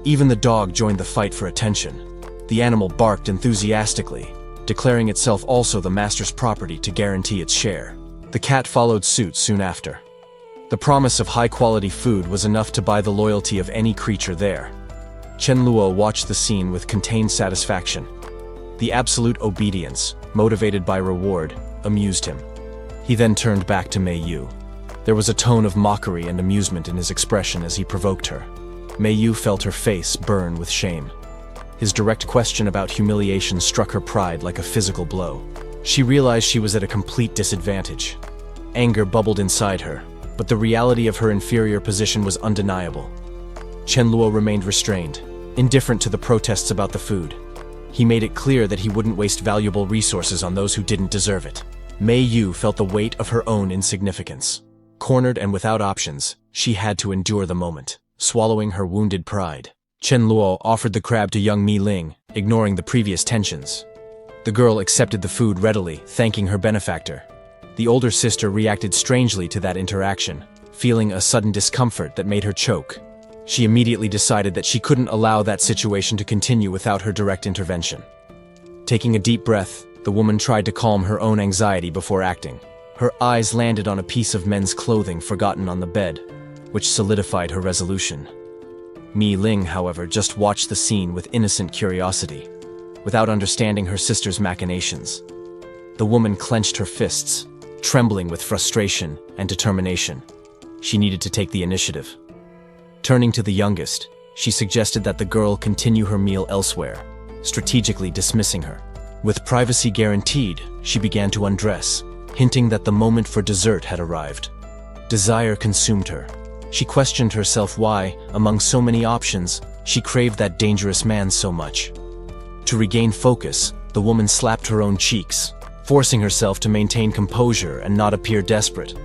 Even the dog joined the fight for attention. The animal barked enthusiastically, declaring itself also the master's property to guarantee its share. The cat followed suit soon after. The promise of high-quality food was enough to buy the loyalty of any creature there. Chen Luo watched the scene with contained satisfaction. The absolute obedience, motivated by reward, amused him. He then turned back to Mei Yu. There was a tone of mockery and amusement in his expression as he provoked her. Mei Yu felt her face burn with shame. His direct question about humiliation struck her pride like a physical blow. She realized she was at a complete disadvantage. Anger bubbled inside her, but the reality of her inferior position was undeniable. Chen Luo remained restrained, indifferent to the protests about the food. He made it clear that he wouldn't waste valuable resources on those who didn't deserve it. Mei Yu felt the weight of her own insignificance. Cornered and without options, she had to endure the moment, swallowing her wounded pride. Chen Luo offered the crab to young Mi Ling, ignoring the previous tensions. The girl accepted the food readily, thanking her benefactor. The older sister reacted strangely to that interaction, feeling a sudden discomfort that made her choke. She immediately decided that she couldn't allow that situation to continue without her direct intervention. Taking a deep breath, the woman tried to calm her own anxiety before acting. Her eyes landed on a piece of men's clothing forgotten on the bed, which solidified her resolution. Mi Ling, however, just watched the scene with innocent curiosity, without understanding her sister's machinations. The woman clenched her fists, trembling with frustration and determination. She needed to take the initiative. Turning to the youngest, she suggested that the girl continue her meal elsewhere, strategically dismissing her. With privacy guaranteed, she began to undress, hinting that the moment for dessert had arrived. Desire consumed her. She questioned herself why, among so many options, she craved that dangerous man so much. To regain focus, the woman slapped her own cheeks, forcing herself to maintain composure and not appear desperate.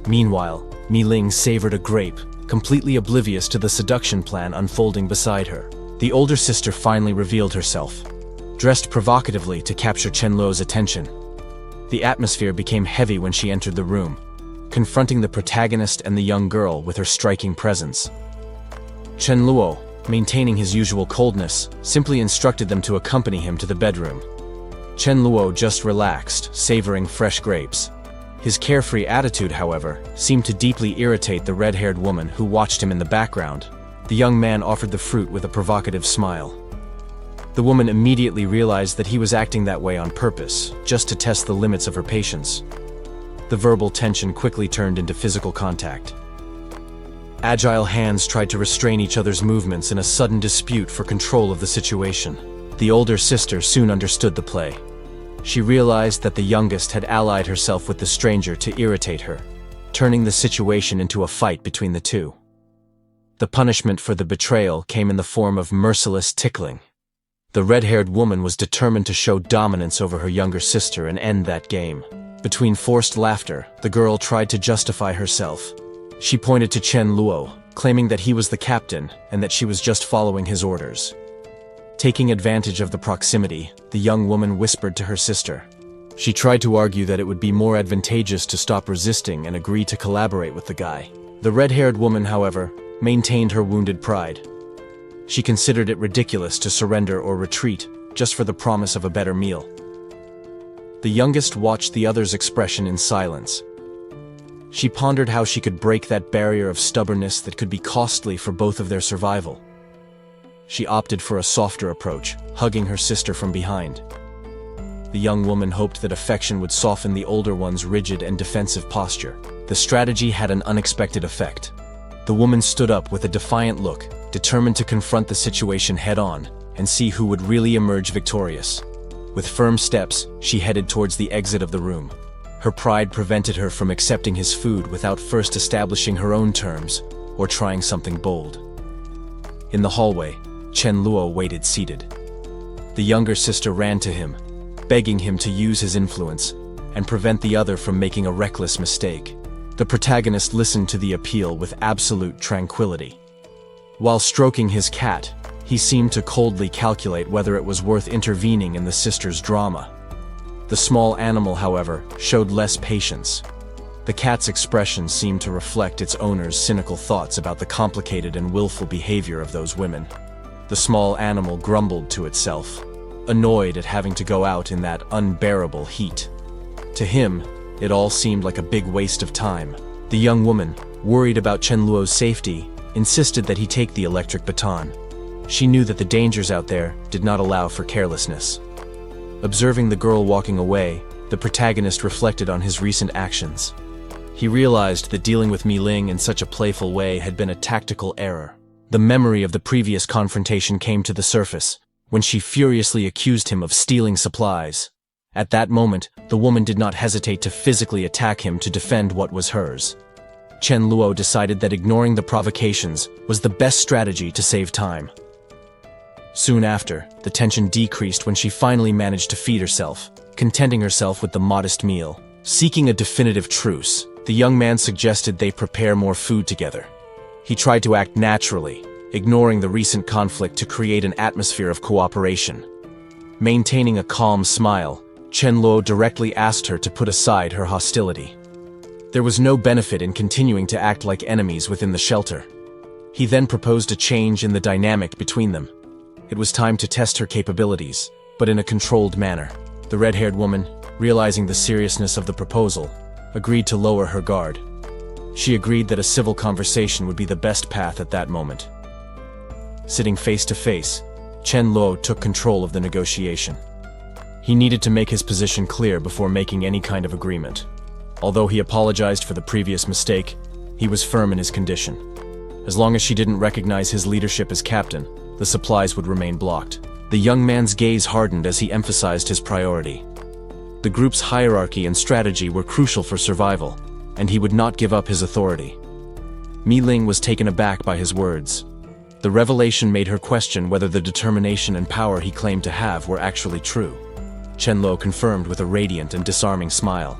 Meanwhile, Mi Ling savored a grape, completely oblivious to the seduction plan unfolding beside her. The older sister finally revealed herself, dressed provocatively to capture Chen Luo's attention. The atmosphere became heavy when she entered the room, confronting the protagonist and the young girl with her striking presence. Chen Luo, maintaining his usual coldness, simply instructed them to accompany him to the bedroom. Chen Luo just relaxed, savoring fresh grapes. His carefree attitude, however, seemed to deeply irritate the red-haired woman who watched him in the background. The young man offered the fruit with a provocative smile. The woman immediately realized that he was acting that way on purpose, just to test the limits of her patience. The verbal tension quickly turned into physical contact. Agile hands tried to restrain each other's movements in a sudden dispute for control of the situation. The older sister soon understood the play. She realized that the youngest had allied herself with the stranger to irritate her, turning the situation into a fight between the two. The punishment for the betrayal came in the form of merciless tickling. The red-haired woman was determined to show dominance over her younger sister and end that game. Between forced laughter, the girl tried to justify herself. She pointed to Chen Luo, claiming that he was the captain and that she was just following his orders. Taking advantage of the proximity, the young woman whispered to her sister. She tried to argue that it would be more advantageous to stop resisting and agree to collaborate with the guy. The red-haired woman, however, maintained her wounded pride. She considered it ridiculous to surrender or retreat just for the promise of a better meal. The youngest watched the other's expression in silence. She pondered how she could break that barrier of stubbornness that could be costly for both of their survival. She opted for a softer approach, hugging her sister from behind. The young woman hoped that affection would soften the older one's rigid and defensive posture. The strategy had an unexpected effect. The woman stood up with a defiant look, determined to confront the situation head-on and see who would really emerge victorious. With firm steps, she headed towards the exit of the room. Her pride prevented her from accepting his food without first establishing her own terms or trying something bold. In the hallway, Chen Luo waited seated. The younger sister ran to him, begging him to use his influence and prevent the other from making a reckless mistake. The protagonist listened to the appeal with absolute tranquility. While stroking his cat, he seemed to coldly calculate whether it was worth intervening in the sister's drama. The small animal, however, showed less patience. The cat's expression seemed to reflect its owner's cynical thoughts about the complicated and willful behavior of those women. The small animal grumbled to itself, annoyed at having to go out in that unbearable heat. To him, it all seemed like a big waste of time. The young woman, worried about Chen Luo's safety, insisted that he take the electric baton. She knew that the dangers out there did not allow for carelessness. Observing the girl walking away, the protagonist reflected on his recent actions. He realized that dealing with Mi Ling in such a playful way had been a tactical error. The memory of the previous confrontation came to the surface, when she furiously accused him of stealing supplies. At that moment, the woman did not hesitate to physically attack him to defend what was hers. Chen Luo decided that ignoring the provocations was the best strategy to save time. Soon after, the tension decreased when she finally managed to feed herself, contenting herself with the modest meal. Seeking a definitive truce, the young man suggested they prepare more food together. He tried to act naturally, ignoring the recent conflict to create an atmosphere of cooperation. Maintaining a calm smile, Chen Luo directly asked her to put aside her hostility. There was no benefit in continuing to act like enemies within the shelter. He then proposed a change in the dynamic between them. It was time to test her capabilities, but in a controlled manner. The red-haired woman, realizing the seriousness of the proposal, agreed to lower her guard. She agreed that a civil conversation would be the best path at that moment. Sitting face to face, Chen Luo took control of the negotiation. He needed to make his position clear before making any kind of agreement. Although he apologized for the previous mistake, he was firm in his condition. As long as she didn't recognize his leadership as captain, the supplies would remain blocked. The young man's gaze hardened as he emphasized his priority. The group's hierarchy and strategy were crucial for survival, and he would not give up his authority. Mi Ling was taken aback by his words. The revelation made her question whether the determination and power he claimed to have were actually true. Chen Luo confirmed with a radiant and disarming smile.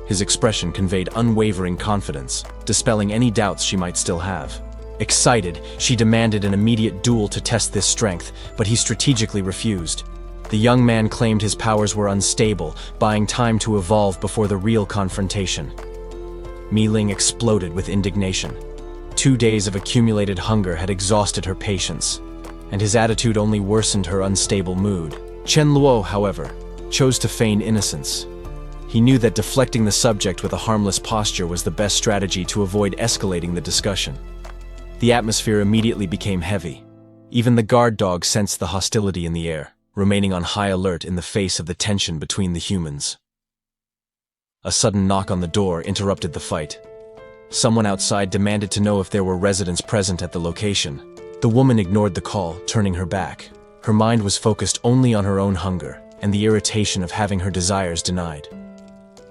His expression conveyed unwavering confidence, dispelling any doubts she might still have. Excited, she demanded an immediate duel to test this strength, but he strategically refused. The young man claimed his powers were unstable, buying time to evolve before the real confrontation. Mi Ling exploded with indignation. 2 days of accumulated hunger had exhausted her patience, and his attitude only worsened her unstable mood. Chen Luo, however, chose to feign innocence. He knew that deflecting the subject with a harmless posture was the best strategy to avoid escalating the discussion. The atmosphere immediately became heavy. Even the guard dog sensed the hostility in the air, remaining on high alert in the face of the tension between the humans. A sudden knock on the door interrupted the fight. Someone outside demanded to know if there were residents present at the location. The woman ignored the call, turning her back. Her mind was focused only on her own hunger and the irritation of having her desires denied.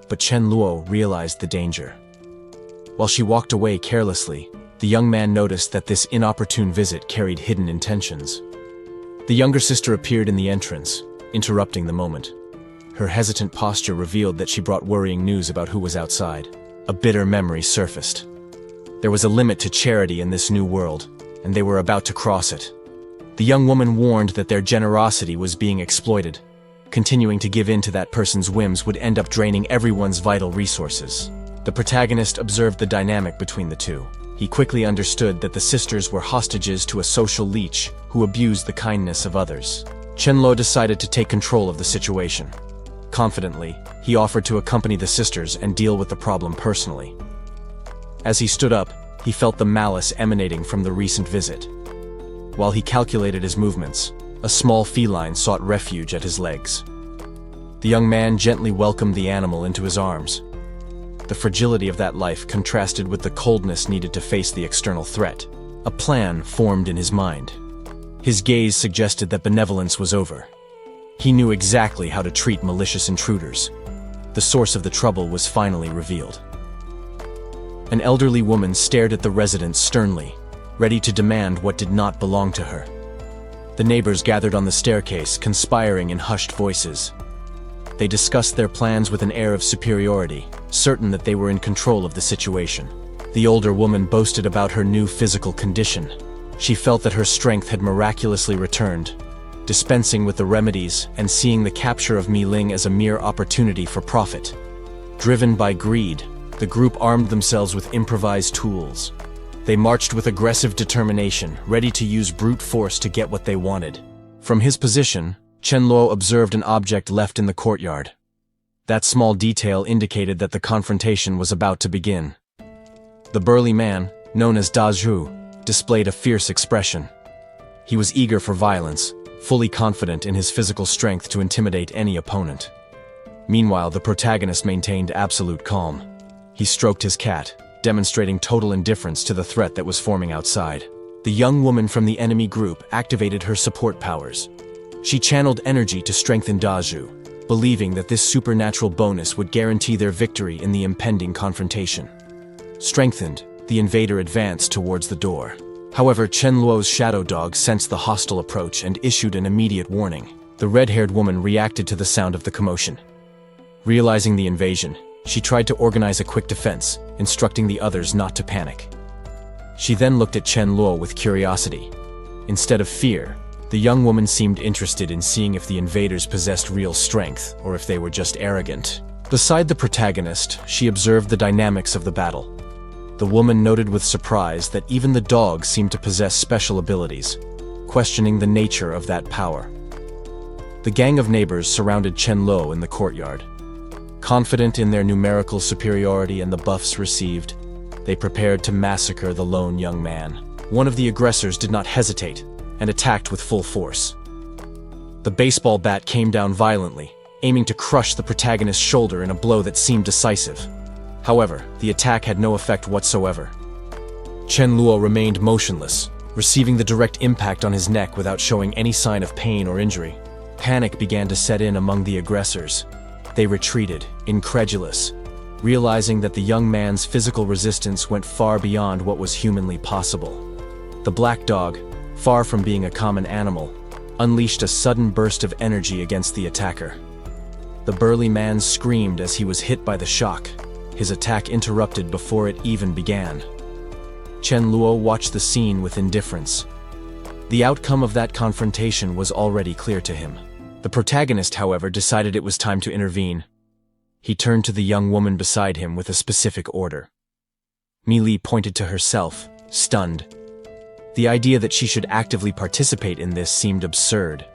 But Chen Luo realized the danger. While she walked away carelessly, the young man noticed that this inopportune visit carried hidden intentions. The younger sister appeared in the entrance, interrupting the moment. Her hesitant posture revealed that she brought worrying news about who was outside. A bitter memory surfaced. There was a limit to charity in this new world, and they were about to cross it. The young woman warned that their generosity was being exploited. Continuing to give in to that person's whims would end up draining everyone's vital resources. The protagonist observed the dynamic between the two. He quickly understood that the sisters were hostages to a social leech who abused the kindness of others. Chen Luo decided to take control of the situation. Confidently, he offered to accompany the sisters and deal with the problem personally. As he stood up, he felt the malice emanating from the recent visit. While he calculated his movements, a small feline sought refuge at his legs. The young man gently welcomed the animal into his arms. The fragility of that life contrasted with the coldness needed to face the external threat. A plan formed in his mind. His gaze suggested that benevolence was over. He knew exactly how to treat malicious intruders. The source of the trouble was finally revealed. An elderly woman stared at the resident sternly, ready to demand what did not belong to her. The neighbors gathered on the staircase, conspiring in hushed voices. They discussed their plans with an air of superiority, certain that they were in control of the situation. The older woman boasted about her new physical condition. She felt that her strength had miraculously returned, dispensing with the remedies and seeing the capture of Mi Ling as a mere opportunity for profit. Driven by greed, the group armed themselves with improvised tools. They marched with aggressive determination, ready to use brute force to get what they wanted. From his position, Chen Luo observed an object left in the courtyard. That small detail indicated that the confrontation was about to begin. The burly man, known as Da Zhu, displayed a fierce expression. He was eager for violence, fully confident in his physical strength to intimidate any opponent. Meanwhile, the protagonist maintained absolute calm. He stroked his cat, demonstrating total indifference to the threat that was forming outside. The young woman from the enemy group activated her support powers. She channeled energy to strengthen Da Zhu, believing that this supernatural bonus would guarantee their victory in the impending confrontation. Strengthened, the invader advanced towards the door. However, Chen Luo's shadow dog sensed the hostile approach and issued an immediate warning. The red-haired woman reacted to the sound of the commotion. Realizing the invasion, she tried to organize a quick defense, instructing the others not to panic. She then looked at Chen Luo with curiosity. Instead of fear, the young woman seemed interested in seeing if the invaders possessed real strength or if they were just arrogant. Beside the protagonist, she observed the dynamics of the battle. The woman noted with surprise that even the dog seemed to possess special abilities, questioning the nature of that power. The gang of neighbors surrounded Chen Luo in the courtyard. Confident in their numerical superiority and the buffs received, they prepared to massacre the lone young man. One of the aggressors did not hesitate and attacked with full force. The baseball bat came down violently, aiming to crush the protagonist's shoulder in a blow that seemed decisive. However, the attack had no effect whatsoever. Chen Luo remained motionless, receiving the direct impact on his neck without showing any sign of pain or injury. Panic began to set in among the aggressors. They retreated, incredulous, realizing that the young man's physical resistance went far beyond what was humanly possible. The black dog, far from being a common animal, unleashed a sudden burst of energy against the attacker. The burly man screamed as he was hit by the shock, his attack interrupted before it even began. Chen Luo watched the scene with indifference. The outcome of that confrontation was already clear to him. The protagonist, however, decided it was time to intervene. He turned to the young woman beside him with a specific order. Mi Li pointed to herself, stunned. The idea that she should actively participate in this seemed absurd.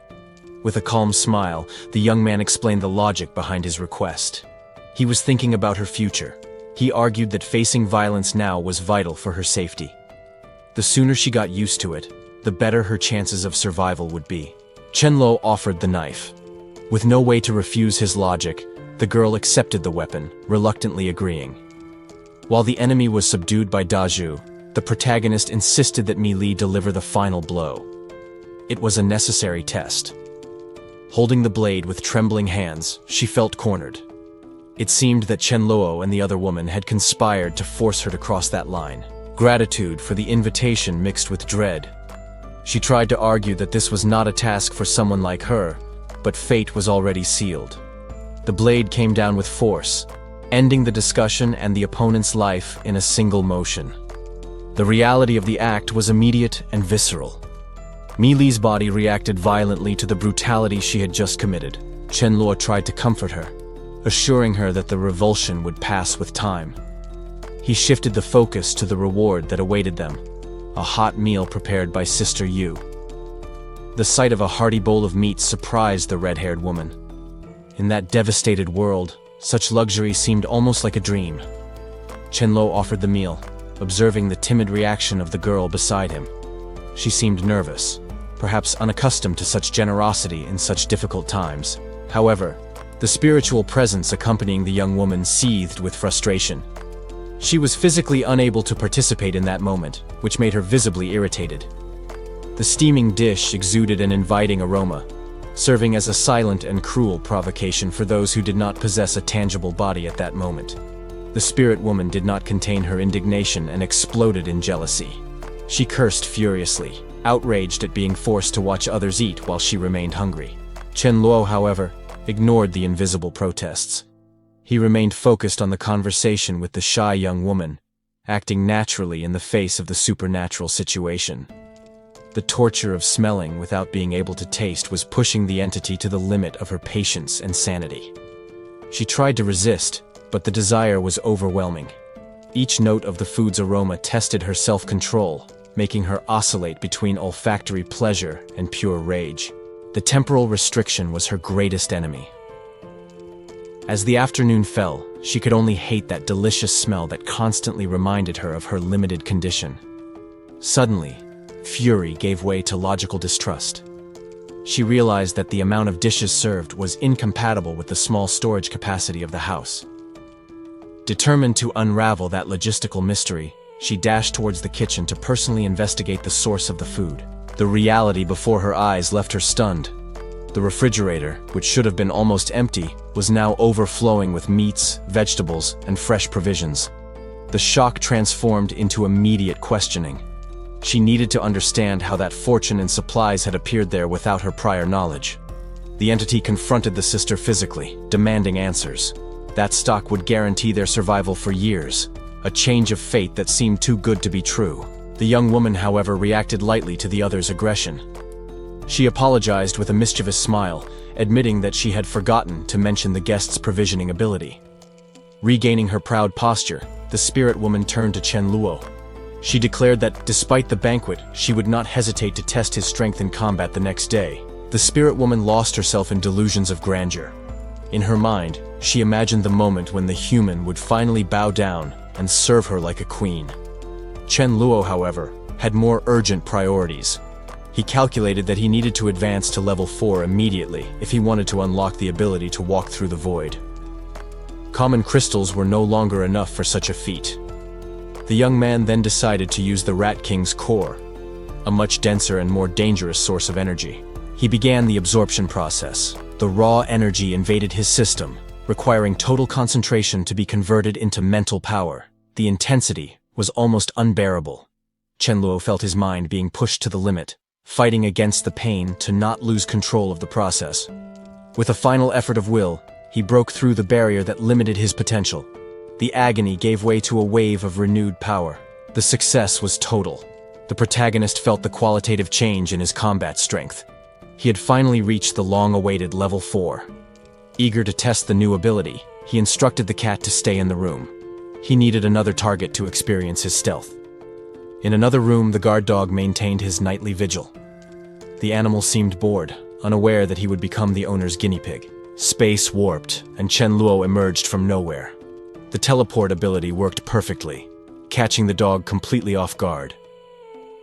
With a calm smile, the young man explained the logic behind his request. He was thinking about her future. He argued that facing violence now was vital for her safety. The sooner she got used to it, the better her chances of survival would be. Chen Luo offered the knife. With no way to refuse his logic, the girl accepted the weapon, reluctantly agreeing. While the enemy was subdued by Da Zhu, the protagonist insisted that Mi Li deliver the final blow. It was a necessary test. Holding the blade with trembling hands, she felt cornered. It seemed that Chen Luo and the other woman had conspired to force her to cross that line. Gratitude for the invitation mixed with dread. She tried to argue that this was not a task for someone like her, but fate was already sealed. The blade came down with force, ending the discussion and the opponent's life in a single motion. The reality of the act was immediate and visceral. Mi Li's body reacted violently to the brutality she had just committed. Chen Luo tried to comfort her, assuring her that the revulsion would pass with time. He shifted the focus to the reward that awaited them, a hot meal prepared by Sister Yu. The sight of a hearty bowl of meat surprised the red-haired woman. In that devastated world, such luxury seemed almost like a dream. Chen Luo offered the meal, observing the timid reaction of the girl beside him. She seemed nervous, perhaps unaccustomed to such generosity in such difficult times. However, the spiritual presence accompanying the young woman seethed with frustration. She was physically unable to participate in that moment, which made her visibly irritated. The steaming dish exuded an inviting aroma, serving as a silent and cruel provocation for those who did not possess a tangible body at that moment. The spirit woman did not contain her indignation and exploded in jealousy. She cursed furiously, outraged at being forced to watch others eat while she remained hungry. Chen Luo, however, ignored the invisible protests. He remained focused on the conversation with the shy young woman, acting naturally in the face of the supernatural situation. The torture of smelling without being able to taste was pushing the entity to the limit of her patience and sanity. She tried to resist, but the desire was overwhelming. Each note of the food's aroma tested her self-control, making her oscillate between olfactory pleasure and pure rage. The temporal restriction was her greatest enemy. As the afternoon fell, she could only hate that delicious smell that constantly reminded her of her limited condition. Suddenly, fury gave way to logical distrust. She realized that the amount of dishes served was incompatible with the small storage capacity of the house. Determined to unravel that logistical mystery, she dashed towards the kitchen to personally investigate the source of the food. The reality before her eyes left her stunned. The refrigerator, which should have been almost empty, was now overflowing with meats, vegetables, and fresh provisions. The shock transformed into immediate questioning. She needed to understand how that fortune and supplies had appeared there without her prior knowledge. The entity confronted the sister physically, demanding answers. That stock would guarantee their survival for years, a change of fate that seemed too good to be true. The young woman, however, reacted lightly to the other's aggression. She apologized with a mischievous smile, admitting that she had forgotten to mention the guest's provisioning ability. Regaining her proud posture, the spirit woman turned to Chen Luo. She declared that, despite the banquet, she would not hesitate to test his strength in combat the next day. The spirit woman lost herself in delusions of grandeur. In her mind, she imagined the moment when the human would finally bow down and serve her like a queen. Chen Luo, however, had more urgent priorities. He calculated that he needed to advance to level 4 immediately if he wanted to unlock the ability to walk through the void. Common crystals were no longer enough for such a feat. The young man then decided to use the Rat King's core, a much denser and more dangerous source of energy. He began the absorption process. The raw energy invaded his system, requiring total concentration to be converted into mental power. The intensity was almost unbearable. Chen Luo felt his mind being pushed to the limit, fighting against the pain to not lose control of the process. With a final effort of will, he broke through the barrier that limited his potential. The agony gave way to a wave of renewed power. The success was total. The protagonist felt the qualitative change in his combat strength. He had finally reached the long-awaited level 4. Eager to test the new ability, he instructed the cat to stay in the room. He needed another target to experience his stealth. In another room, the guard dog maintained his nightly vigil. The animal seemed bored, unaware that he would become the owner's guinea pig. Space warped, and Chen Luo emerged from nowhere. The teleport ability worked perfectly, catching the dog completely off guard.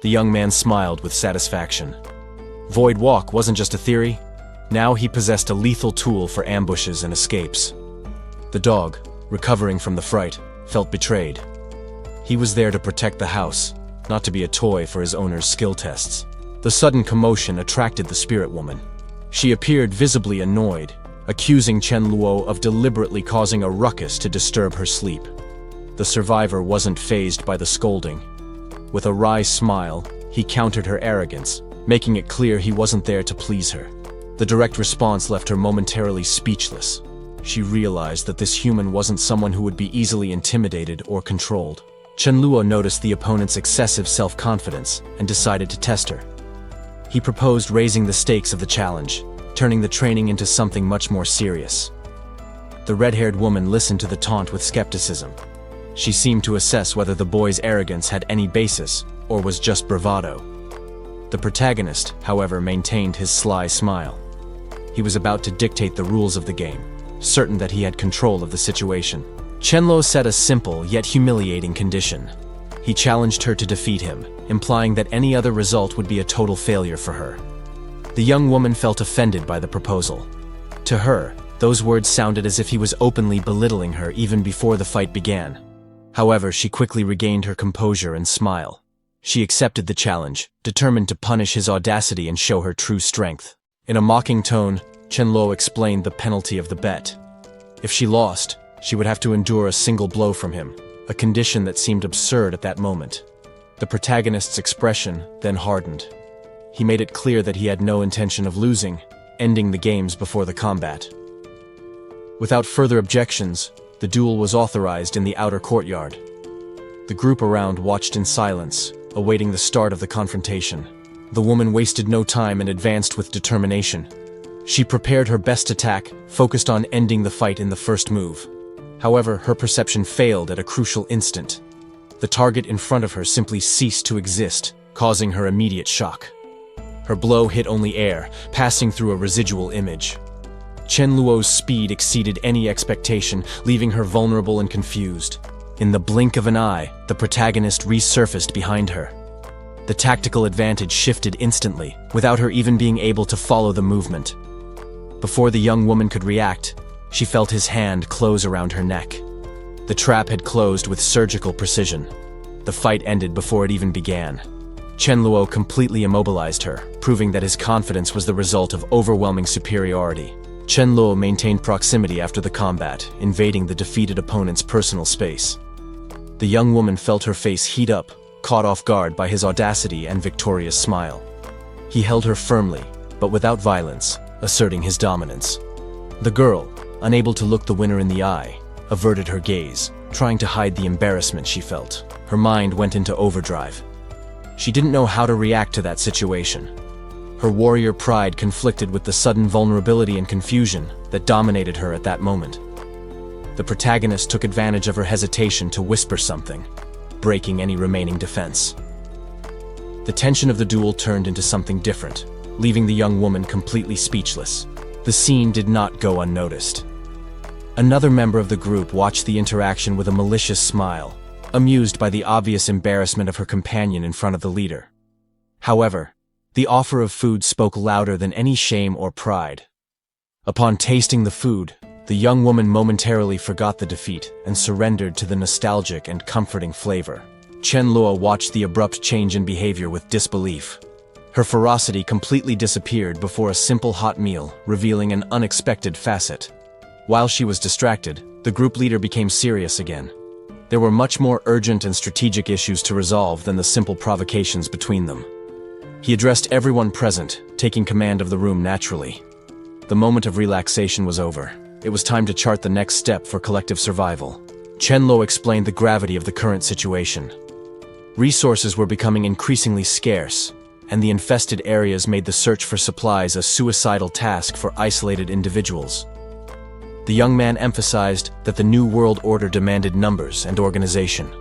The young man smiled with satisfaction. Void Walk wasn't just a theory. Now he possessed a lethal tool for ambushes and escapes. The dog, recovering from the fright, felt betrayed. He was there to protect the house, not to be a toy for his owner's skill tests. The sudden commotion attracted the spirit woman. She appeared visibly annoyed, accusing Chen Luo of deliberately causing a ruckus to disturb her sleep. The survivor wasn't fazed by the scolding. With a wry smile, he countered her arrogance, making it clear he wasn't there to please her. The direct response left her momentarily speechless. She realized that this human wasn't someone who would be easily intimidated or controlled. Chen Luo noticed the opponent's excessive self-confidence and decided to test her. He proposed raising the stakes of the challenge, turning the training into something much more serious. The red-haired woman listened to the taunt with skepticism. She seemed to assess whether the boy's arrogance had any basis or was just bravado. The protagonist, however, maintained his sly smile. He was about to dictate the rules of the game, certain that he had control of the situation. Chen Luo set a simple yet humiliating condition. He challenged her to defeat him, implying that any other result would be a total failure for her. The young woman felt offended by the proposal. To her, those words sounded as if he was openly belittling her even before the fight began. However, she quickly regained her composure and smile. She accepted the challenge, determined to punish his audacity and show her true strength. In a mocking tone, Chen Luo explained the penalty of the bet. If she lost, she would have to endure a single blow from him, a condition that seemed absurd at that moment. The protagonist's expression then hardened. He made it clear that he had no intention of losing, ending the games before the combat. Without further objections, the duel was authorized in the outer courtyard. The group around watched in silence, awaiting the start of the confrontation. The woman wasted no time and advanced with determination. She prepared her best attack, focused on ending the fight in the first move. However, her perception failed at a crucial instant. The target in front of her simply ceased to exist, causing her immediate shock. Her blow hit only air, passing through a residual image. Chen Luo's speed exceeded any expectation, leaving her vulnerable and confused. In the blink of an eye, the protagonist resurfaced behind her. The tactical advantage shifted instantly, without her even being able to follow the movement. Before the young woman could react, she felt his hand close around her neck. The trap had closed with surgical precision. The fight ended before it even began. Chen Luo completely immobilized her, proving that his confidence was the result of overwhelming superiority. Chen Luo maintained proximity after the combat, invading the defeated opponent's personal space. The young woman felt her face heat up, caught off guard by his audacity and victorious smile. He held her firmly, but without violence, asserting his dominance. The girl, unable to look the winner in the eye, averted her gaze, trying to hide the embarrassment she felt. Her mind went into overdrive. She didn't know how to react to that situation. Her warrior pride conflicted with the sudden vulnerability and confusion that dominated her at that moment. The protagonist took advantage of her hesitation to whisper something, breaking any remaining defense. The tension of the duel turned into something different, leaving the young woman completely speechless. The scene did not go unnoticed. Another member of the group watched the interaction with a malicious smile, amused by the obvious embarrassment of her companion in front of the leader. However, the offer of food spoke louder than any shame or pride. Upon tasting the food, the young woman momentarily forgot the defeat and surrendered to the nostalgic and comforting flavor. Chen Luo watched the abrupt change in behavior with disbelief. Her ferocity completely disappeared before a simple hot meal, revealing an unexpected facet. While she was distracted, the group leader became serious again. There were much more urgent and strategic issues to resolve than the simple provocations between them. He addressed everyone present, taking command of the room naturally. The moment of relaxation was over. It was time to chart the next step for collective survival. Chen Luo explained the gravity of the current situation. Resources were becoming increasingly scarce, and the infested areas made the search for supplies a suicidal task for isolated individuals. The young man emphasized that the New World Order demanded numbers and organization.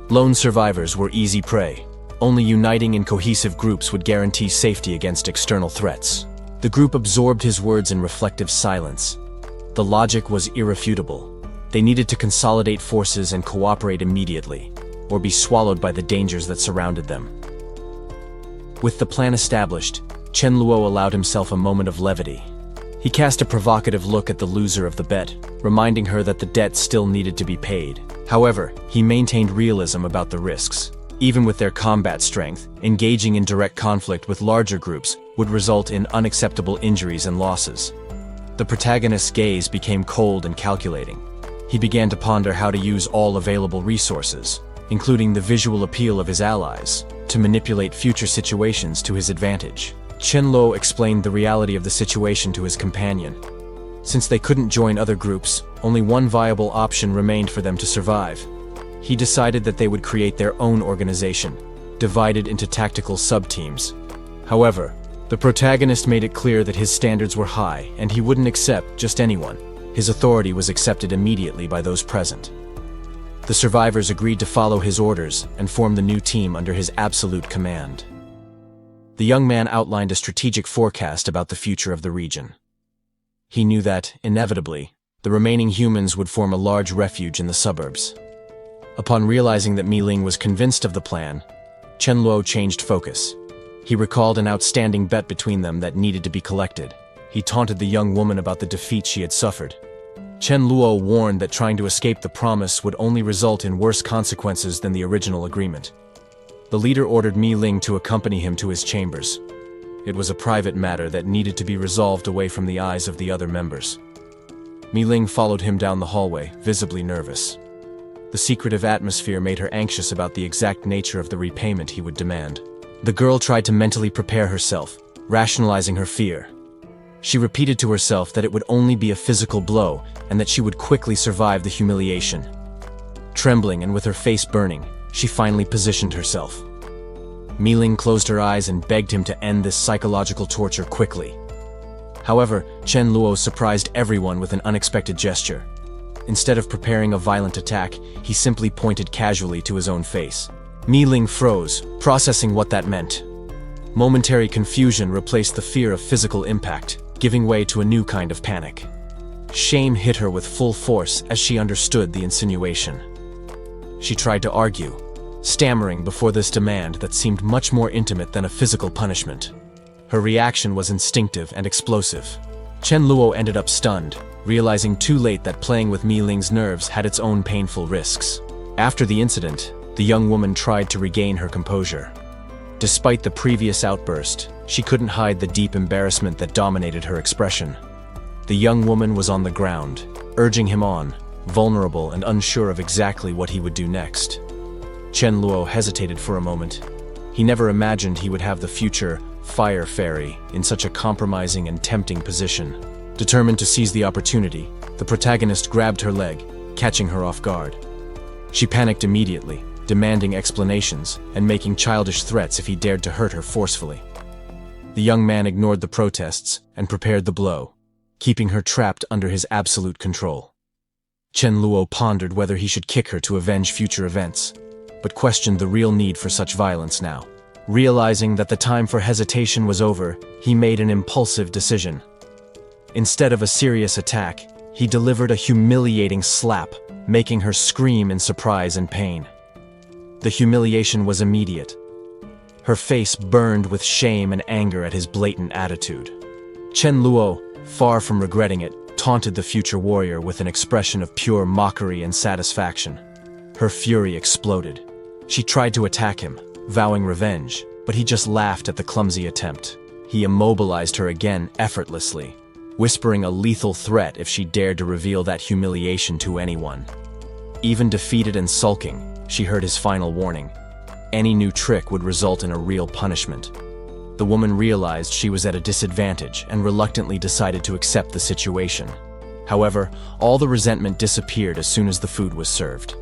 Lone survivors were easy prey. Only uniting in cohesive groups would guarantee safety against external threats. The group absorbed his words in reflective silence. The logic was irrefutable. They needed to consolidate forces and cooperate immediately, or be swallowed by the dangers that surrounded them. With the plan established, Chen Luo allowed himself a moment of levity. He cast a provocative look at the loser of the bet, reminding her that the debt still needed to be paid. However, he maintained realism about the risks. Even with their combat strength, engaging in direct conflict with larger groups would result in unacceptable injuries and losses. The protagonist's gaze became cold and calculating. He began to ponder how to use all available resources, including the visual appeal of his allies, to manipulate future situations to his advantage. Chen Luo explained the reality of the situation to his companion. Since they couldn't join other groups, only one viable option remained for them to survive. He decided that they would create their own organization, divided into tactical sub-teams. However, the protagonist made it clear that his standards were high and he wouldn't accept just anyone. His authority was accepted immediately by those present. The survivors agreed to follow his orders and form the new team under his absolute command. The young man outlined a strategic forecast about the future of the region. He knew that, inevitably, the remaining humans would form a large refuge in the suburbs. Upon realizing that Mi Ling was convinced of the plan, Chen Luo changed focus. He recalled an outstanding bet between them that needed to be collected. He taunted the young woman about the defeat she had suffered. Chen Luo warned that trying to escape the promise would only result in worse consequences than the original agreement. The leader ordered Mi Ling to accompany him to his chambers. It was a private matter that needed to be resolved away from the eyes of the other members. Mi Ling followed him down the hallway, visibly nervous. The secretive atmosphere made her anxious about the exact nature of the repayment he would demand. The girl tried to mentally prepare herself, rationalizing her fear. She repeated to herself that it would only be a physical blow and that she would quickly survive the humiliation. Trembling and with her face burning, she finally positioned herself. Mi Ling closed her eyes and begged him to end this psychological torture quickly. However, Chen Luo surprised everyone with an unexpected gesture. Instead of preparing a violent attack, he simply pointed casually to his own face. Mi Ling froze, processing what that meant. Momentary confusion replaced the fear of physical impact, giving way to a new kind of panic. Shame hit her with full force as she understood the insinuation. She tried to argue, stammering before this demand that seemed much more intimate than a physical punishment. Her reaction was instinctive and explosive. Chen Luo ended up stunned, realizing too late that playing with Mi Ling's nerves had its own painful risks. After the incident, the young woman tried to regain her composure. Despite the previous outburst, she couldn't hide the deep embarrassment that dominated her expression. The young woman was on the ground, urging him on, vulnerable and unsure of exactly what he would do next. Chen Luo hesitated for a moment. He never imagined he would have the future fire fairy in such a compromising and tempting position. Determined to seize the opportunity, the protagonist grabbed her leg, catching her off guard. She panicked immediately, demanding explanations and making childish threats if he dared to hurt her forcefully. The young man ignored the protests and prepared the blow, keeping her trapped under his absolute control. Chen Luo pondered whether he should kick her to avenge future events, but questioned the real need for such violence now. Realizing that the time for hesitation was over, he made an impulsive decision. Instead of a serious attack, he delivered a humiliating slap, making her scream in surprise and pain. The humiliation was immediate. Her face burned with shame and anger at his blatant attitude. Chen Luo, far from regretting it, taunted the future warrior with an expression of pure mockery and satisfaction. Her fury exploded. She tried to attack him, vowing revenge, but he just laughed at the clumsy attempt. He immobilized her again effortlessly, whispering a lethal threat if she dared to reveal that humiliation to anyone. Even defeated and sulking, she heard his final warning. Any new trick would result in a real punishment. The woman realized she was at a disadvantage and reluctantly decided to accept the situation. However, all the resentment disappeared as soon as the food was served.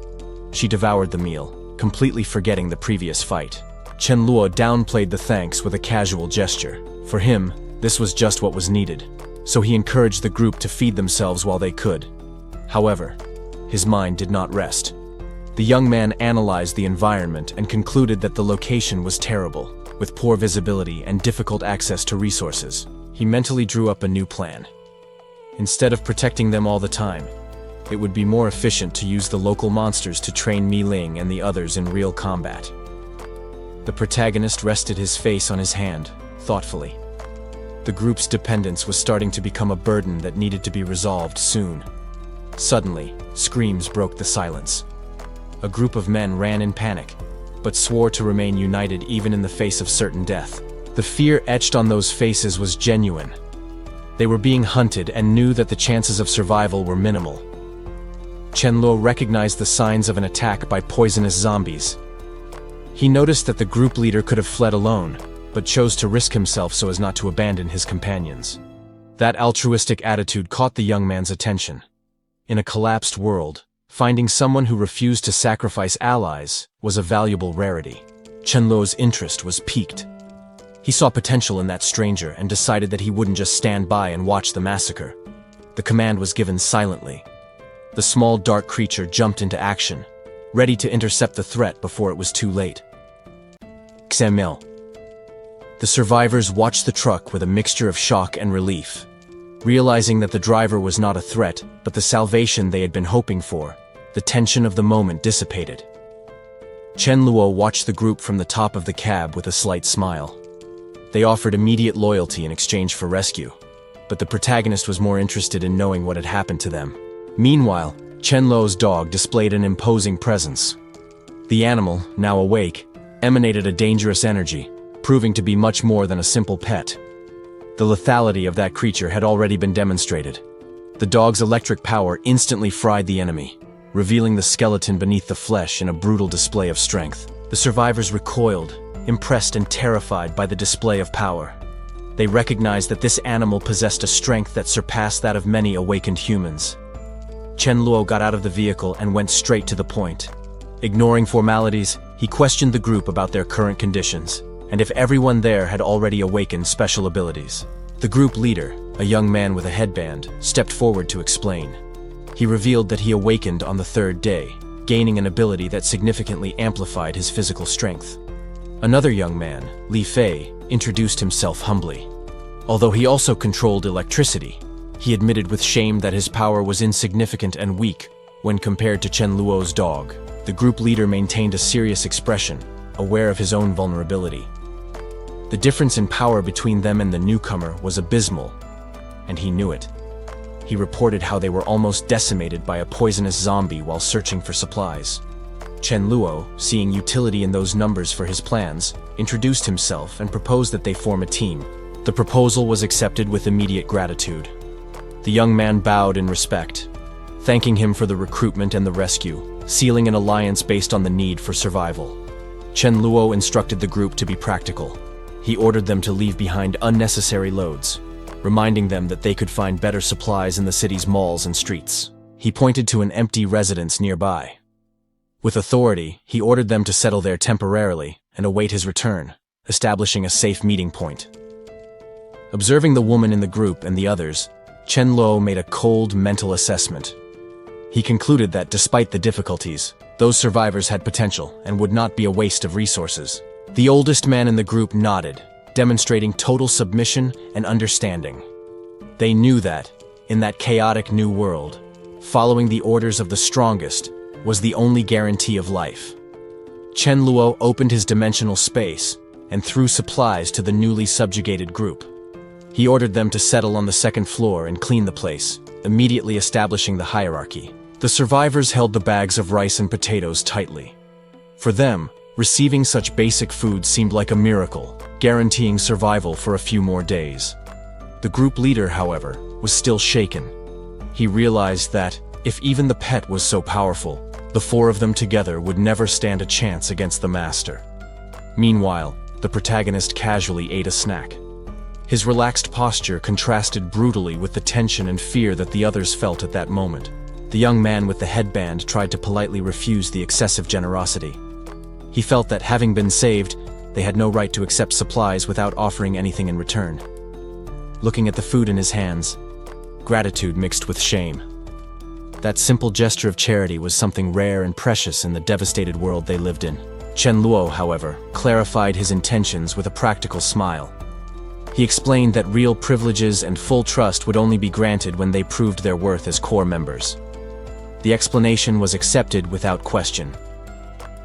She devoured the meal, completely forgetting the previous fight. Chen Luo downplayed the thanks with a casual gesture. For him, this was just what was needed, so he encouraged the group to feed themselves while they could. However, his mind did not rest. The young man analyzed the environment and concluded that the location was terrible, with poor visibility and difficult access to resources. He mentally drew up a new plan. Instead of protecting them all the time, it would be more efficient to use the local monsters to train Mi Ling and the others in real combat. The protagonist rested his face on his hand, thoughtfully. The group's dependence was starting to become a burden that needed to be resolved soon. Suddenly, screams broke the silence. A group of men ran in panic, but swore to remain united even in the face of certain death. The fear etched on those faces was genuine. They were being hunted and knew that the chances of survival were minimal. Chen Luo recognized the signs of an attack by poisonous zombies. He noticed that the group leader could have fled alone, but chose to risk himself so as not to abandon his companions. That altruistic attitude caught the young man's attention. In a collapsed world, finding someone who refused to sacrifice allies was a valuable rarity. Chen Luo's interest was piqued. He saw potential in that stranger and decided that he wouldn't just stand by and watch the massacre. The command was given silently. The small dark creature jumped into action, ready to intercept the threat before it was too late. Xemil. The survivors watched the truck with a mixture of shock and relief. Realizing that the driver was not a threat, but the salvation they had been hoping for, the tension of the moment dissipated. Chen Luo watched the group from the top of the cab with a slight smile. They offered immediate loyalty in exchange for rescue, but the protagonist was more interested in knowing what had happened to them. Meanwhile, Chen Luo's dog displayed an imposing presence. The animal, now awake, emanated a dangerous energy, proving to be much more than a simple pet. The lethality of that creature had already been demonstrated. The dog's electric power instantly fried the enemy, revealing the skeleton beneath the flesh in a brutal display of strength. The survivors recoiled, impressed and terrified by the display of power. They recognized that this animal possessed a strength that surpassed that of many awakened humans. Chen Luo got out of the vehicle and went straight to the point. Ignoring formalities, he questioned the group about their current conditions, and if everyone there had already awakened special abilities. The group leader, a young man with a headband, stepped forward to explain. He revealed that he awakened on the third day, gaining an ability that significantly amplified his physical strength. Another young man, Li Fei, introduced himself humbly. Although he also controlled electricity, he admitted with shame that his power was insignificant and weak when compared to Chen Luo's dog. The group leader maintained a serious expression, aware of his own vulnerability. The difference in power between them and the newcomer was abysmal, and he knew it. He reported how they were almost decimated by a poisonous zombie while searching for supplies. Chen Luo, seeing utility in those numbers for his plans, introduced himself and proposed that they form a team. The proposal was accepted with immediate gratitude. The young man bowed in respect, thanking him for the recruitment and the rescue, sealing an alliance based on the need for survival. Chen Luo instructed the group to be practical. He ordered them to leave behind unnecessary loads, reminding them that they could find better supplies in the city's malls and streets. He pointed to an empty residence nearby. With authority, he ordered them to settle there temporarily and await his return, establishing a safe meeting point. Observing the woman in the group and the others, Chen Luo made a cold mental assessment. He concluded that despite the difficulties, those survivors had potential and would not be a waste of resources. The oldest man in the group nodded, demonstrating total submission and understanding. They knew that, in that chaotic new world, following the orders of the strongest was the only guarantee of life. Chen Luo opened his dimensional space and threw supplies to the newly subjugated group. He ordered them to settle on the second floor and clean the place, immediately establishing the hierarchy. The survivors held the bags of rice and potatoes tightly. For them, receiving such basic food seemed like a miracle, guaranteeing survival for a few more days. The group leader, however, was still shaken. He realized that, if even the pet was so powerful, the four of them together would never stand a chance against the master. Meanwhile, the protagonist casually ate a snack. His relaxed posture contrasted brutally with the tension and fear that the others felt at that moment. The young man with the headband tried to politely refuse the excessive generosity. He felt that, having been saved, they had no right to accept supplies without offering anything in return. Looking at the food in his hands, gratitude mixed with shame. That simple gesture of charity was something rare and precious in the devastated world they lived in. Chen Luo, however, clarified his intentions with a practical smile. He explained that real privileges and full trust would only be granted when they proved their worth as core members. The explanation was accepted without question.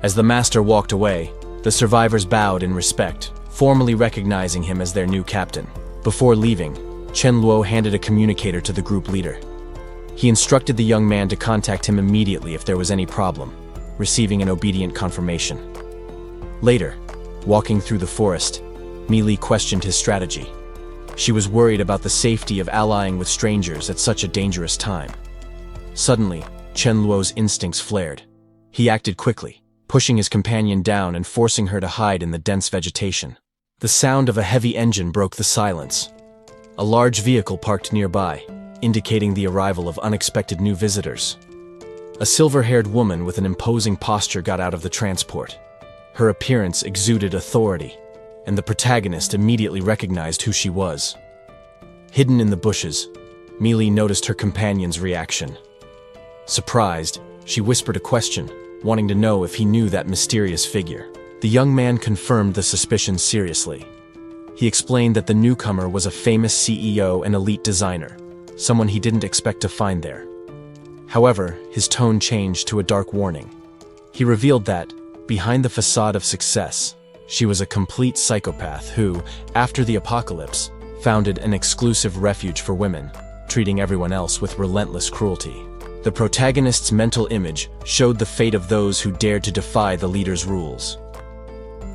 As the master walked away, the survivors bowed in respect, formally recognizing him as their new captain. Before leaving, Chen Luo handed a communicator to the group leader. He instructed the young man to contact him immediately if there was any problem, receiving an obedient confirmation. Later, walking through the forest, Li questioned his strategy. She was worried about the safety of allying with strangers at such a dangerous time. Suddenly, Chen Luo's instincts flared. He acted quickly, pushing his companion down and forcing her to hide in the dense vegetation. The sound of a heavy engine broke the silence. A large vehicle parked nearby, indicating the arrival of unexpected new visitors. A silver-haired woman with an imposing posture got out of the transport. Her appearance exuded authority, and the protagonist immediately recognized who she was. Hidden in the bushes, Li noticed her companion's reaction. Surprised, she whispered a question, wanting to know if he knew that mysterious figure. The young man confirmed the suspicion seriously. He explained that the newcomer was a famous CEO and elite designer, someone he didn't expect to find there. However, his tone changed to a dark warning. He revealed that, behind the facade of success, she was a complete psychopath who, after the apocalypse, founded an exclusive refuge for women, treating everyone else with relentless cruelty. The protagonist's mental image showed the fate of those who dared to defy the leader's rules.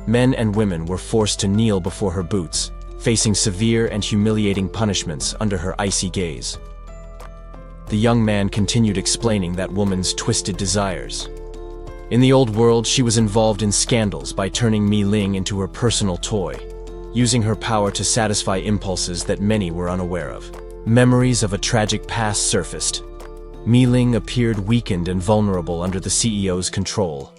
Men and women were forced to kneel before her boots, facing severe and humiliating punishments under her icy gaze. The young man continued explaining that woman's twisted desires. In the old world, she was involved in scandals by turning Mi Ling into her personal toy, using her power to satisfy impulses that many were unaware of. Memories of a tragic past surfaced. Mi Ling appeared weakened and vulnerable under the CEO's control.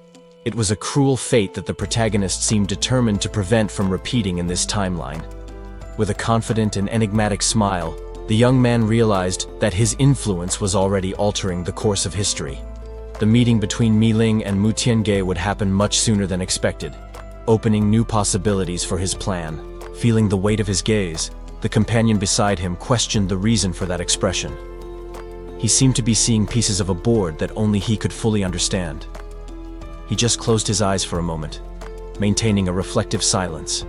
It was a cruel fate that the protagonist seemed determined to prevent from repeating in this timeline. With a confident and enigmatic smile, the young man realized that his influence was already altering the course of history. The meeting between Mi Ling and Mu Tiange would happen much sooner than expected, opening new possibilities for his plan. Feeling the weight of his gaze, the companion beside him questioned the reason for that expression. He seemed to be seeing pieces of a board that only he could fully understand. He just closed his eyes for a moment, maintaining a reflective silence.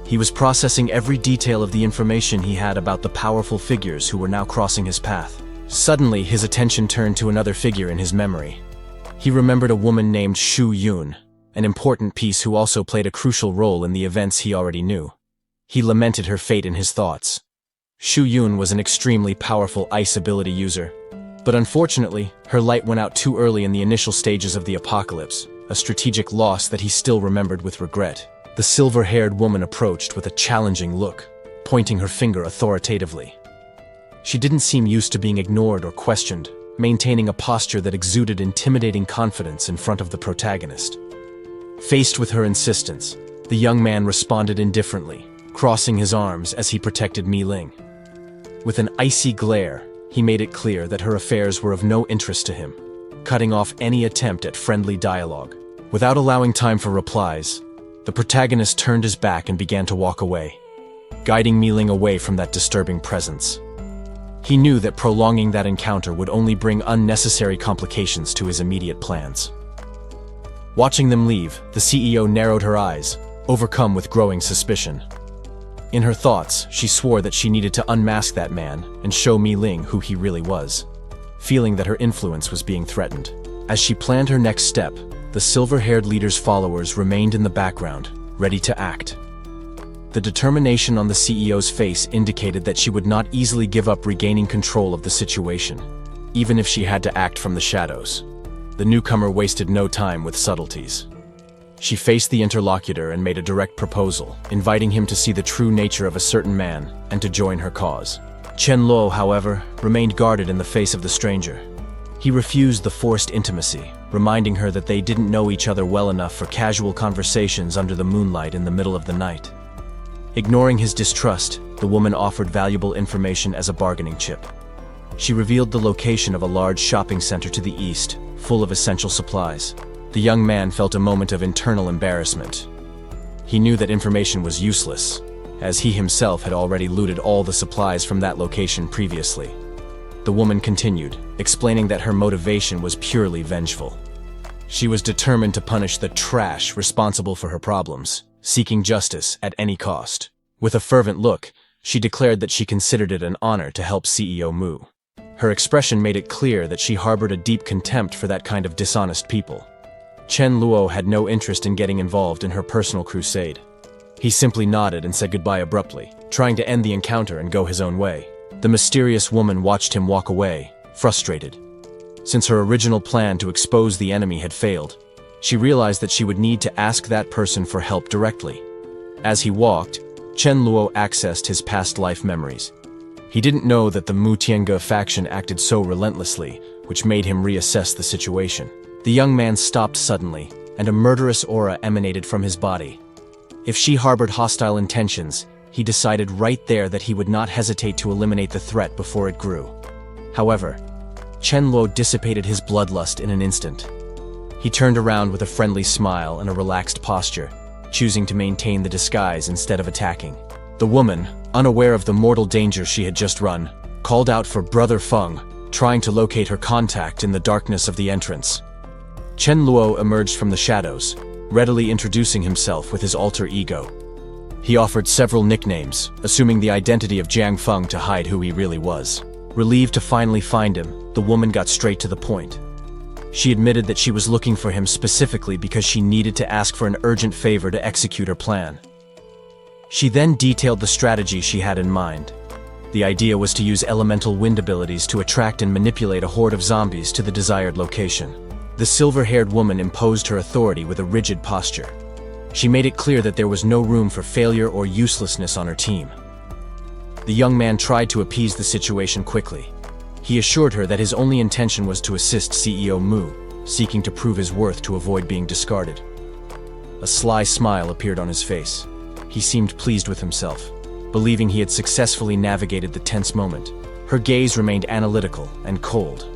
He was processing every detail of the information he had about the powerful figures who were now crossing his path. Suddenly, his attention turned to another figure in his memory. He remembered a woman named Shu Yun, an important piece who also played a crucial role in the events he already knew. He lamented her fate in his thoughts. Shu Yun was an extremely powerful ice ability user, but unfortunately, her light went out too early in the initial stages of the apocalypse, a strategic loss that he still remembered with regret. The silver-haired woman approached with a challenging look, pointing her finger authoritatively. She didn't seem used to being ignored or questioned, maintaining a posture that exuded intimidating confidence in front of the protagonist. Faced with her insistence, the young man responded indifferently, crossing his arms as he protected Mi Ling. With an icy glare, he made it clear that her affairs were of no interest to him, cutting off any attempt at friendly dialogue. Without allowing time for replies, the protagonist turned his back and began to walk away, guiding Mi Ling away from that disturbing presence. He knew that prolonging that encounter would only bring unnecessary complications to his immediate plans. Watching them leave, the CEO narrowed her eyes, overcome with growing suspicion. In her thoughts, she swore that she needed to unmask that man and show Mi Ling who he really was, feeling that her influence was being threatened. As she planned her next step, the silver-haired leader's followers remained in the background, ready to act. The determination on the CEO's face indicated that she would not easily give up regaining control of the situation, even if she had to act from the shadows. The newcomer wasted no time with subtleties. She faced the interlocutor and made a direct proposal, inviting him to see the true nature of a certain man and to join her cause. Chen Luo, however, remained guarded in the face of the stranger. He refused the forced intimacy, reminding her that they didn't know each other well enough for casual conversations under the moonlight in the middle of the night. Ignoring his distrust, the woman offered valuable information as a bargaining chip. She revealed the location of a large shopping center to the east, full of essential supplies. The young man felt a moment of internal embarrassment. He knew that information was useless, as he himself had already looted all the supplies from that location previously. The woman continued, explaining that her motivation was purely vengeful. She was determined to punish the trash responsible for her problems, seeking justice at any cost. With a fervent look, she declared that she considered it an honor to help CEO Mu. Her expression made it clear that she harbored a deep contempt for that kind of dishonest people. Chen Luo had no interest in getting involved in her personal crusade. He simply nodded and said goodbye abruptly, trying to end the encounter and go his own way. The mysterious woman watched him walk away, frustrated. Since her original plan to expose the enemy had failed, she realized that she would need to ask that person for help directly. As he walked, Chen Luo accessed his past life memories. He didn't know that the Mu Tiange faction acted so relentlessly, which made him reassess the situation. The young man stopped suddenly, and a murderous aura emanated from his body. If she harbored hostile intentions, he decided right there that he would not hesitate to eliminate the threat before it grew. However, Chen Luo dissipated his bloodlust in an instant. He turned around with a friendly smile and a relaxed posture, choosing to maintain the disguise instead of attacking. The woman, unaware of the mortal danger she had just run, called out for Brother Feng, trying to locate her contact in the darkness of the entrance. Chen Luo emerged from the shadows, readily introducing himself with his alter ego. He offered several nicknames, assuming the identity of Jiang Feng to hide who he really was. Relieved to finally find him, the woman got straight to the point. She admitted that she was looking for him specifically because she needed to ask for an urgent favor to execute her plan. She then detailed the strategy she had in mind. The idea was to use elemental wind abilities to attract and manipulate a horde of zombies to the desired location. The silver-haired woman imposed her authority with a rigid posture. She made it clear that there was no room for failure or uselessness on her team. The young man tried to appease the situation quickly. He assured her that his only intention was to assist CEO Mu, seeking to prove his worth to avoid being discarded. A sly smile appeared on his face. He seemed pleased with himself, believing he had successfully navigated the tense moment. Her gaze remained analytical and cold.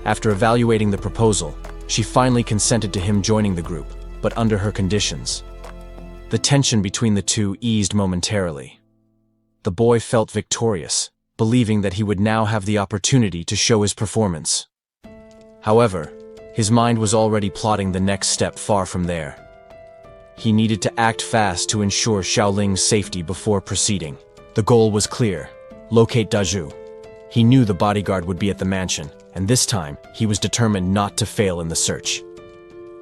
After evaluating the proposal, she finally consented to him joining the group, but under her conditions. The tension between the two eased momentarily. The boy felt victorious, believing that he would now have the opportunity to show his performance. However, his mind was already plotting the next step far from there. He needed to act fast to ensure Xiaoling's safety before proceeding. The goal was clear: locate Dazhu. He knew the bodyguard would be at the mansion, and this time he was determined not to fail in the search.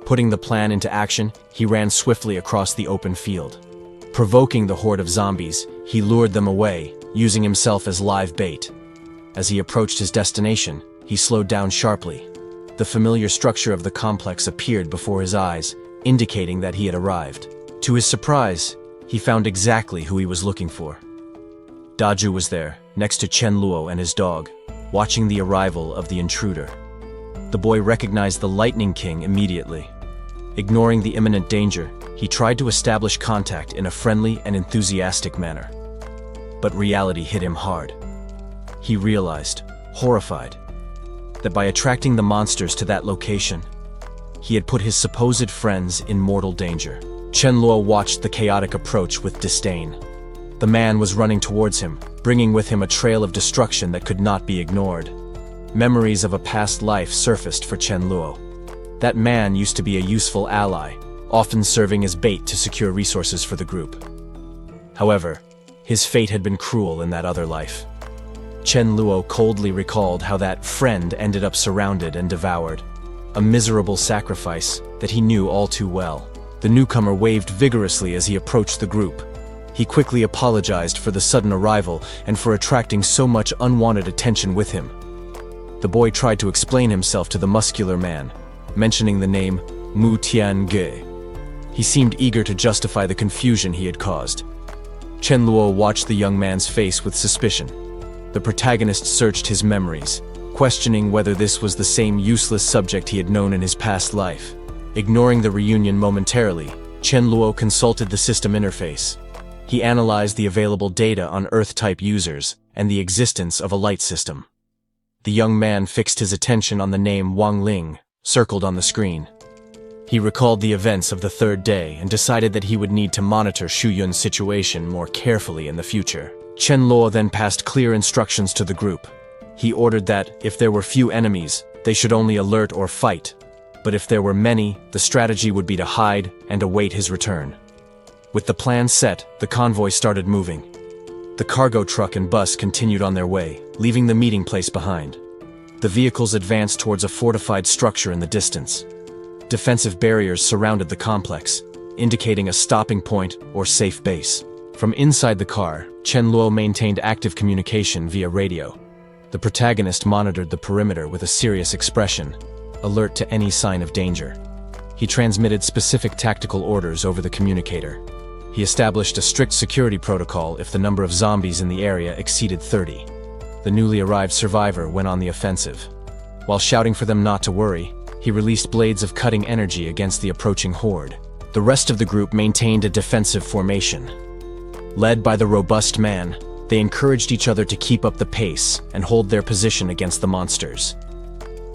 Putting the plan into action, he ran swiftly across the open field. Provoking the horde of zombies, he lured them away, using himself as live bait. As he approached his destination, he slowed down sharply. The familiar structure of the complex appeared before his eyes, indicating that he had arrived. To his surprise, he found exactly who he was looking for. Dazhu was there, next to Chen Luo and his dog, watching the arrival of the intruder. The boy recognized the Lightning King immediately. Ignoring the imminent danger, he tried to establish contact in a friendly and enthusiastic manner. But reality hit him hard. He realized, horrified, that by attracting the monsters to that location, he had put his supposed friends in mortal danger. Chen Luo watched the chaotic approach with disdain. The man was running towards him, bringing with him a trail of destruction that could not be ignored. Memories of a past life surfaced for Chen Luo. That man used to be a useful ally, often serving as bait to secure resources for the group. However, his fate had been cruel in that other life. Chen Luo coldly recalled how that friend ended up surrounded and devoured, a miserable sacrifice that he knew all too well. The newcomer waved vigorously as he approached the group. He quickly apologized for the sudden arrival and for attracting so much unwanted attention with him. The boy tried to explain himself to the muscular man, mentioning the name Mu Tiange. He seemed eager to justify the confusion he had caused. Chen Luo watched the young man's face with suspicion. The protagonist searched his memories, questioning whether this was the same useless subject he had known in his past life. Ignoring the reunion momentarily, Chen Luo consulted the system interface. He analyzed the available data on Earth-type users and the existence of a light system. The young man fixed his attention on the name Wang Ling, circled on the screen. He recalled the events of the third day and decided that he would need to monitor Shu Yun's situation more carefully in the future. Chen Luo then passed clear instructions to the group. He ordered that, if there were few enemies, they should only alert or fight. But if there were many, the strategy would be to hide and await his return. With the plan set, the convoy started moving. The cargo truck and bus continued on their way, leaving the meeting place behind. The vehicles advanced towards a fortified structure in the distance. Defensive barriers surrounded the complex, indicating a stopping point or safe base. From inside the car, Chen Luo maintained active communication via radio. The protagonist monitored the perimeter with a serious expression, alert to any sign of danger. He transmitted specific tactical orders over the communicator. He established a strict security protocol if the number of zombies in the area exceeded 30. The newly arrived survivor went on the offensive. While shouting for them not to worry, he released blades of cutting energy against the approaching horde. The rest of the group maintained a defensive formation. Led by the robust man, they encouraged each other to keep up the pace and hold their position against the monsters.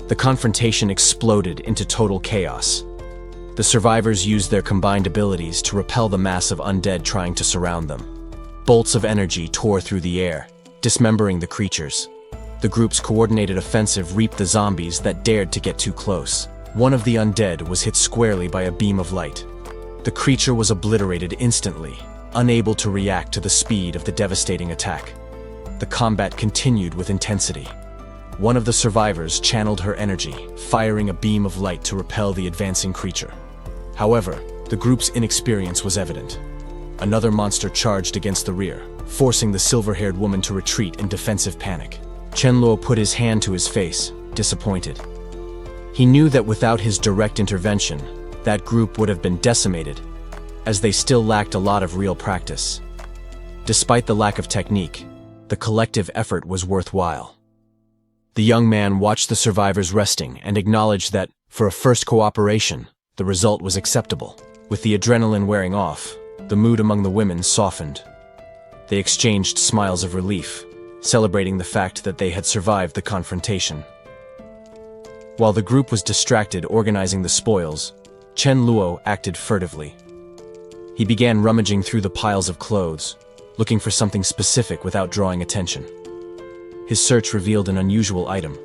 The confrontation exploded into total chaos. The survivors used their combined abilities to repel the mass of undead trying to surround them. Bolts of energy tore through the air, dismembering the creatures. The group's coordinated offensive reaped the zombies that dared to get too close. One of the undead was hit squarely by a beam of light. The creature was obliterated instantly, unable to react to the speed of the devastating attack. The combat continued with intensity. One of the survivors channeled her energy, firing a beam of light to repel the advancing creature. However, the group's inexperience was evident. Another monster charged against the rear, forcing the silver-haired woman to retreat in defensive panic. Chen Luo put his hand to his face, disappointed. He knew that without his direct intervention, that group would have been decimated, as they still lacked a lot of real practice. Despite the lack of technique, the collective effort was worthwhile. The young man watched the survivors resting and acknowledged that, for a first cooperation, the result was acceptable. With the adrenaline wearing off, the mood among the women softened. They exchanged smiles of relief, celebrating the fact that they had survived the confrontation. While the group was distracted organizing the spoils, Chen Luo acted furtively. He began rummaging through the piles of clothes, looking for something specific without drawing attention. His search revealed an unusual item.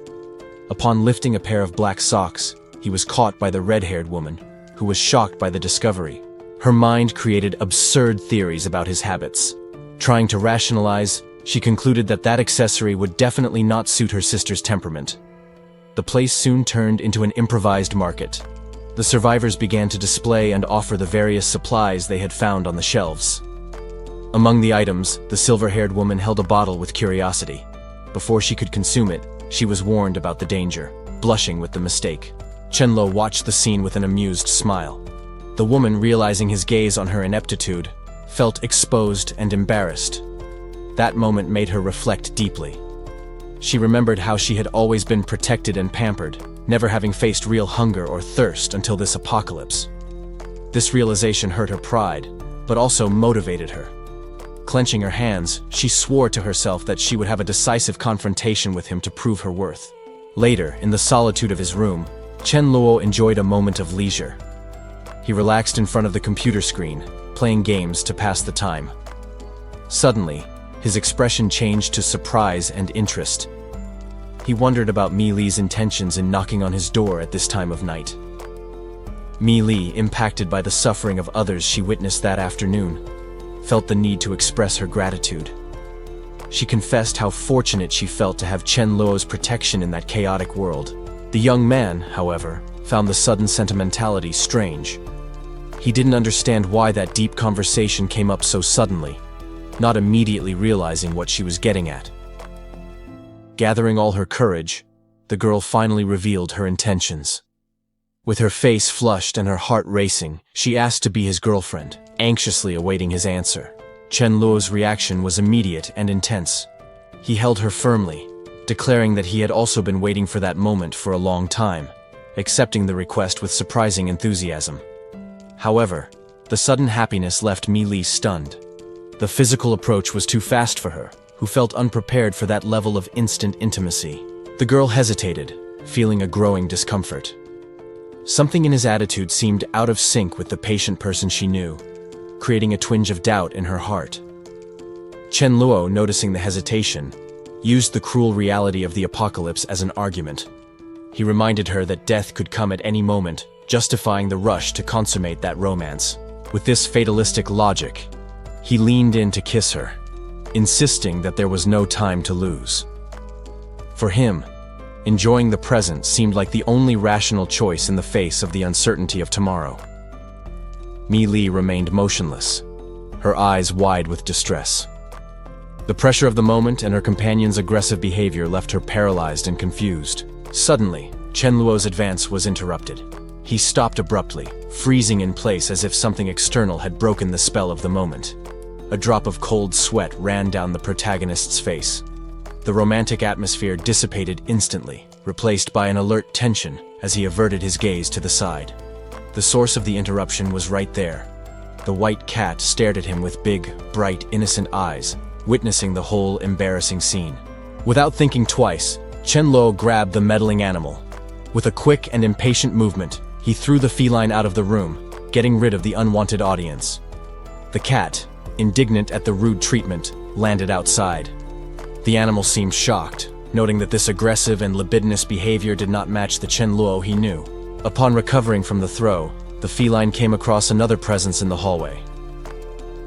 Upon lifting a pair of black socks, he was caught by the red-haired woman, who was shocked by the discovery. Her mind created absurd theories about his habits. Trying to rationalize, she concluded that that accessory would definitely not suit her sister's temperament. The place soon turned into an improvised market. The survivors began to display and offer the various supplies they had found on the shelves. Among the items, the silver-haired woman held a bottle with curiosity. Before she could consume it, she was warned about the danger, blushing with the mistake. Chen Luo watched the scene with an amused smile. The woman, realizing his gaze on her ineptitude, felt exposed and embarrassed. That moment made her reflect deeply. She remembered how she had always been protected and pampered, never having faced real hunger or thirst until this apocalypse. This realization hurt her pride, but also motivated her. Clenching her hands, she swore to herself that she would have a decisive confrontation with him to prove her worth. Later, in the solitude of his room, Chen Luo enjoyed a moment of leisure. He relaxed in front of the computer screen, playing games to pass the time. Suddenly, his expression changed to surprise and interest. He wondered about Mi Li's intentions in knocking on his door at this time of night. Mi Li, impacted by the suffering of others she witnessed that afternoon, felt the need to express her gratitude. She confessed how fortunate she felt to have Chen Luo's protection in that chaotic world. The young man, however, found the sudden sentimentality strange. He didn't understand why that deep conversation came up so suddenly, not immediately realizing what she was getting at. Gathering all her courage, the girl finally revealed her intentions. With her face flushed and her heart racing, she asked to be his girlfriend, anxiously awaiting his answer. Chen Luo's reaction was immediate and intense. He held her firmly, declaring that he had also been waiting for that moment for a long time, accepting the request with surprising enthusiasm. However, the sudden happiness left Mi Li stunned. The physical approach was too fast for her, who felt unprepared for that level of instant intimacy. The girl hesitated, feeling a growing discomfort. Something in his attitude seemed out of sync with the patient person she knew, creating a twinge of doubt in her heart. Chen Luo, noticing the hesitation, used the cruel reality of the apocalypse as an argument. He reminded her that death could come at any moment, justifying the rush to consummate that romance. With this fatalistic logic, he leaned in to kiss her, insisting that there was no time to lose. For him, enjoying the present seemed like the only rational choice in the face of the uncertainty of tomorrow. Mi Li remained motionless, her eyes wide with distress. The pressure of the moment and her companion's aggressive behavior left her paralyzed and confused. Suddenly, Chen Luo's advance was interrupted. He stopped abruptly, freezing in place as if something external had broken the spell of the moment. A drop of cold sweat ran down the protagonist's face. The romantic atmosphere dissipated instantly, replaced by an alert tension as he averted his gaze to the side. The source of the interruption was right there. The white cat stared at him with big, bright, innocent eyes, witnessing the whole embarrassing scene. Without thinking twice, Chen Luo grabbed the meddling animal. With a quick and impatient movement, he threw the feline out of the room, getting rid of the unwanted audience. The cat, indignant at the rude treatment, landed outside. The animal seemed shocked, noting that this aggressive and libidinous behavior did not match the Chen Luo he knew. Upon recovering from the throw, the feline came across another presence in the hallway.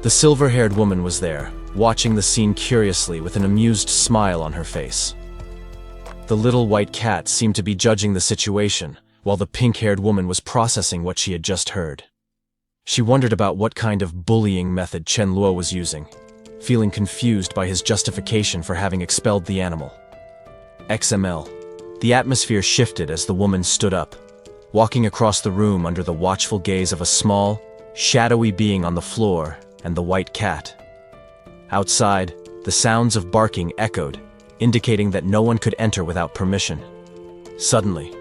The silver-haired woman was there, watching the scene curiously with an amused smile on her face. The little white cat seemed to be judging the situation, while the pink-haired woman was processing what she had just heard. She wondered about what kind of bullying method Chen Luo was using, feeling confused by his justification for having expelled the animal. XML. The atmosphere shifted as the woman stood up, walking across the room under the watchful gaze of a small, shadowy being on the floor and the white cat. Outside, the sounds of barking echoed, indicating that no one could enter without permission. Suddenly,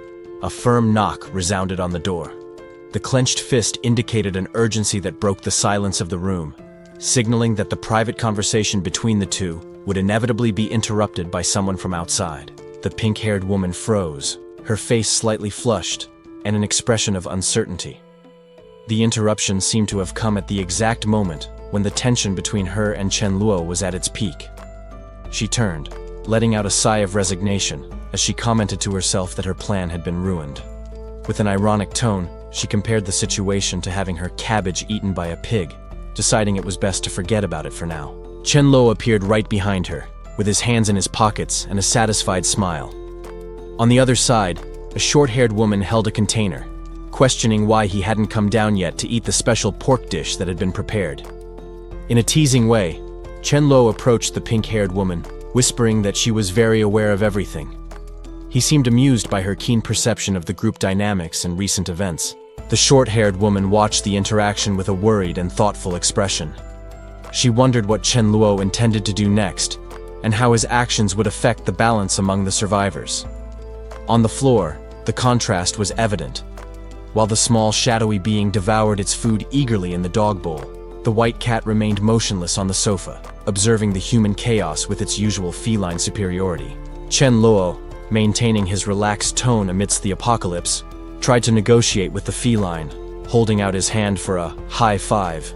a firm knock resounded on the door. The clenched fist indicated an urgency that broke the silence of the room, signaling that the private conversation between the two would inevitably be interrupted by someone from outside. The pink-haired woman froze, her face slightly flushed, and an expression of uncertainty. The interruption seemed to have come at the exact moment when the tension between her and Chen Luo was at its peak. She turned, letting out a sigh of resignation as she commented to herself that her plan had been ruined. With an ironic tone, she compared the situation to having her cabbage eaten by a pig, deciding it was best to forget about it for now. Chen Luo appeared right behind her, with his hands in his pockets and a satisfied smile. On the other side, a short-haired woman held a container, questioning why he hadn't come down yet to eat the special pork dish that had been prepared. In a teasing way, Chen Luo approached the pink-haired woman, whispering that she was very aware of everything. He seemed amused by her keen perception of the group dynamics and recent events. The short-haired woman watched the interaction with a worried and thoughtful expression. She wondered what Chen Luo intended to do next, and how his actions would affect the balance among the survivors. On the floor, the contrast was evident. While the small, shadowy being devoured its food eagerly in the dog bowl, the white cat remained motionless on the sofa, observing the human chaos with its usual feline superiority. Chen Luo, maintaining his relaxed tone amidst the apocalypse, tried to negotiate with the feline, holding out his hand for a high five.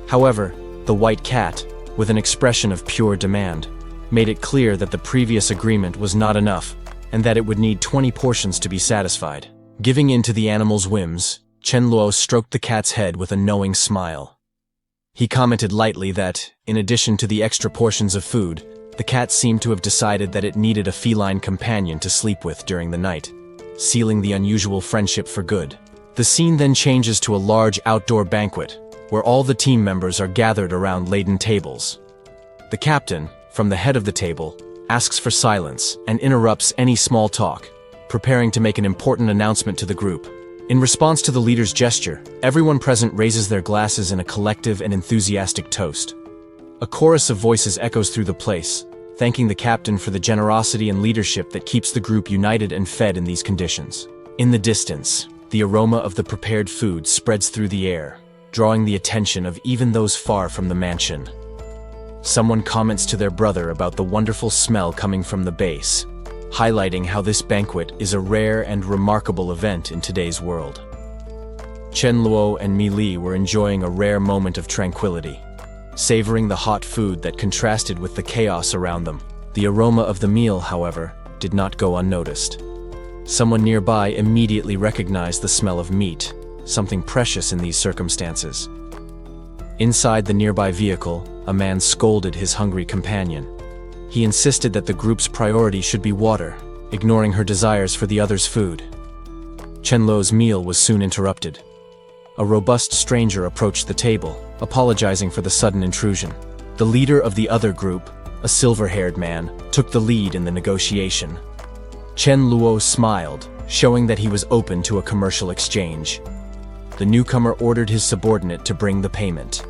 However, the white cat, with an expression of pure demand, made it clear that the previous agreement was not enough and that it would need 20 portions to be satisfied. Giving in to the animal's whims, Chen Luo stroked the cat's head with a knowing smile. He commented lightly that, in addition to the extra portions of food, the cat seemed to have decided that it needed a feline companion to sleep with during the night, sealing the unusual friendship for good. The scene then changes to a large outdoor banquet, where all the team members are gathered around laden tables. The captain, from the head of the table, asks for silence and interrupts any small talk, preparing to make an important announcement to the group. In response to the leader's gesture, everyone present raises their glasses in a collective and enthusiastic toast. A chorus of voices echoes through the place, thanking the captain for the generosity and leadership that keeps the group united and fed in these conditions. In the distance, the aroma of the prepared food spreads through the air, drawing the attention of even those far from the mansion. Someone comments to their brother about the wonderful smell coming from the base, highlighting how this banquet is a rare and remarkable event in today's world. Chen Luo and Mi Li were enjoying a rare moment of tranquility, savoring the hot food that contrasted with the chaos around them. The aroma of the meal, however, did not go unnoticed. Someone nearby immediately recognized the smell of meat, something precious in these circumstances. Inside the nearby vehicle, a man scolded his hungry companion. He insisted that the group's priority should be water, ignoring her desires for the other's food. Chen Luo's meal was soon interrupted. A robust stranger approached the table, apologizing for the sudden intrusion. The leader of the other group, a silver-haired man, took the lead in the negotiation. Chen Luo smiled, showing that he was open to a commercial exchange. The newcomer ordered his subordinate to bring the payment.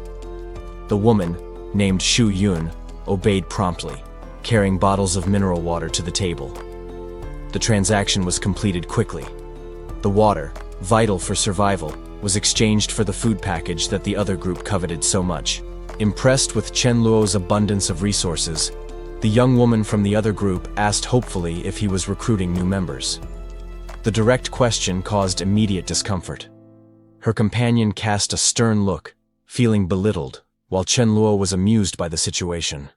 The woman, named Shu Yun, obeyed promptly, carrying bottles of mineral water to the table. The transaction was completed quickly. The water, vital for survival, was exchanged for the food package that the other group coveted so much. Impressed with Chen Luo's abundance of resources, the young woman from the other group asked hopefully if he was recruiting new members. The direct question caused immediate discomfort. Her companion cast a stern look, feeling belittled, while Chen Luo was amused by the situation.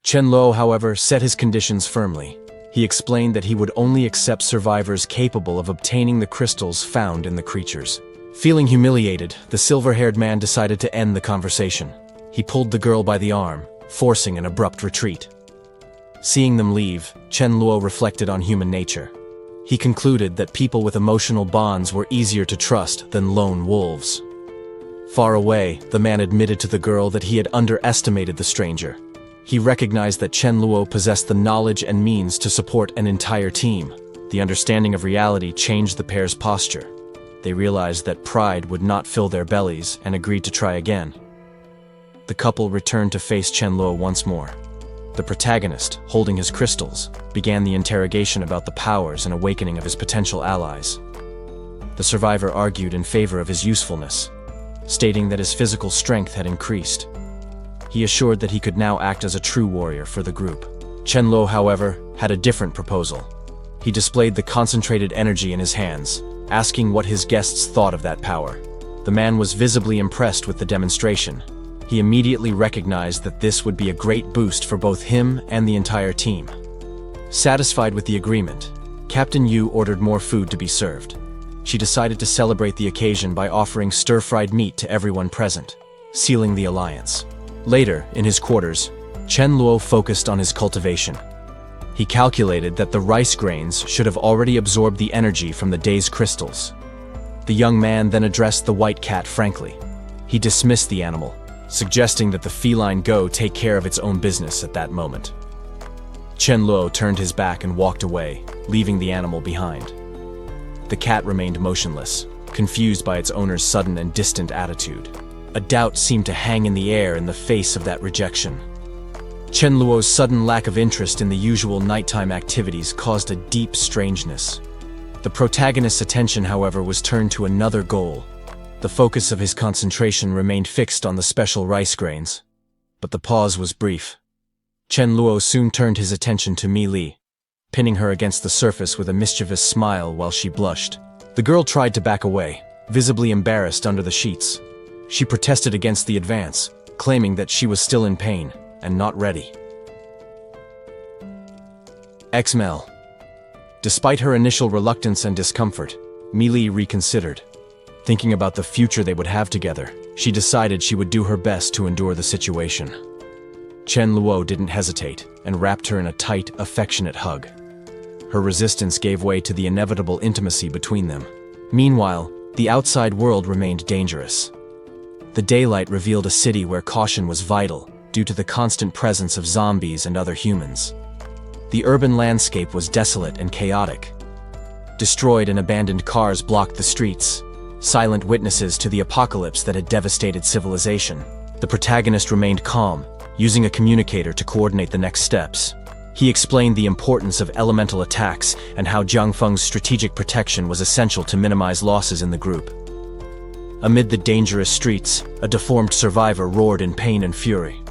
Chen Luo, however, set his conditions firmly. He explained that he would only accept survivors capable of obtaining the crystals found in the creatures. Feeling humiliated, the silver-haired man decided to end the conversation. He pulled the girl by the arm, forcing an abrupt retreat. Seeing them leave, Chen Luo reflected on human nature. He concluded that people with emotional bonds were easier to trust than lone wolves. Far away, the man admitted to the girl that he had underestimated the stranger. He recognized that Chen Luo possessed the knowledge and means to support an entire team. The understanding of reality changed the pair's posture. They realized that pride would not fill their bellies and agreed to try again. The couple returned to face Chen Luo once more. The protagonist, holding his crystals, began the interrogation about the powers and awakening of his potential allies. The survivor argued in favor of his usefulness, stating that his physical strength had increased. He assured that he could now act as a true warrior for the group. Chen Luo, however, had a different proposal. He displayed the concentrated energy in his hands, asking what his guests thought of that power. The man was visibly impressed with the demonstration. He immediately recognized that this would be a great boost for both him and the entire team. Satisfied with the agreement, Captain Yu ordered more food to be served. She decided to celebrate the occasion by offering stir-fried meat to everyone present, sealing the alliance. Later, in his quarters, Chen Luo focused on his cultivation. He calculated that the rice grains should have already absorbed the energy from the day's crystals. The young man then addressed the white cat frankly. He dismissed the animal, suggesting that the feline go take care of its own business at that moment. Chen Luo turned his back and walked away, leaving the animal behind. The cat remained motionless, confused by its owner's sudden and distant attitude. A doubt seemed to hang in the air in the face of that rejection. Chen Luo's sudden lack of interest in the usual nighttime activities caused a deep strangeness. The protagonist's attention, however, was turned to another goal. The focus of his concentration remained fixed on the special rice grains. But the pause was brief. Chen Luo soon turned his attention to Mi Li, pinning her against the surface with a mischievous smile while she blushed. The girl tried to back away, visibly embarrassed under the sheets. She protested against the advance, claiming that she was still in pain and not ready. XML. Despite her initial reluctance and discomfort, Mi Li reconsidered. Thinking about the future they would have together, she decided she would do her best to endure the situation. Chen Luo didn't hesitate and wrapped her in a tight, affectionate hug. Her resistance gave way to the inevitable intimacy between them. Meanwhile, the outside world remained dangerous. The daylight revealed a city where caution was vital due to the constant presence of zombies and other humans. The urban landscape was desolate and chaotic. Destroyed and abandoned cars blocked the streets, silent witnesses to the apocalypse that had devastated civilization. The protagonist remained calm, using a communicator to coordinate the next steps. He explained the importance of elemental attacks and how Jiang Feng's strategic protection was essential to minimize losses in the group. Amid the dangerous streets, a deformed survivor roared in pain and fury.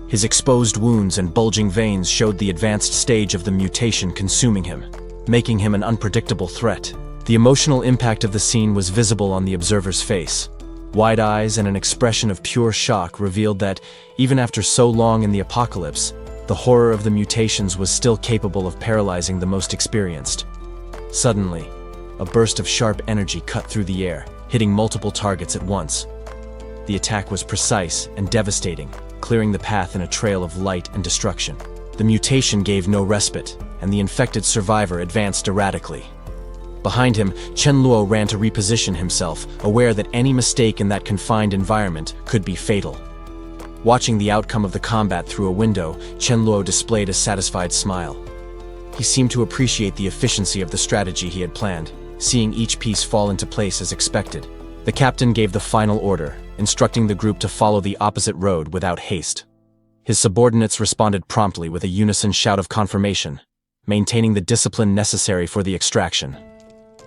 His exposed wounds and bulging veins showed the advanced stage of the mutation consuming him, making him an unpredictable threat. The emotional impact of the scene was visible on the observer's face. Wide eyes and an expression of pure shock revealed that, even after so long in the apocalypse, the horror of the mutations was still capable of paralyzing the most experienced. Suddenly, a burst of sharp energy cut through the air, hitting multiple targets at once. The attack was precise and devastating, clearing the path in a trail of light and destruction. The mutation gave no respite, and the infected survivor advanced erratically. Behind him, Chen Luo ran to reposition himself, aware that any mistake in that confined environment could be fatal. Watching the outcome of the combat through a window, Chen Luo displayed a satisfied smile. He seemed to appreciate the efficiency of the strategy he had planned, seeing each piece fall into place as expected. The captain gave the final order, instructing the group to follow the opposite road without haste. His subordinates responded promptly with a unison shout of confirmation, maintaining the discipline necessary for the extraction.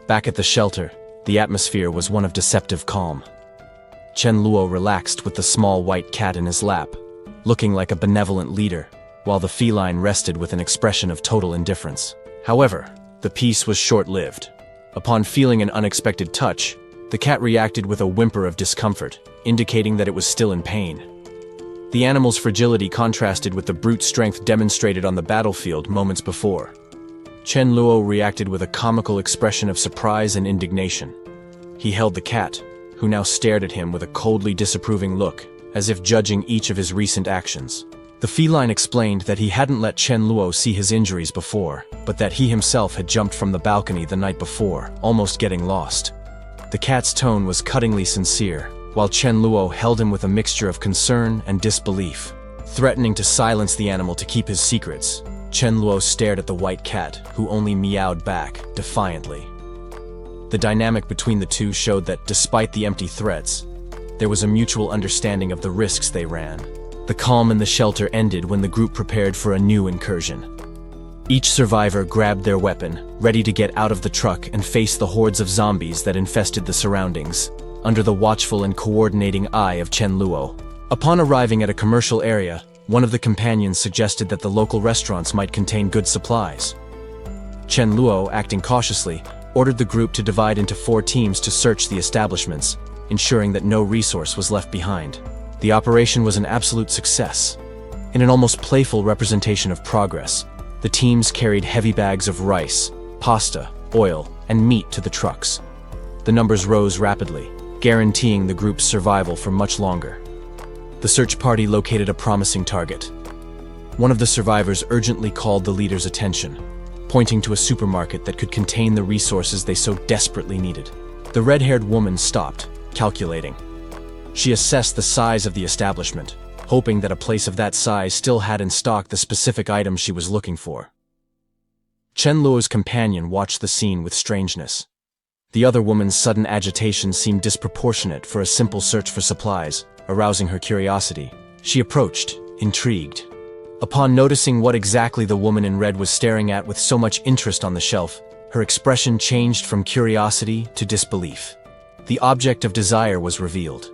Back at the shelter, the atmosphere was one of deceptive calm. Chen Luo relaxed with the small white cat in his lap, looking like a benevolent leader, while the feline rested with an expression of total indifference. However, the peace was short-lived. Upon feeling an unexpected touch, the cat reacted with a whimper of discomfort, indicating that it was still in pain. The animal's fragility contrasted with the brute strength demonstrated on the battlefield moments before. Chen Luo reacted with a comical expression of surprise and indignation. He held the cat, who now stared at him with a coldly disapproving look, as if judging each of his recent actions. The feline explained that he hadn't let Chen Luo see his injuries before, but that he himself had jumped from the balcony the night before, almost getting lost. The cat's tone was cuttingly sincere, while Chen Luo held him with a mixture of concern and disbelief. Threatening to silence the animal to keep his secrets, Chen Luo stared at the white cat, who only meowed back, defiantly. The dynamic between the two showed that, despite the empty threats, there was a mutual understanding of the risks they ran. The calm in the shelter ended when the group prepared for a new incursion. Each survivor grabbed their weapon, ready to get out of the truck and face the hordes of zombies that infested the surroundings, under the watchful and coordinating eye of Chen Luo. Upon arriving at a commercial area, one of the companions suggested that the local restaurants might contain good supplies. Chen Luo, acting cautiously, ordered the group to divide into 4 teams to search the establishments, ensuring that no resource was left behind. The operation was an absolute success. In an almost playful representation of progress, the teams carried heavy bags of rice, pasta, oil, and meat to the trucks. The numbers rose rapidly, guaranteeing the group's survival for much longer. The search party located a promising target. One of the survivors urgently called the leader's attention, pointing to a supermarket that could contain the resources they so desperately needed. The red-haired woman stopped, calculating. She assessed the size of the establishment, hoping that a place of that size still had in stock the specific items she was looking for. Chen Luo's companion watched the scene with strangeness. The other woman's sudden agitation seemed disproportionate for a simple search for supplies, arousing her curiosity. She approached, intrigued. Upon noticing what exactly the woman in red was staring at with so much interest on the shelf, her expression changed from curiosity to disbelief. The object of desire was revealed.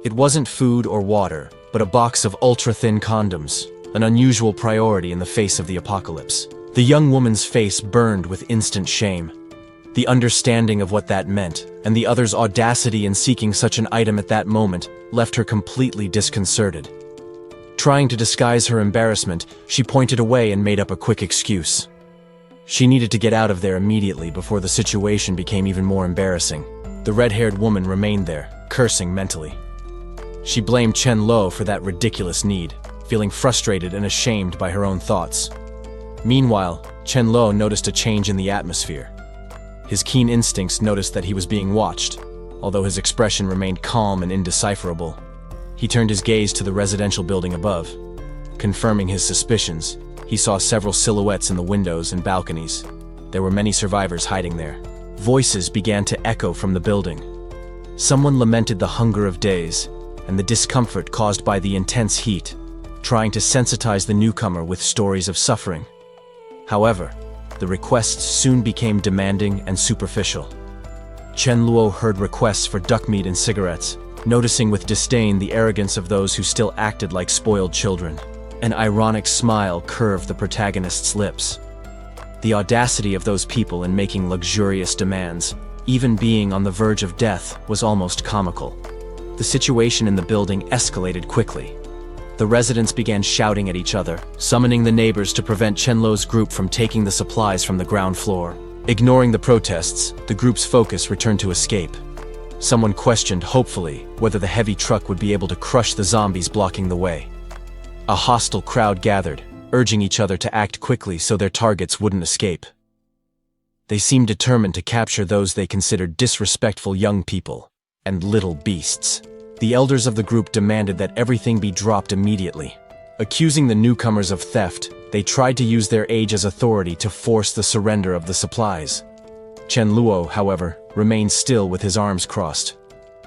It wasn't food or water, but a box of ultra-thin condoms, an unusual priority in the face of the apocalypse. The young woman's face burned with instant shame. The understanding of what that meant, and the other's audacity in seeking such an item at that moment, left her completely disconcerted. Trying to disguise her embarrassment, she pointed away and made up a quick excuse. She needed to get out of there immediately before the situation became even more embarrassing. The red-haired woman remained there, cursing mentally. She blamed Chen Luo for that ridiculous need, feeling frustrated and ashamed by her own thoughts. Meanwhile, Chen Luo noticed a change in the atmosphere. His keen instincts noticed that he was being watched, although his expression remained calm and indecipherable. He turned his gaze to the residential building above. Confirming his suspicions, he saw several silhouettes in the windows and balconies. There were many survivors hiding there. Voices began to echo from the building. Someone lamented the hunger of days and the discomfort caused by the intense heat, trying to sensitize the newcomer with stories of suffering. However, the requests soon became demanding and superficial. Chen Luo heard requests for duck meat and cigarettes, noticing with disdain the arrogance of those who still acted like spoiled children. An ironic smile curved the protagonist's lips. The audacity of those people in making luxurious demands, even being on the verge of death, was almost comical. The situation in the building escalated quickly. The residents began shouting at each other, summoning the neighbors to prevent Chen Luo's group from taking the supplies from the ground floor. Ignoring the protests, the group's focus returned to escape. Someone questioned, hopefully, whether the heavy truck would be able to crush the zombies blocking the way. A hostile crowd gathered, urging each other to act quickly so their targets wouldn't escape. They seemed determined to capture those they considered disrespectful young people and little beasts. The elders of the group demanded that everything be dropped immediately. Accusing the newcomers of theft, they tried to use their age as authority to force the surrender of the supplies. Chen Luo, however, remained still with his arms crossed.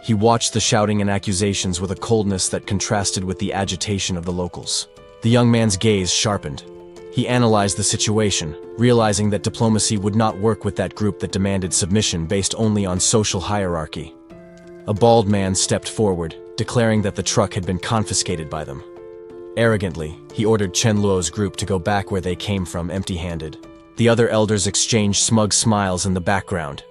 He watched the shouting and accusations with a coldness that contrasted with the agitation of the locals. The young man's gaze sharpened. He analyzed the situation, realizing that diplomacy would not work with that group that demanded submission based only on social hierarchy. A bald man stepped forward, declaring that the truck had been confiscated by them. Arrogantly, he ordered Chen Luo's group to go back where they came from empty-handed. The other elders exchanged smug smiles in the background.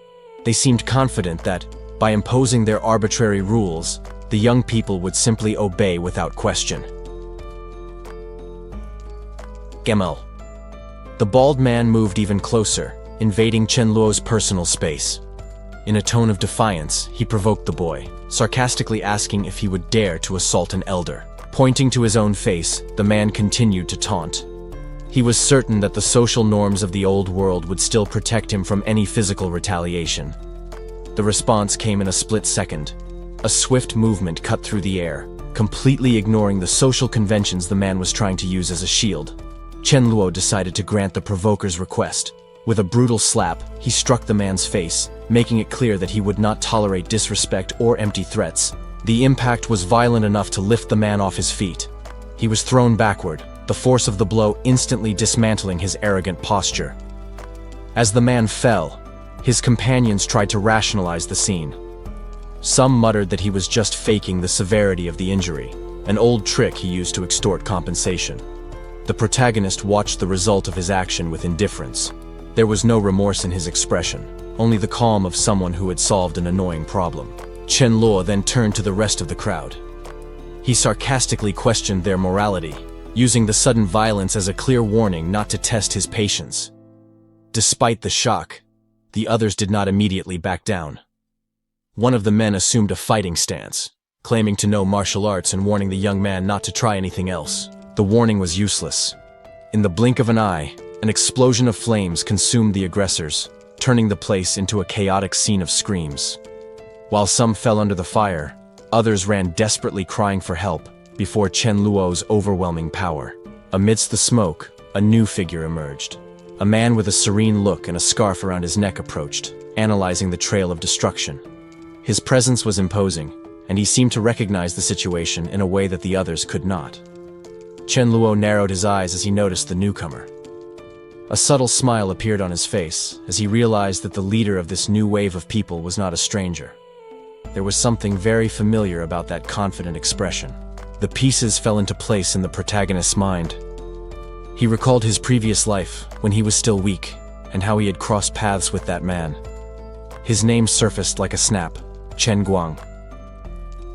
They seemed confident that, by imposing their arbitrary rules, the young people would simply obey without question. Gemel. The bald man moved even closer, invading Chen Luo's personal space. In a tone of defiance, he provoked the boy, sarcastically asking if he would dare to assault an elder. Pointing to his own face, the man continued to taunt. He was certain that the social norms of the old world would still protect him from any physical retaliation. The response came in a split second. A swift movement cut through the air, completely ignoring the social conventions the man was trying to use as a shield. Chen Luo decided to grant the provoker's request. With a brutal slap, he struck the man's face, making it clear that he would not tolerate disrespect or empty threats. The impact was violent enough to lift the man off his feet. He was thrown backward, the force of the blow instantly dismantling his arrogant posture. As the man fell, his companions tried to rationalize the scene. Some muttered that he was just faking the severity of the injury, an old trick he used to extort compensation. The protagonist watched the result of his action with indifference. There was no remorse in his expression, only the calm of someone who had solved an annoying problem. Chen Luo then turned to the rest of the crowd. He sarcastically questioned their morality, using the sudden violence as a clear warning not to test his patience. Despite the shock, the others did not immediately back down. One of the men assumed a fighting stance, claiming to know martial arts and warning the young man not to try anything else. The warning was useless. In the blink of an eye, an explosion of flames consumed the aggressors, turning the place into a chaotic scene of screams. While some fell under the fire, others ran desperately crying for help before Chen Luo's overwhelming power. Amidst the smoke, a new figure emerged. A man with a serene look and a scarf around his neck approached, analyzing the trail of destruction. His presence was imposing, and he seemed to recognize the situation in a way that the others could not. Chen Luo narrowed his eyes as he noticed the newcomer. A subtle smile appeared on his face as he realized that the leader of this new wave of people was not a stranger. There was something very familiar about that confident expression. The pieces fell into place in the protagonist's mind. He recalled his previous life, when he was still weak, and how he had crossed paths with that man. His name surfaced like a snap: Chen Guang.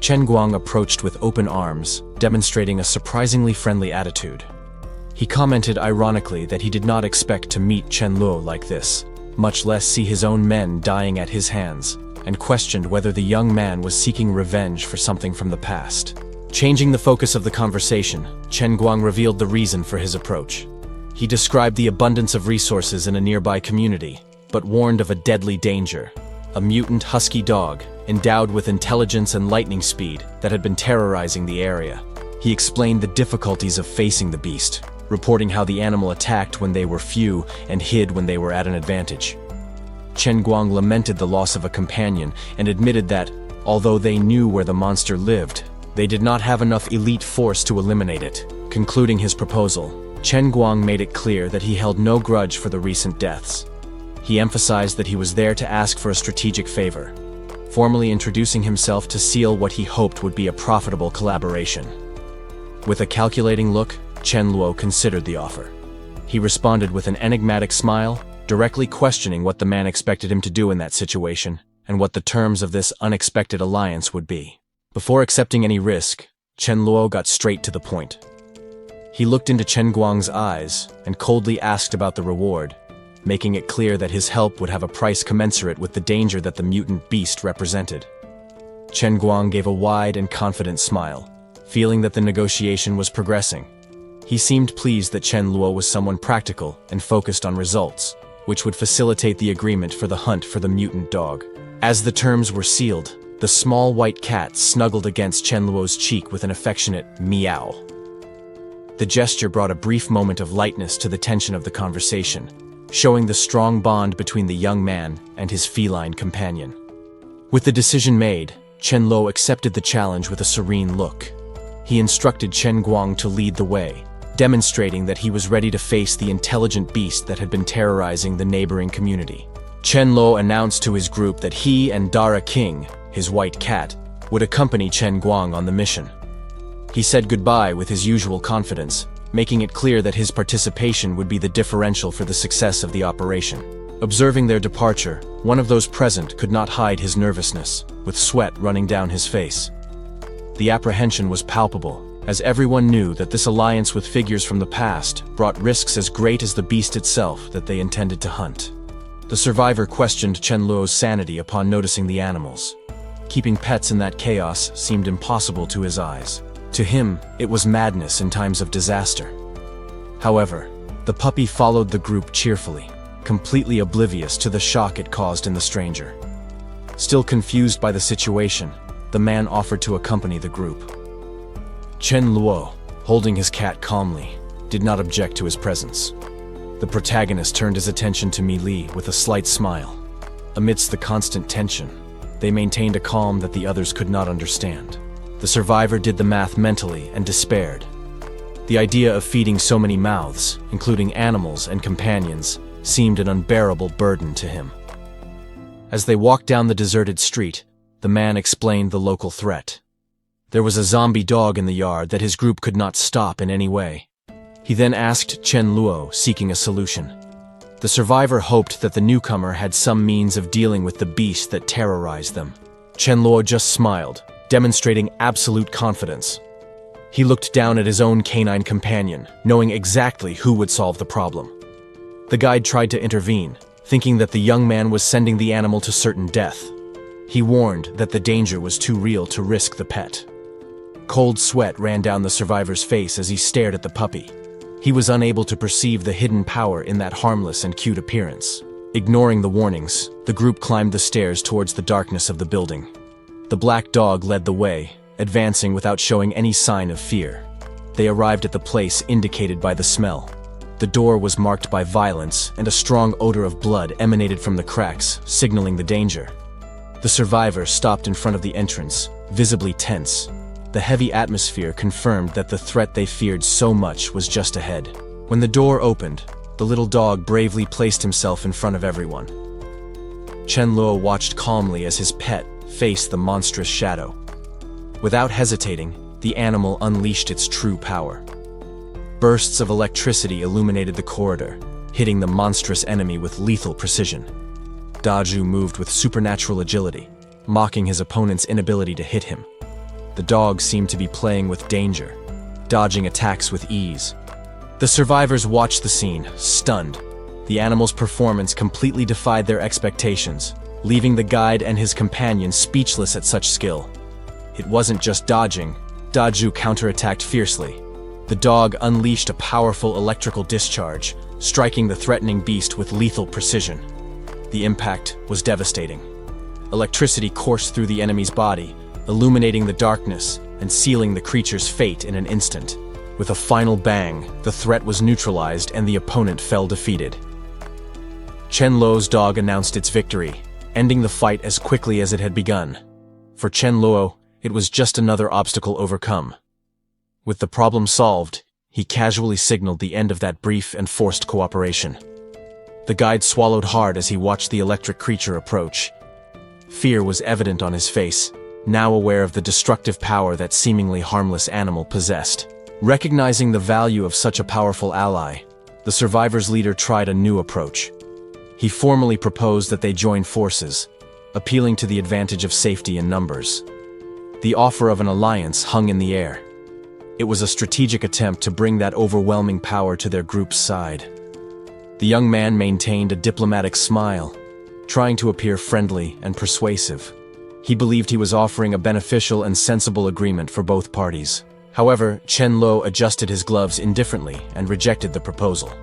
Chen Guang approached with open arms, demonstrating a surprisingly friendly attitude. He commented ironically that he did not expect to meet Chen Luo like this, much less see his own men dying at his hands, and questioned whether the young man was seeking revenge for something from the past. Changing the focus of the conversation, Chen Guang revealed the reason for his approach. He described the abundance of resources in a nearby community, but warned of a deadly danger: a mutant husky dog, endowed with intelligence and lightning speed, that had been terrorizing the area. He explained the difficulties of facing the beast, reporting how the animal attacked when they were few and hid when they were at an advantage. Chen Guang lamented the loss of a companion and admitted that, although they knew where the monster lived, they did not have enough elite force to eliminate it. Concluding his proposal, Chen Guang made it clear that he held no grudge for the recent deaths. He emphasized that he was there to ask for a strategic favor, formally introducing himself to seal what he hoped would be a profitable collaboration. With a calculating look, Chen Luo considered the offer. He responded with an enigmatic smile, directly questioning what the man expected him to do in that situation, and what the terms of this unexpected alliance would be. Before accepting any risk, Chen Luo got straight to the point. He looked into Chen Guang's eyes and coldly asked about the reward, making it clear that his help would have a price commensurate with the danger that the mutant beast represented. Chen Guang gave a wide and confident smile, feeling that the negotiation was progressing. He seemed pleased that Chen Luo was someone practical and focused on results, which would facilitate the agreement for the hunt for the mutant dog. As the terms were sealed, the small white cat snuggled against Chen Luo's cheek with an affectionate meow. The gesture brought a brief moment of lightness to the tension of the conversation, showing the strong bond between the young man and his feline companion. With the decision made, Chen Luo accepted the challenge with a serene look. He instructed Chen Guang to lead the way, demonstrating that he was ready to face the intelligent beast that had been terrorizing the neighboring community. Chen Luo announced to his group that he and Dara King, his white cat, would accompany Chen Guang on the mission. He said goodbye with his usual confidence, making it clear that his participation would be the differential for the success of the operation. Observing their departure, one of those present could not hide his nervousness, with sweat running down his face. The apprehension was palpable, as everyone knew that this alliance with figures from the past brought risks as great as the beast itself that they intended to hunt. The survivor questioned Chen Luo's sanity upon noticing the animals. Keeping pets in that chaos seemed impossible to his eyes. To him, it was madness in times of disaster. However, the puppy followed the group cheerfully, completely oblivious to the shock it caused in the stranger. Still confused by the situation, the man offered to accompany the group. Chen Luo, holding his cat calmly, did not object to his presence. The protagonist turned his attention to Mi Li with a slight smile. Amidst the constant tension, they maintained a calm that the others could not understand. The survivor did the math mentally and despaired. The idea of feeding so many mouths, including animals and companions, seemed an unbearable burden to him. As they walked down the deserted street, the man explained the local threat. There was a zombie dog in the yard that his group could not stop in any way. He then asked Chen Luo, seeking a solution. The survivor hoped that the newcomer had some means of dealing with the beast that terrorized them. Chen Luo just smiled, demonstrating absolute confidence. He looked down at his own canine companion, knowing exactly who would solve the problem. The guide tried to intervene, thinking that the young man was sending the animal to certain death. He warned that the danger was too real to risk the pet. Cold sweat ran down the survivor's face as he stared at the puppy. He was unable to perceive the hidden power in that harmless and cute appearance. Ignoring the warnings, the group climbed the stairs towards the darkness of the building. The black dog led the way, advancing without showing any sign of fear. They arrived at the place indicated by the smell. The door was marked by violence, and a strong odor of blood emanated from the cracks, signaling the danger. The survivor stopped in front of the entrance, visibly tense. The heavy atmosphere confirmed that the threat they feared so much was just ahead. When the door opened, the little dog bravely placed himself in front of everyone. Chen Luo watched calmly as his pet faced the monstrous shadow. Without hesitating, the animal unleashed its true power. Bursts of electricity illuminated the corridor, hitting the monstrous enemy with lethal precision. Daju moved with supernatural agility, mocking his opponent's inability to hit him. The dog seemed to be playing with danger, dodging attacks with ease. The survivors watched the scene, stunned. The animal's performance completely defied their expectations, leaving the guide and his companion speechless at such skill. It wasn't just dodging. Daju counterattacked fiercely. The dog unleashed a powerful electrical discharge, striking the threatening beast with lethal precision. The impact was devastating. Electricity coursed through the enemy's body, illuminating the darkness and sealing the creature's fate in an instant. With a final bang, the threat was neutralized and the opponent fell defeated. Chen Luo's dog announced its victory, ending the fight as quickly as it had begun. For Chen Luo, it was just another obstacle overcome. With the problem solved, he casually signaled the end of that brief and forced cooperation. The guide swallowed hard as he watched the electric creature approach. Fear was evident on his face, now aware of the destructive power that seemingly harmless animal possessed. Recognizing the value of such a powerful ally, the survivors' leader tried a new approach. He formally proposed that they join forces, appealing to the advantage of safety in numbers. The offer of an alliance hung in the air. It was a strategic attempt to bring that overwhelming power to their group's side. The young man maintained a diplomatic smile, trying to appear friendly and persuasive. He believed he was offering a beneficial and sensible agreement for both parties. However, Chen Luo adjusted his gloves indifferently and rejected the proposal.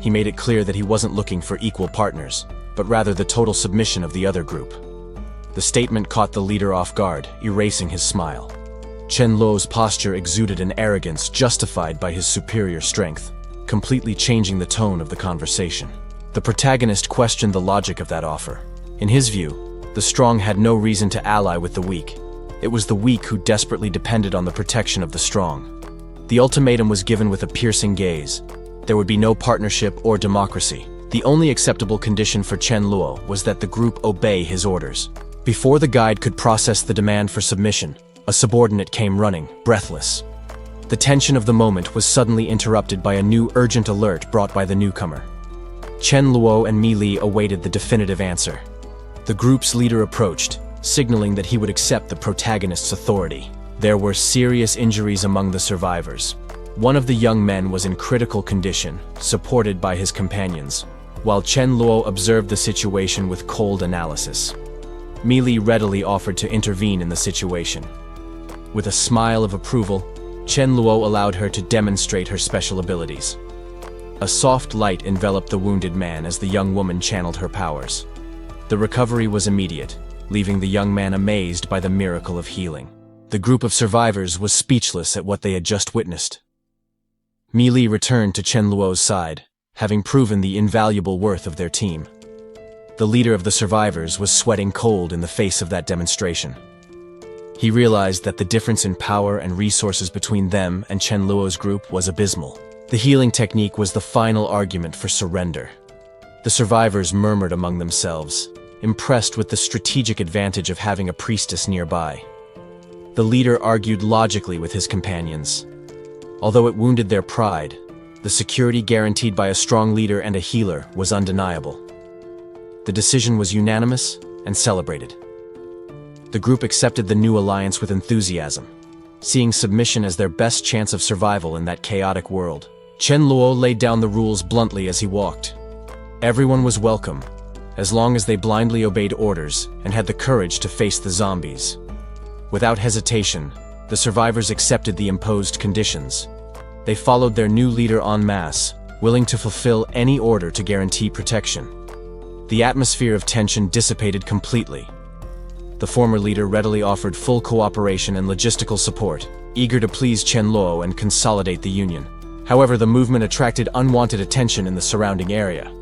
He made it clear that he wasn't looking for equal partners, but rather the total submission of the other group. The statement caught the leader off guard, erasing his smile. Chen Luo's posture exuded an arrogance justified by his superior strength, completely changing the tone of the conversation. The protagonist questioned the logic of that offer. In his view, the strong had no reason to ally with the weak. It was the weak who desperately depended on the protection of the strong. The ultimatum was given with a piercing gaze. There would be no partnership or democracy. The only acceptable condition for Chen Luo was that the group obey his orders. Before the guide could process the demand for submission, a subordinate came running, breathless. The tension of the moment was suddenly interrupted by a new urgent alert brought by the newcomer. Chen Luo and Mi Li awaited the definitive answer. The group's leader approached, signaling that he would accept the protagonist's authority. There were serious injuries among the survivors. One of the young men was in critical condition, supported by his companions, while Chen Luo observed the situation with cold analysis. Mi Li readily offered to intervene in the situation. With a smile of approval, Chen Luo allowed her to demonstrate her special abilities. A soft light enveloped the wounded man as the young woman channeled her powers. The recovery was immediate, leaving the young man amazed by the miracle of healing. The group of survivors was speechless at what they had just witnessed. Mi Li returned to Chen Luo's side, having proven the invaluable worth of their team. The leader of the survivors was sweating cold in the face of that demonstration. He realized that the difference in power and resources between them and Chen Luo's group was abysmal. The healing technique was the final argument for surrender. The survivors murmured among themselves, impressed with the strategic advantage of having a priestess nearby. The leader argued logically with his companions. Although it wounded their pride, the security guaranteed by a strong leader and a healer was undeniable. The decision was unanimous and celebrated. The group accepted the new alliance with enthusiasm, seeing submission as their best chance of survival in that chaotic world. Chen Luo laid down the rules bluntly as he walked. Everyone was welcome, as long as they blindly obeyed orders and had the courage to face the zombies. Without hesitation, the survivors accepted the imposed conditions. They followed their new leader en masse, willing to fulfill any order to guarantee protection. The atmosphere of tension dissipated completely. The former leader readily offered full cooperation and logistical support, eager to please Chen Luo and consolidate the union. However, the movement attracted unwanted attention in the surrounding area.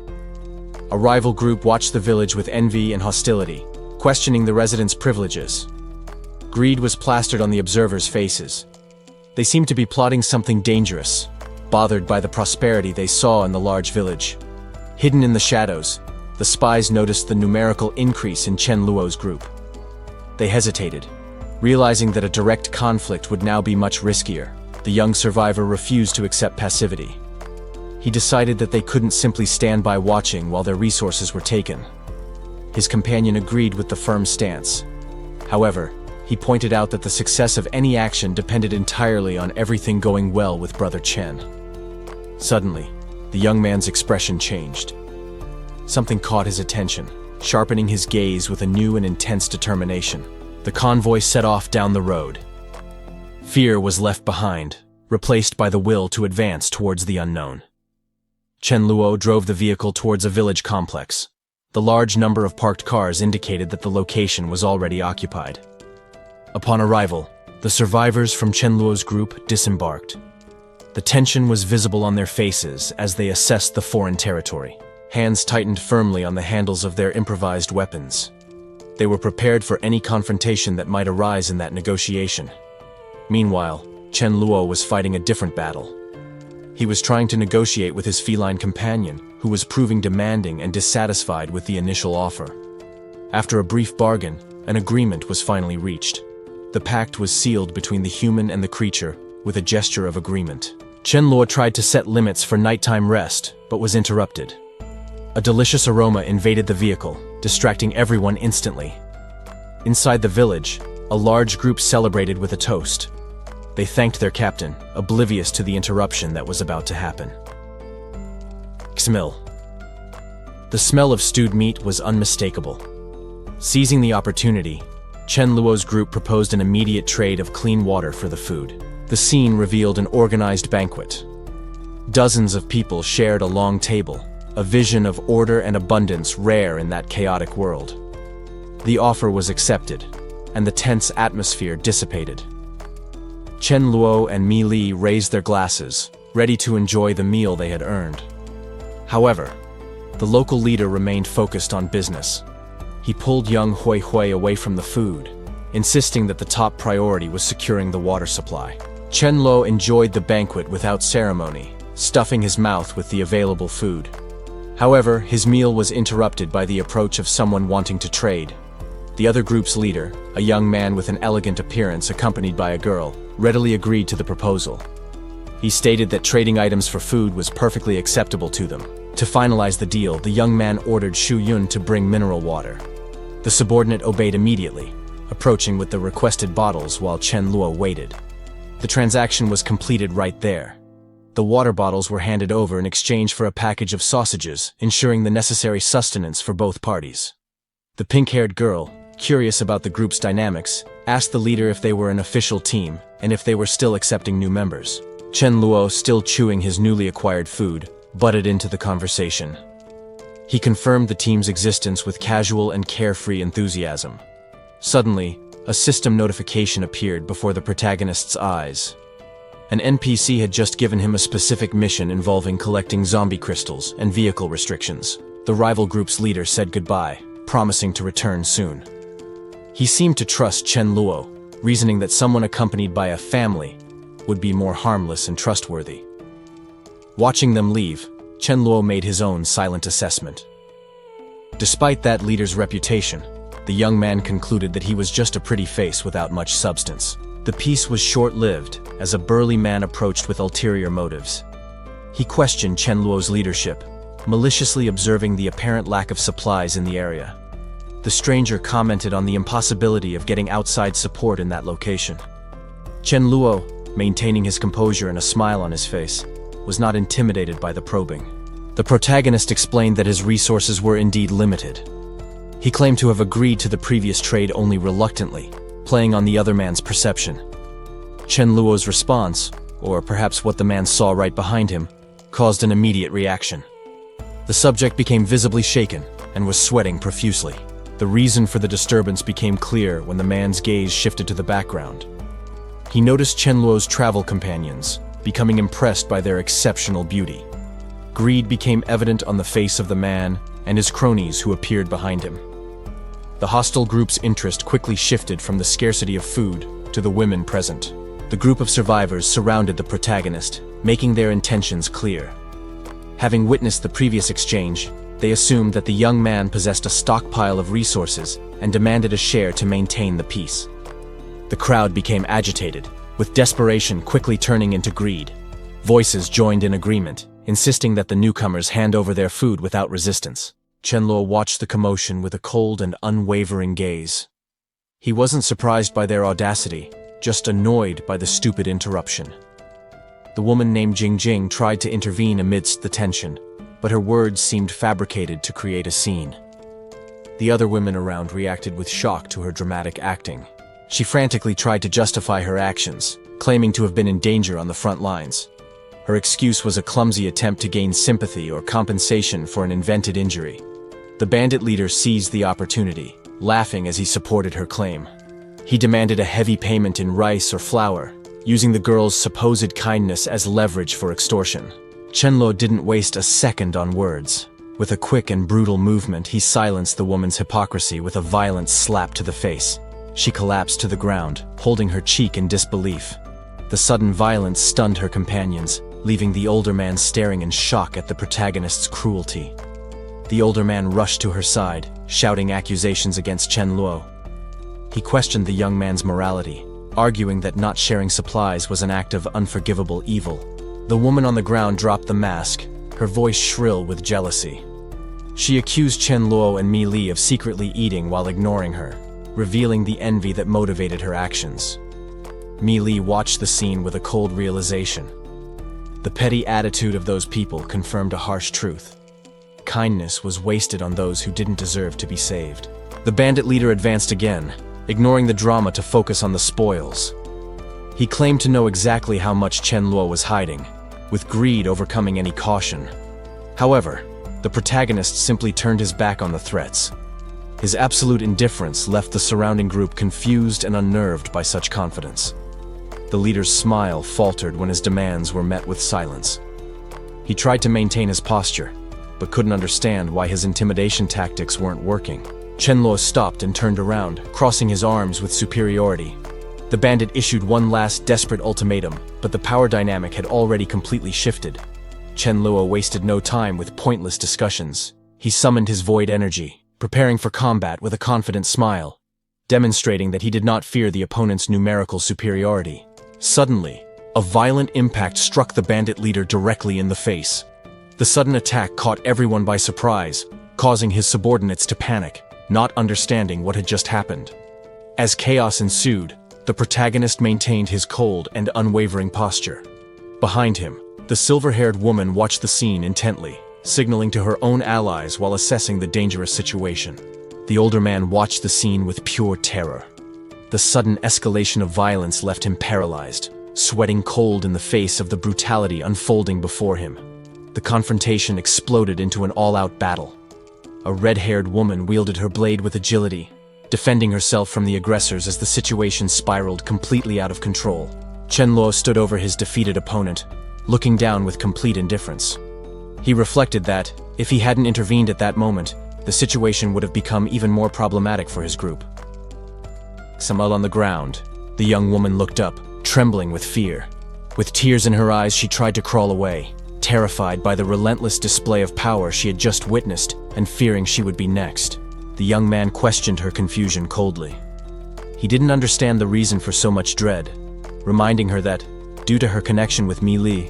A rival group watched the village with envy and hostility, questioning the residents' privileges. Greed was plastered on the observers' faces. They seemed to be plotting something dangerous, bothered by the prosperity they saw in the large village. Hidden in the shadows, the spies noticed the numerical increase in Chen Luo's group. They hesitated, realizing that a direct conflict would now be much riskier. The young survivor refused to accept passivity. He decided that they couldn't simply stand by watching while their resources were taken. His companion agreed with the firm stance. However, he pointed out that the success of any action depended entirely on everything going well with Brother Chen. Suddenly, the young man's expression changed. Something caught his attention, sharpening his gaze with a new and intense determination. The convoy set off down the road. Fear was left behind, replaced by the will to advance towards the unknown. Chen Luo drove the vehicle towards a village complex. The large number of parked cars indicated that the location was already occupied. Upon arrival, the survivors from Chen Luo's group disembarked. The tension was visible on their faces as they assessed the foreign territory. Hands tightened firmly on the handles of their improvised weapons. They were prepared for any confrontation that might arise in that negotiation. Meanwhile, Chen Luo was fighting a different battle. He was trying to negotiate with his feline companion, who was proving demanding and dissatisfied with the initial offer. After a brief bargain, an agreement was finally reached. The pact was sealed between the human and the creature with a gesture of agreement. Chen Luo tried to set limits for nighttime rest, but was interrupted. A delicious aroma invaded the vehicle, distracting everyone instantly. Inside the village, a large group celebrated with a toast. They thanked their captain, oblivious to the interruption that was about to happen. Smell. The smell of stewed meat was unmistakable. Seizing the opportunity, Chen Luo's group proposed an immediate trade of clean water for the food. The scene revealed an organized banquet. Dozens of people shared a long table, a vision of order and abundance rare in that chaotic world. The offer was accepted, and the tense atmosphere dissipated. Chen Luo and Mi Li raised their glasses, ready to enjoy the meal they had earned. However, the local leader remained focused on business. He pulled young Hui Hui away from the food, insisting that the top priority was securing the water supply. Chen Luo enjoyed the banquet without ceremony, stuffing his mouth with the available food. However, his meal was interrupted by the approach of someone wanting to trade. The other group's leader, a young man with an elegant appearance accompanied by a girl, readily agreed to the proposal. He stated that trading items for food was perfectly acceptable to them. To finalize the deal, the young man ordered Shu Yun to bring mineral water. The subordinate obeyed immediately, approaching with the requested bottles while Chen Luo waited. The transaction was completed right there. The water bottles were handed over in exchange for a package of sausages, ensuring the necessary sustenance for both parties. The pink-haired girl, curious about the group's dynamics, asked the leader if they were an official team and if they were still accepting new members. Chen Luo, still chewing his newly acquired food, butted into the conversation. He confirmed the team's existence with casual and carefree enthusiasm. Suddenly, a system notification appeared before the protagonist's eyes. An NPC had just given him a specific mission involving collecting zombie crystals and vehicle restrictions. The rival group's leader said goodbye, promising to return soon. He seemed to trust Chen Luo, reasoning that someone accompanied by a family would be more harmless and trustworthy. Watching them leave, Chen Luo made his own silent assessment. Despite that leader's reputation, the young man concluded that he was just a pretty face without much substance. The peace was short-lived, as a burly man approached with ulterior motives. He questioned Chen Luo's leadership, maliciously observing the apparent lack of supplies in the area. The stranger commented on the impossibility of getting outside support in that location. Chen Luo, maintaining his composure and a smile on his face, was not intimidated by the probing. The protagonist explained that his resources were indeed limited. He claimed to have agreed to the previous trade only reluctantly, playing on the other man's perception. Chen Luo's response, or perhaps what the man saw right behind him, caused an immediate reaction. The subject became visibly shaken and was sweating profusely. The reason for the disturbance became clear when the man's gaze shifted to the background. He noticed Chen Luo's travel companions, becoming impressed by their exceptional beauty. Greed became evident on the face of the man and his cronies who appeared behind him. The hostile group's interest quickly shifted from the scarcity of food to the women present. The group of survivors surrounded the protagonist, making their intentions clear. Having witnessed the previous exchange, they assumed that the young man possessed a stockpile of resources and demanded a share to maintain the peace. The crowd became agitated, with desperation quickly turning into greed. Voices joined in agreement, insisting that the newcomers hand over their food without resistance. Chen Luo watched the commotion with a cold and unwavering gaze. He wasn't surprised by their audacity, just annoyed by the stupid interruption. The woman named Jingjing tried to intervene amidst the tension, but her words seemed fabricated to create a scene. The other women around reacted with shock to her dramatic acting. She frantically tried to justify her actions, claiming to have been in danger on the front lines. Her excuse was a clumsy attempt to gain sympathy or compensation for an invented injury. The bandit leader seized the opportunity, laughing as he supported her claim. He demanded a heavy payment in rice or flour, using the girl's supposed kindness as leverage for extortion. Chen Luo didn't waste a second on words. With a quick and brutal movement, he silenced the woman's hypocrisy with a violent slap to the face. She collapsed to the ground, holding her cheek in disbelief. The sudden violence stunned her companions, leaving the older man staring in shock at the protagonist's cruelty. The older man rushed to her side, shouting accusations against Chen Luo. He questioned the young man's morality, arguing that not sharing supplies was an act of unforgivable evil. The woman on the ground dropped the mask, her voice shrill with jealousy. She accused Chen Luo and Mi Li of secretly eating while ignoring her, revealing the envy that motivated her actions. Mi Li watched the scene with a cold realization. The petty attitude of those people confirmed a harsh truth. Kindness was wasted on those who didn't deserve to be saved. The bandit leader advanced again, ignoring the drama to focus on the spoils. He claimed to know exactly how much Chen Luo was hiding, with greed overcoming any caution. However, the protagonist simply turned his back on the threats. His absolute indifference left the surrounding group confused and unnerved by such confidence. The leader's smile faltered when his demands were met with silence. He tried to maintain his posture, but couldn't understand why his intimidation tactics weren't working. Chen Luo stopped and turned around, crossing his arms with superiority. The bandit issued one last desperate ultimatum, but the power dynamic had already completely shifted. Chen Luo wasted no time with pointless discussions. He summoned his void energy, preparing for combat with a confident smile, demonstrating that he did not fear the opponent's numerical superiority. Suddenly, a violent impact struck the bandit leader directly in the face. The sudden attack caught everyone by surprise, causing his subordinates to panic, not understanding what had just happened. As chaos ensued, the protagonist maintained his cold and unwavering posture. Behind him, the silver-haired woman watched the scene intently, signaling to her own allies while assessing the dangerous situation. The older man watched the scene with pure terror. The sudden escalation of violence left him paralyzed, sweating cold in the face of the brutality unfolding before him. The confrontation exploded into an all-out battle. A red-haired woman wielded her blade with agility, defending herself from the aggressors as the situation spiraled completely out of control. Chen Luo stood over his defeated opponent, looking down with complete indifference. He reflected that, if he hadn't intervened at that moment, the situation would have become even more problematic for his group. Somewhere on the ground, the young woman looked up, trembling with fear. With tears in her eyes, she tried to crawl away, terrified by the relentless display of power she had just witnessed and fearing she would be next. The young man questioned her confusion coldly. He didn't understand the reason for so much dread, reminding her that, due to her connection with Mi Li,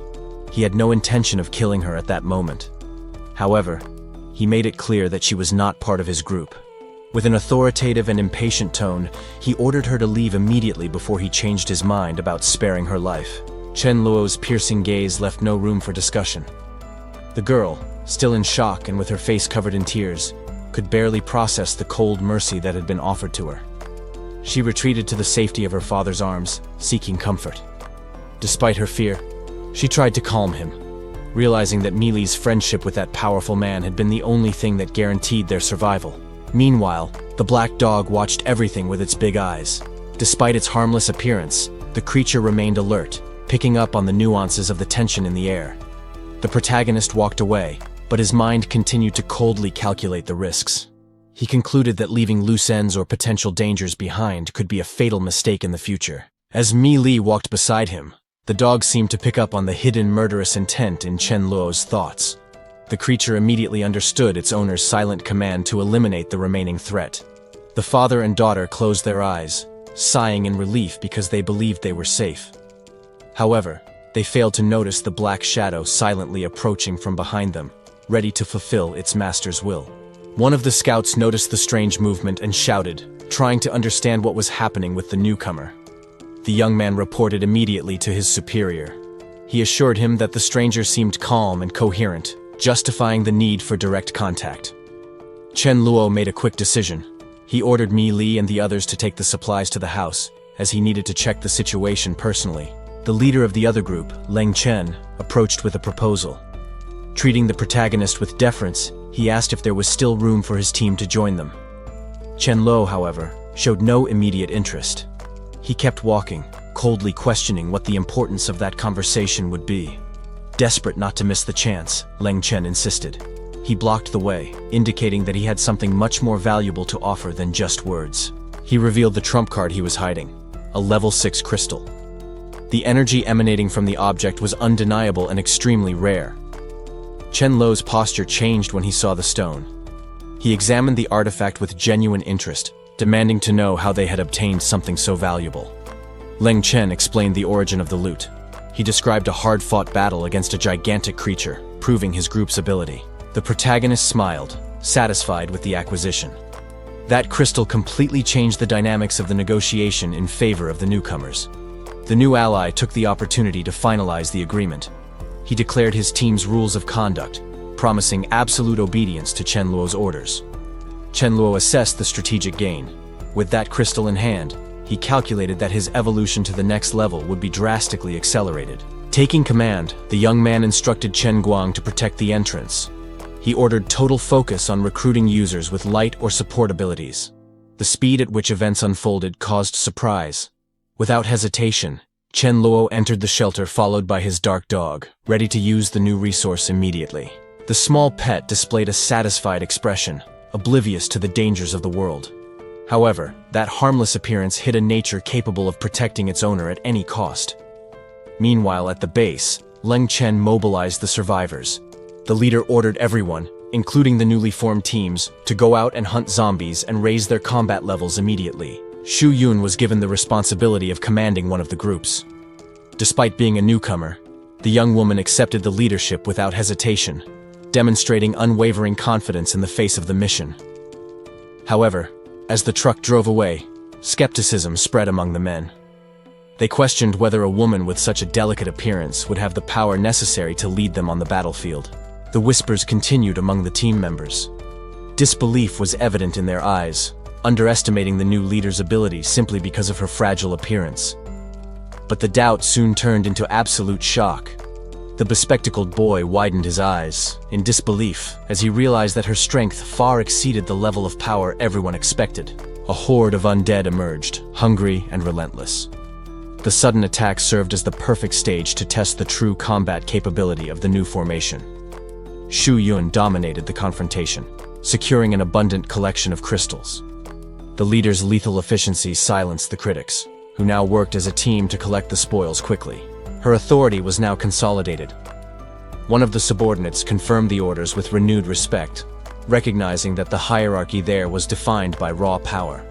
he had no intention of killing her at that moment. However, he made it clear that she was not part of his group. With an authoritative and impatient tone, he ordered her to leave immediately before he changed his mind about sparing her life. Chen Luo's piercing gaze left no room for discussion. The girl, still in shock and with her face covered in tears, could barely process the cold mercy that had been offered to her. She retreated to the safety of her father's arms, seeking comfort. Despite her fear, she tried to calm him, realizing that Mi Li's friendship with that powerful man had been the only thing that guaranteed their survival. Meanwhile, the black dog watched everything with its big eyes. Despite its harmless appearance, the creature remained alert, picking up on the nuances of the tension in the air. The protagonist walked away, but his mind continued to coldly calculate the risks. He concluded that leaving loose ends or potential dangers behind could be a fatal mistake in the future. As Mi Li walked beside him, the dog seemed to pick up on the hidden murderous intent in Chen Luo's thoughts. The creature immediately understood its owner's silent command to eliminate the remaining threat. The father and daughter closed their eyes, sighing in relief because they believed they were safe. However, they failed to notice the black shadow silently approaching from behind them, ready to fulfill its master's will. One of the scouts noticed the strange movement and shouted, trying to understand what was happening with the newcomer. The young man reported immediately to his superior. He assured him that the stranger seemed calm and coherent, justifying the need for direct contact. Chen Luo made a quick decision. He ordered Mi Li and the others to take the supplies to the house, as he needed to check the situation personally. The leader of the other group, Leng Chen, approached with a proposal. Treating the protagonist with deference, he asked if there was still room for his team to join them. Chen Luo, however, showed no immediate interest. He kept walking, coldly questioning what the importance of that conversation would be. Desperate not to miss the chance, Leng Chen insisted. He blocked the way, indicating that he had something much more valuable to offer than just words. He revealed the trump card he was hiding, a level 6 crystal. The energy emanating from the object was undeniable and extremely rare. Chen Luo's posture changed when he saw the stone. He examined the artifact with genuine interest, demanding to know how they had obtained something so valuable. Leng Chen explained the origin of the loot. He described a hard-fought battle against a gigantic creature, proving his group's ability. The protagonist smiled, satisfied with the acquisition. That crystal completely changed the dynamics of the negotiation in favor of the newcomers. The new ally took the opportunity to finalize the agreement. He declared his team's rules of conduct, promising absolute obedience to Chen Luo's orders. Chen Luo assessed the strategic gain. With that crystal in hand, he calculated that his evolution to the next level would be drastically accelerated. Taking command, the young man instructed Chen Guang to protect the entrance. He ordered total focus on recruiting users with light or support abilities. The speed at which events unfolded caused surprise. Without hesitation, Chen Luo entered the shelter followed by his dark dog, ready to use the new resource immediately. The small pet displayed a satisfied expression, oblivious to the dangers of the world. However, that harmless appearance hid a nature capable of protecting its owner at any cost. Meanwhile, at the base, Leng Chen mobilized the survivors. The leader ordered everyone, including the newly formed teams, to go out and hunt zombies and raise their combat levels immediately. Xu Yun was given the responsibility of commanding one of the groups. Despite being a newcomer, the young woman accepted the leadership without hesitation, demonstrating unwavering confidence in the face of the mission. However, as the truck drove away, skepticism spread among the men. They questioned whether a woman with such a delicate appearance would have the power necessary to lead them on the battlefield. The whispers continued among the team members. Disbelief was evident in their eyes, underestimating the new leader's ability simply because of her fragile appearance. But the doubt soon turned into absolute shock. The bespectacled boy widened his eyes in disbelief as he realized that her strength far exceeded the level of power everyone expected. A horde of undead emerged, hungry and relentless. The sudden attack served as the perfect stage to test the true combat capability of the new formation. Shu Yun dominated the confrontation, securing an abundant collection of crystals. The leader's lethal efficiency silenced the critics, who now worked as a team to collect the spoils quickly. Her authority was now consolidated. One of the subordinates confirmed the orders with renewed respect, recognizing that the hierarchy there was defined by raw power.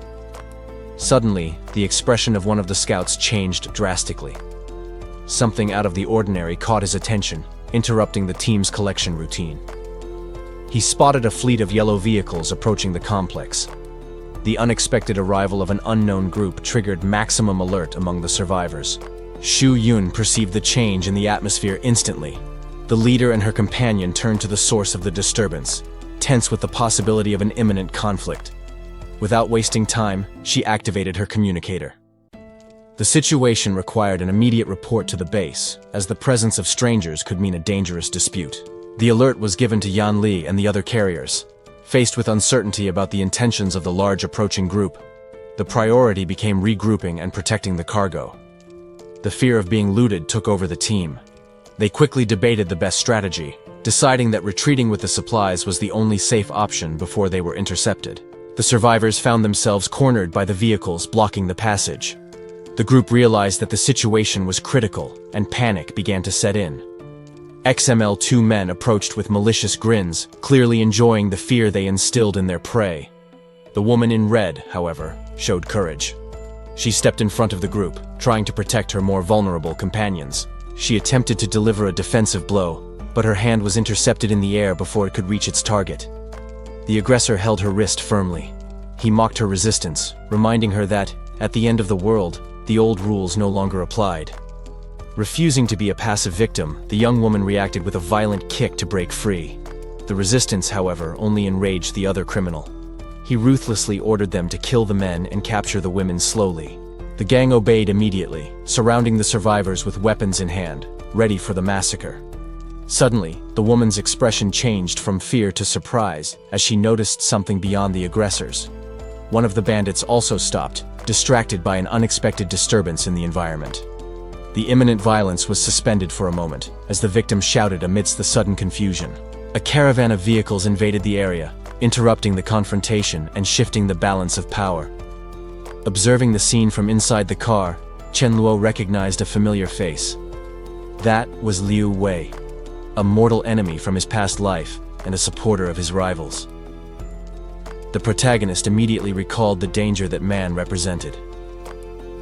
Suddenly, the expression of one of the scouts changed drastically. Something out of the ordinary caught his attention, interrupting the team's collection routine. He spotted a fleet of yellow vehicles approaching the complex. The unexpected arrival of an unknown group triggered maximum alert among the survivors. Shu Yun perceived the change in the atmosphere instantly. The leader and her companion turned to the source of the disturbance, tense with the possibility of an imminent conflict. Without wasting time, she activated her communicator. The situation required an immediate report to the base, as the presence of strangers could mean a dangerous dispute. The alert was given to Yan Li and the other carriers. Faced with uncertainty about the intentions of the large approaching group, the priority became regrouping and protecting the cargo. The fear of being looted took over the team. They quickly debated the best strategy, deciding that retreating with the supplies was the only safe option before they were intercepted. The survivors found themselves cornered by the vehicles blocking the passage. The group realized that the situation was critical, and panic began to set in. XML-2 men approached with malicious grins, clearly enjoying the fear they instilled in their prey. The woman in red, however, showed courage. She stepped in front of the group, trying to protect her more vulnerable companions. She attempted to deliver a defensive blow, but her hand was intercepted in the air before it could reach its target. The aggressor held her wrist firmly. He mocked her resistance, reminding her that, at the end of the world, the old rules no longer applied. Refusing to be a passive victim, the young woman reacted with a violent kick to break free. The resistance, however, only enraged the other criminal. He ruthlessly ordered them to kill the men and capture the women slowly. The gang obeyed immediately, surrounding the survivors with weapons in hand, ready for the massacre. Suddenly, the woman's expression changed from fear to surprise as she noticed something beyond the aggressors. One of the bandits also stopped, distracted by an unexpected disturbance in the environment. The imminent violence was suspended for a moment, as the victim shouted amidst the sudden confusion. A caravan of vehicles invaded the area, interrupting the confrontation and shifting the balance of power. Observing the scene from inside the car, Chen Luo recognized a familiar face. That was Liu Wei, a mortal enemy from his past life and a supporter of his rivals. The protagonist immediately recalled the danger that man represented.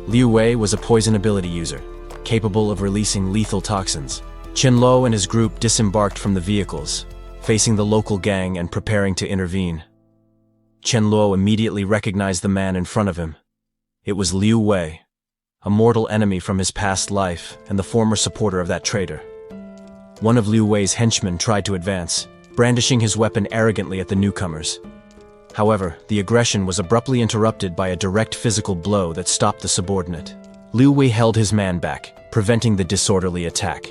Liu Wei was a poison ability user, capable of releasing lethal toxins. Chen Luo and his group disembarked from the vehicles, facing the local gang and preparing to intervene. Chen Luo immediately recognized the man in front of him. It was Liu Wei, a mortal enemy from his past life and the former supporter of that traitor. One of Liu Wei's henchmen tried to advance, brandishing his weapon arrogantly at the newcomers. However, the aggression was abruptly interrupted by a direct physical blow that stopped the subordinate. Liu Wei held his man back, preventing the disorderly attack.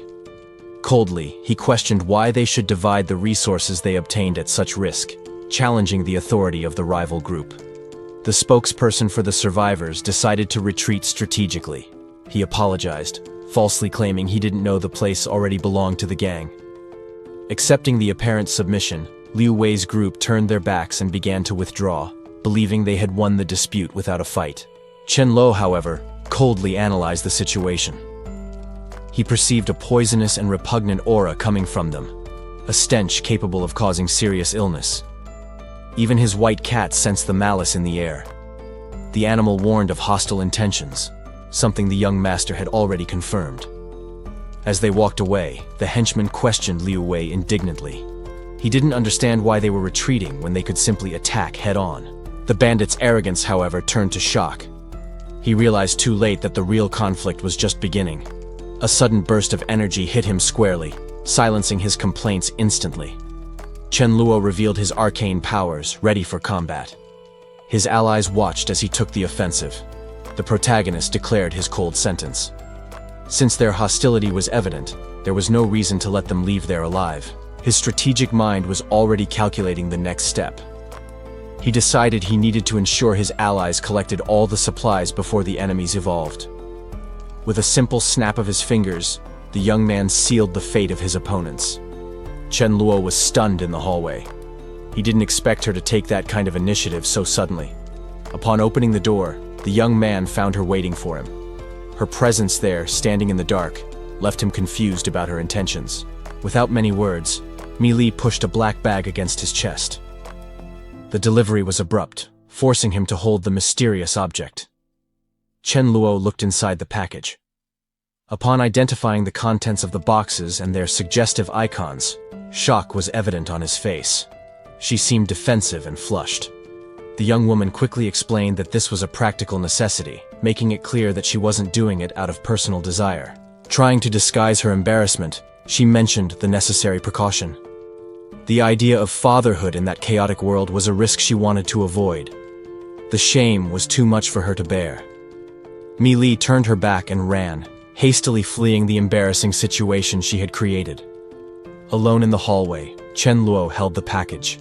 Coldly, he questioned why they should divide the resources they obtained at such risk, challenging the authority of the rival group. The spokesperson for the survivors decided to retreat strategically. He apologized, falsely claiming he didn't know the place already belonged to the gang. Accepting the apparent submission, Liu Wei's group turned their backs and began to withdraw, believing they had won the dispute without a fight. Chen Luo, however, coldly analyzed the situation. He perceived a poisonous and repugnant aura coming from them, a stench capable of causing serious illness. Even his white cat sensed the malice in the air. The animal warned of hostile intentions, something the young master had already confirmed. As they walked away, the henchman questioned Liu Wei indignantly. He didn't understand why they were retreating when they could simply attack head-on. The bandit's arrogance, however, turned to shock. He realized too late that the real conflict was just beginning. A sudden burst of energy hit him squarely, silencing his complaints instantly. Chen Luo revealed his arcane powers, ready for combat. His allies watched as he took the offensive. The protagonist declared his cold sentence. Since their hostility was evident, there was no reason to let them leave there alive. His strategic mind was already calculating the next step. He decided he needed to ensure his allies collected all the supplies before the enemies evolved. With a simple snap of his fingers, the young man sealed the fate of his opponents. Chen Luo was stunned in the hallway. He didn't expect her to take that kind of initiative so suddenly. Upon opening the door, the young man found her waiting for him. Her presence there, standing in the dark, left him confused about her intentions. Without many words, Mi Li pushed a black bag against his chest. The delivery was abrupt, forcing him to hold the mysterious object. Chen Luo looked inside the package. Upon identifying the contents of the boxes and their suggestive icons, shock was evident on his face. She seemed defensive and flushed. The young woman quickly explained that this was a practical necessity, making it clear that she wasn't doing it out of personal desire. Trying to disguise her embarrassment, she mentioned the necessary precaution. The idea of fatherhood in that chaotic world was a risk she wanted to avoid. The shame was too much for her to bear. Mi Li turned her back and ran, hastily fleeing the embarrassing situation she had created. Alone in the hallway, Chen Luo held the package.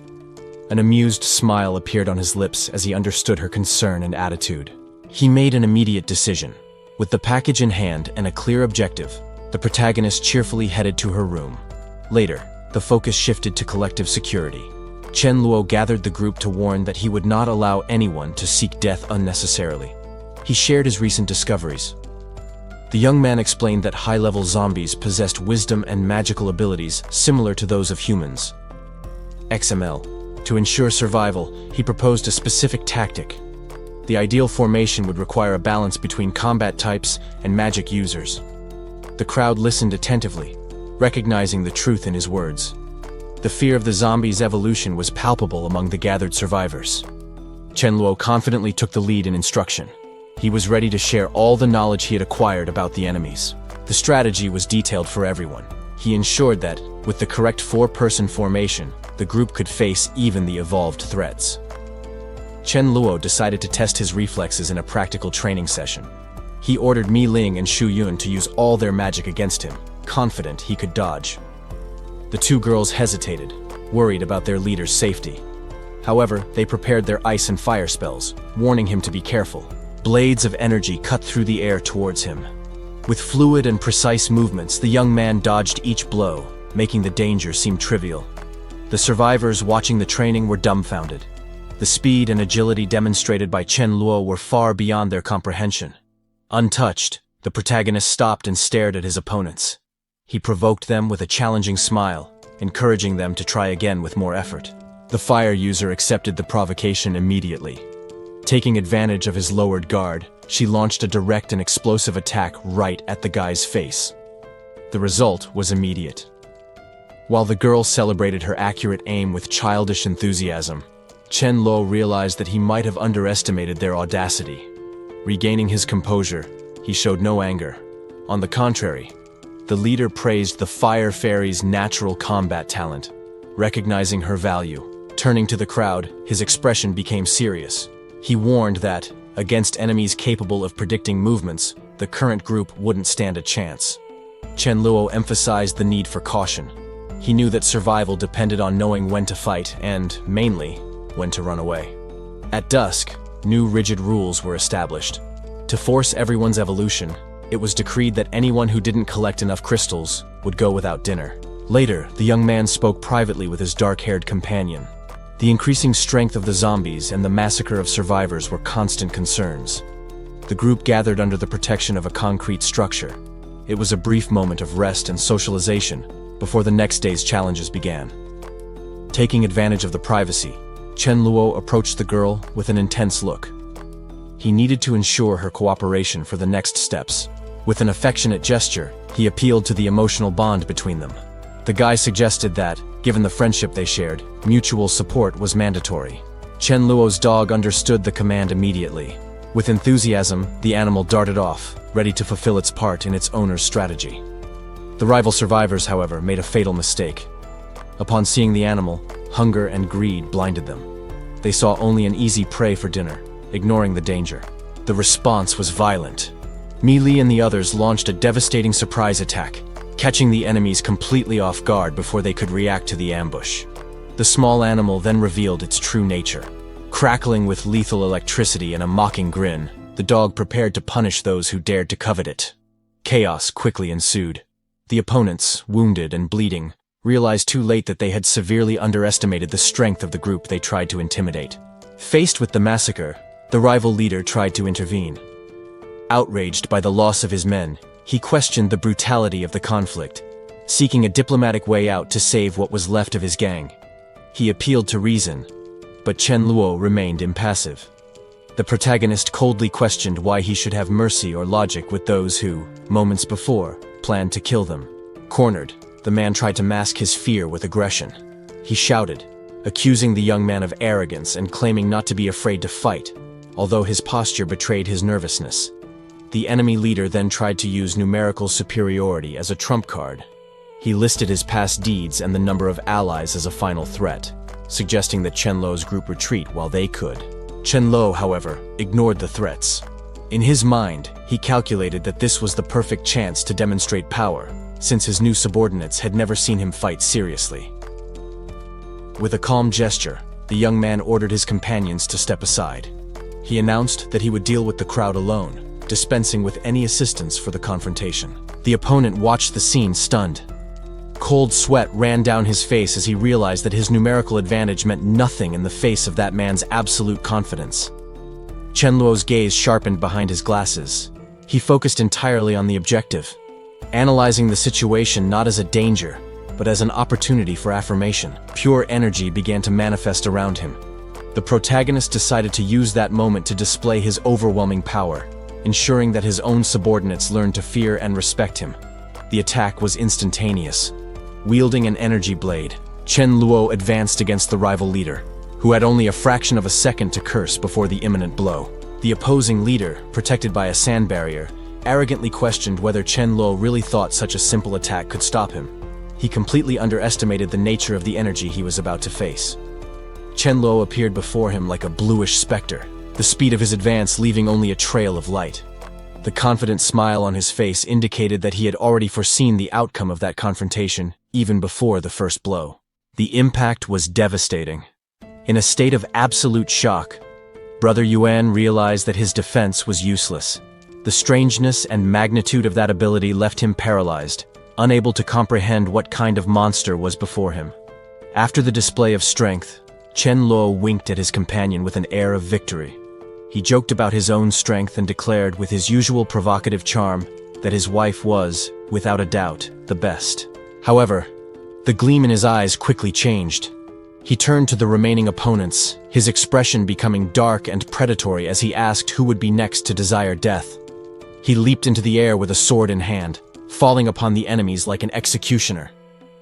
An amused smile appeared on his lips as he understood her concern and attitude. He made an immediate decision. With the package in hand and a clear objective, the protagonist cheerfully headed to her room. Later, the focus shifted to collective security. Chen Luo gathered the group to warn that he would not allow anyone to seek death unnecessarily. He shared his recent discoveries. The young man explained that high-level zombies possessed wisdom and magical abilities similar to those of humans. XML. To ensure survival, he proposed a specific tactic. The ideal formation would require a balance between combat types and magic users. The crowd listened attentively, recognizing the truth in his words. The fear of the zombies' evolution was palpable among the gathered survivors. Chen Luo confidently took the lead in instruction. He was ready to share all the knowledge he had acquired about the enemies. The strategy was detailed for everyone. He ensured that, with the correct four-person formation, the group could face even the evolved threats. Chen Luo decided to test his reflexes in a practical training session. He ordered Mi Ling and Shu Yun to use all their magic against him, confident he could dodge. The two girls hesitated, worried about their leader's safety. However, they prepared their ice and fire spells, warning him to be careful. Blades of energy cut through the air towards him. With fluid and precise movements, the young man dodged each blow, making the danger seem trivial. The survivors watching the training were dumbfounded. The speed and agility demonstrated by Chen Luo were far beyond their comprehension. Untouched, the protagonist stopped and stared at his opponents. He provoked them with a challenging smile, encouraging them to try again with more effort. The fire user accepted the provocation immediately. Taking advantage of his lowered guard, she launched a direct and explosive attack right at the guy's face. The result was immediate. While the girl celebrated her accurate aim with childish enthusiasm, Chen Luo realized that he might have underestimated their audacity. Regaining his composure, he showed no anger. On the contrary, the leader praised the Fire Fairy's natural combat talent, recognizing her value. Turning to the crowd, his expression became serious. He warned that, against enemies capable of predicting movements, the current group wouldn't stand a chance. Chen Luo emphasized the need for caution. He knew that survival depended on knowing when to fight and, mainly, when to run away. At dusk, new rigid rules were established. To force everyone's evolution, it was decreed that anyone who didn't collect enough crystals would go without dinner. Later, the young man spoke privately with his dark-haired companion. The increasing strength of the zombies and the massacre of survivors were constant concerns. The group gathered under the protection of a concrete structure. It was a brief moment of rest and socialization before the next day's challenges began. Taking advantage of the privacy, Chen Luo approached the girl with an intense look. He needed to ensure her cooperation for the next steps. With an affectionate gesture, he appealed to the emotional bond between them. The guy suggested that, given the friendship they shared, mutual support was mandatory. Chen Luo's dog understood the command immediately. With enthusiasm, the animal darted off, ready to fulfill its part in its owner's strategy. The rival survivors, however, made a fatal mistake. Upon seeing the animal, hunger and greed blinded them. they saw only an easy prey for dinner, ignoring the danger. The response was violent. Meili and the others launched a devastating surprise attack, catching the enemies completely off guard before they could react to the ambush. The small animal then revealed its true nature. Crackling with lethal electricity and a mocking grin, the dog prepared to punish those who dared to covet it. Chaos quickly ensued. The opponents, wounded and bleeding, realized too late that they had severely underestimated the strength of the group they tried to intimidate. Faced with the massacre, the rival leader tried to intervene. Outraged by the loss of his men, he questioned the brutality of the conflict, seeking a diplomatic way out to save what was left of his gang. He appealed to reason, but Chen Luo remained impassive. The protagonist coldly questioned why he should have mercy or logic with those who, moments before, planned to kill them. Cornered, the man tried to mask his fear with aggression. He shouted, accusing the young man of arrogance and claiming not to be afraid to fight, although his posture betrayed his nervousness. The enemy leader then tried to use numerical superiority as a trump card. He listed his past deeds and the number of allies as a final threat, suggesting that Chen Luo's group retreat while they could. Chen Luo, however, ignored the threats. In his mind, he calculated that this was the perfect chance to demonstrate power, since his new subordinates had never seen him fight seriously. With a calm gesture, the young man ordered his companions to step aside. He announced that he would deal with the crowd alone, dispensing with any assistance for the confrontation. The opponent watched the scene stunned. Cold sweat ran down his face as he realized that his numerical advantage meant nothing in the face of that man's absolute confidence. Chen Luo's gaze sharpened behind his glasses. He focused entirely on the objective, analyzing the situation not as a danger, but as an opportunity for affirmation. Pure energy began to manifest around him. The protagonist decided to use that moment to display his overwhelming power, ensuring that his own subordinates learned to fear and respect him. The attack was instantaneous. Wielding an energy blade, Chen Luo advanced against the rival leader, who had only a fraction of a second to curse before the imminent blow. The opposing leader, protected by a sand barrier, arrogantly questioned whether Chen Luo really thought such a simple attack could stop him. He completely underestimated the nature of the energy he was about to face. Chen Luo appeared before him like a bluish specter, the speed of his advance leaving only a trail of light. The confident smile on his face indicated that he had already foreseen the outcome of that confrontation, even before the first blow. The impact was devastating. In a state of absolute shock, Brother Yuan realized that his defense was useless. The strangeness and magnitude of that ability left him paralyzed, unable to comprehend what kind of monster was before him. After the display of strength, Chen Luo winked at his companion with an air of victory. He joked about his own strength and declared with his usual provocative charm that his wife was, without a doubt, the best. However, the gleam in his eyes quickly changed. He turned to the remaining opponents, his expression becoming dark and predatory as he asked who would be next to desire death. He leaped into the air with a sword in hand, falling upon the enemies like an executioner.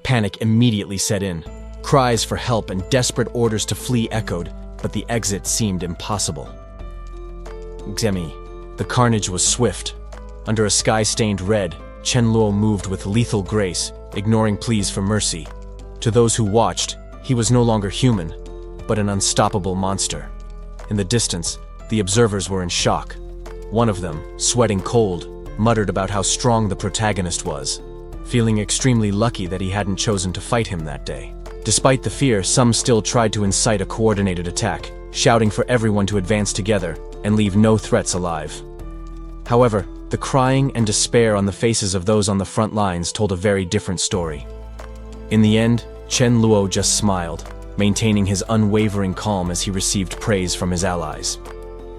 Panic immediately set in. Cries for help and desperate orders to flee echoed, but the exit seemed impossible. The carnage was swift. Under a sky-stained red, Chen Luo moved with lethal grace, ignoring pleas for mercy. To those who watched, he was no longer human, but an unstoppable monster. In the distance, the observers were in shock. One of them, sweating cold, muttered about how strong the protagonist was, feeling extremely lucky that he hadn't chosen to fight him that day. Despite the fear, some still tried to incite a coordinated attack, shouting for everyone to advance together and leave no threats alive. However, the crying and despair on the faces of those on the front lines told a very different story. In the end, Chen Luo just smiled, maintaining his unwavering calm as he received praise from his allies.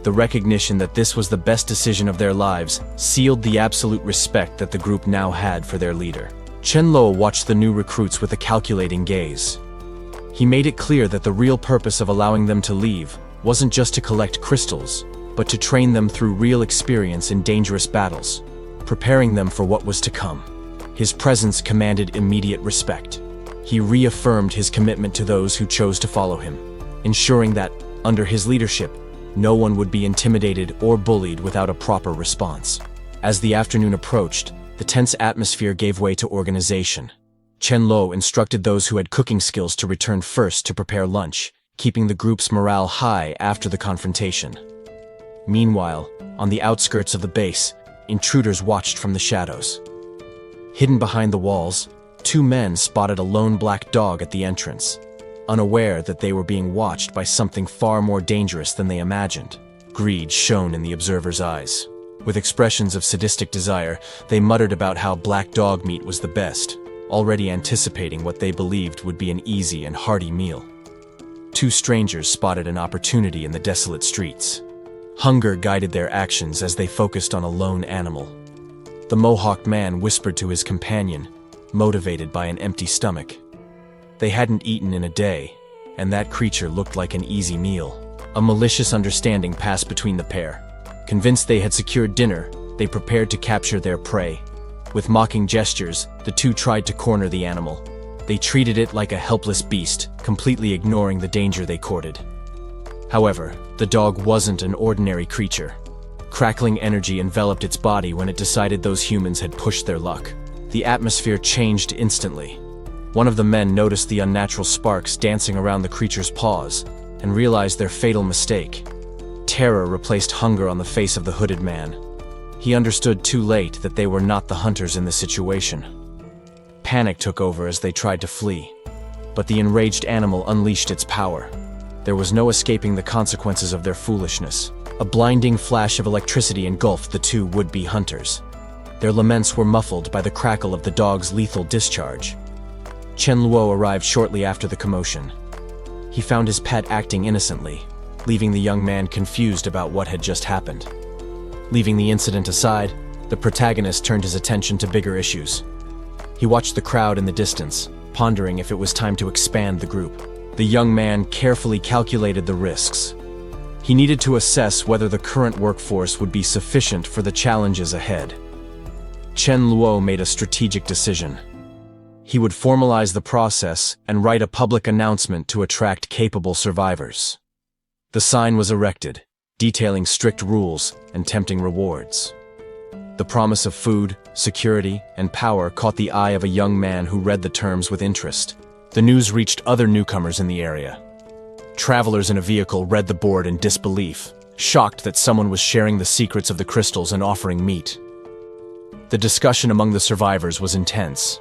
The recognition that this was the best decision of their lives sealed the absolute respect that the group now had for their leader. Chen Luo watched the new recruits with a calculating gaze. He made it clear that the real purpose of allowing them to leave wasn't just to collect crystals, but to train them through real experience in dangerous battles, preparing them for what was to come. His presence commanded immediate respect. He reaffirmed his commitment to those who chose to follow him, ensuring that, under his leadership, no one would be intimidated or bullied without a proper response. As the afternoon approached, the tense atmosphere gave way to organization. Chen Luo instructed those who had cooking skills to return first to prepare lunch, keeping the group's morale high after the confrontation. Meanwhile, on the outskirts of the base, intruders watched from the shadows. Hidden behind the walls, two men spotted a lone black dog at the entrance, unaware that they were being watched by something far more dangerous than they imagined. Greed shone in the observers' eyes. With expressions of sadistic desire, they muttered about how black dog meat was the best, already anticipating what they believed would be an easy and hearty meal. Two strangers spotted an opportunity in the desolate streets. Hunger guided their actions as they focused on a lone animal. The mohawked man whispered to his companion, motivated by an empty stomach. They hadn't eaten in a day, and that creature looked like an easy meal. A malicious understanding passed between the pair. Convinced they had secured dinner, they prepared to capture their prey. With mocking gestures, the two tried to corner the animal. They treated it like a helpless beast, completely ignoring the danger they courted. However, the dog wasn't an ordinary creature. Crackling energy enveloped its body when it decided those humans had pushed their luck. The atmosphere changed instantly. One of the men noticed the unnatural sparks dancing around the creature's paws and realized their fatal mistake. Terror replaced hunger on the face of the hooded man. He understood too late that they were not the hunters in the situation. Panic took over as they tried to flee, but the enraged animal unleashed its power. There was no escaping the consequences of their foolishness. A blinding flash of electricity engulfed the two would-be hunters. Their laments were muffled by the crackle of the dog's lethal discharge. Chen Luo arrived shortly after the commotion. He found his pet acting innocently, leaving the young man confused about what had just happened. Leaving the incident aside, the protagonist turned his attention to bigger issues. He watched the crowd in the distance, pondering if it was time to expand the group. The young man carefully calculated the risks. He needed to assess whether the current workforce would be sufficient for the challenges ahead. Chen Luo made a strategic decision. He would formalize the process and write a public announcement to attract capable survivors. The sign was erected, detailing strict rules and tempting rewards. The promise of food, security, and power caught the eye of a young man who read the terms with interest. The news reached other newcomers in the area. Travelers in a vehicle read the board in disbelief, shocked that someone was sharing the secrets of the crystals and offering meat. The discussion among the survivors was intense.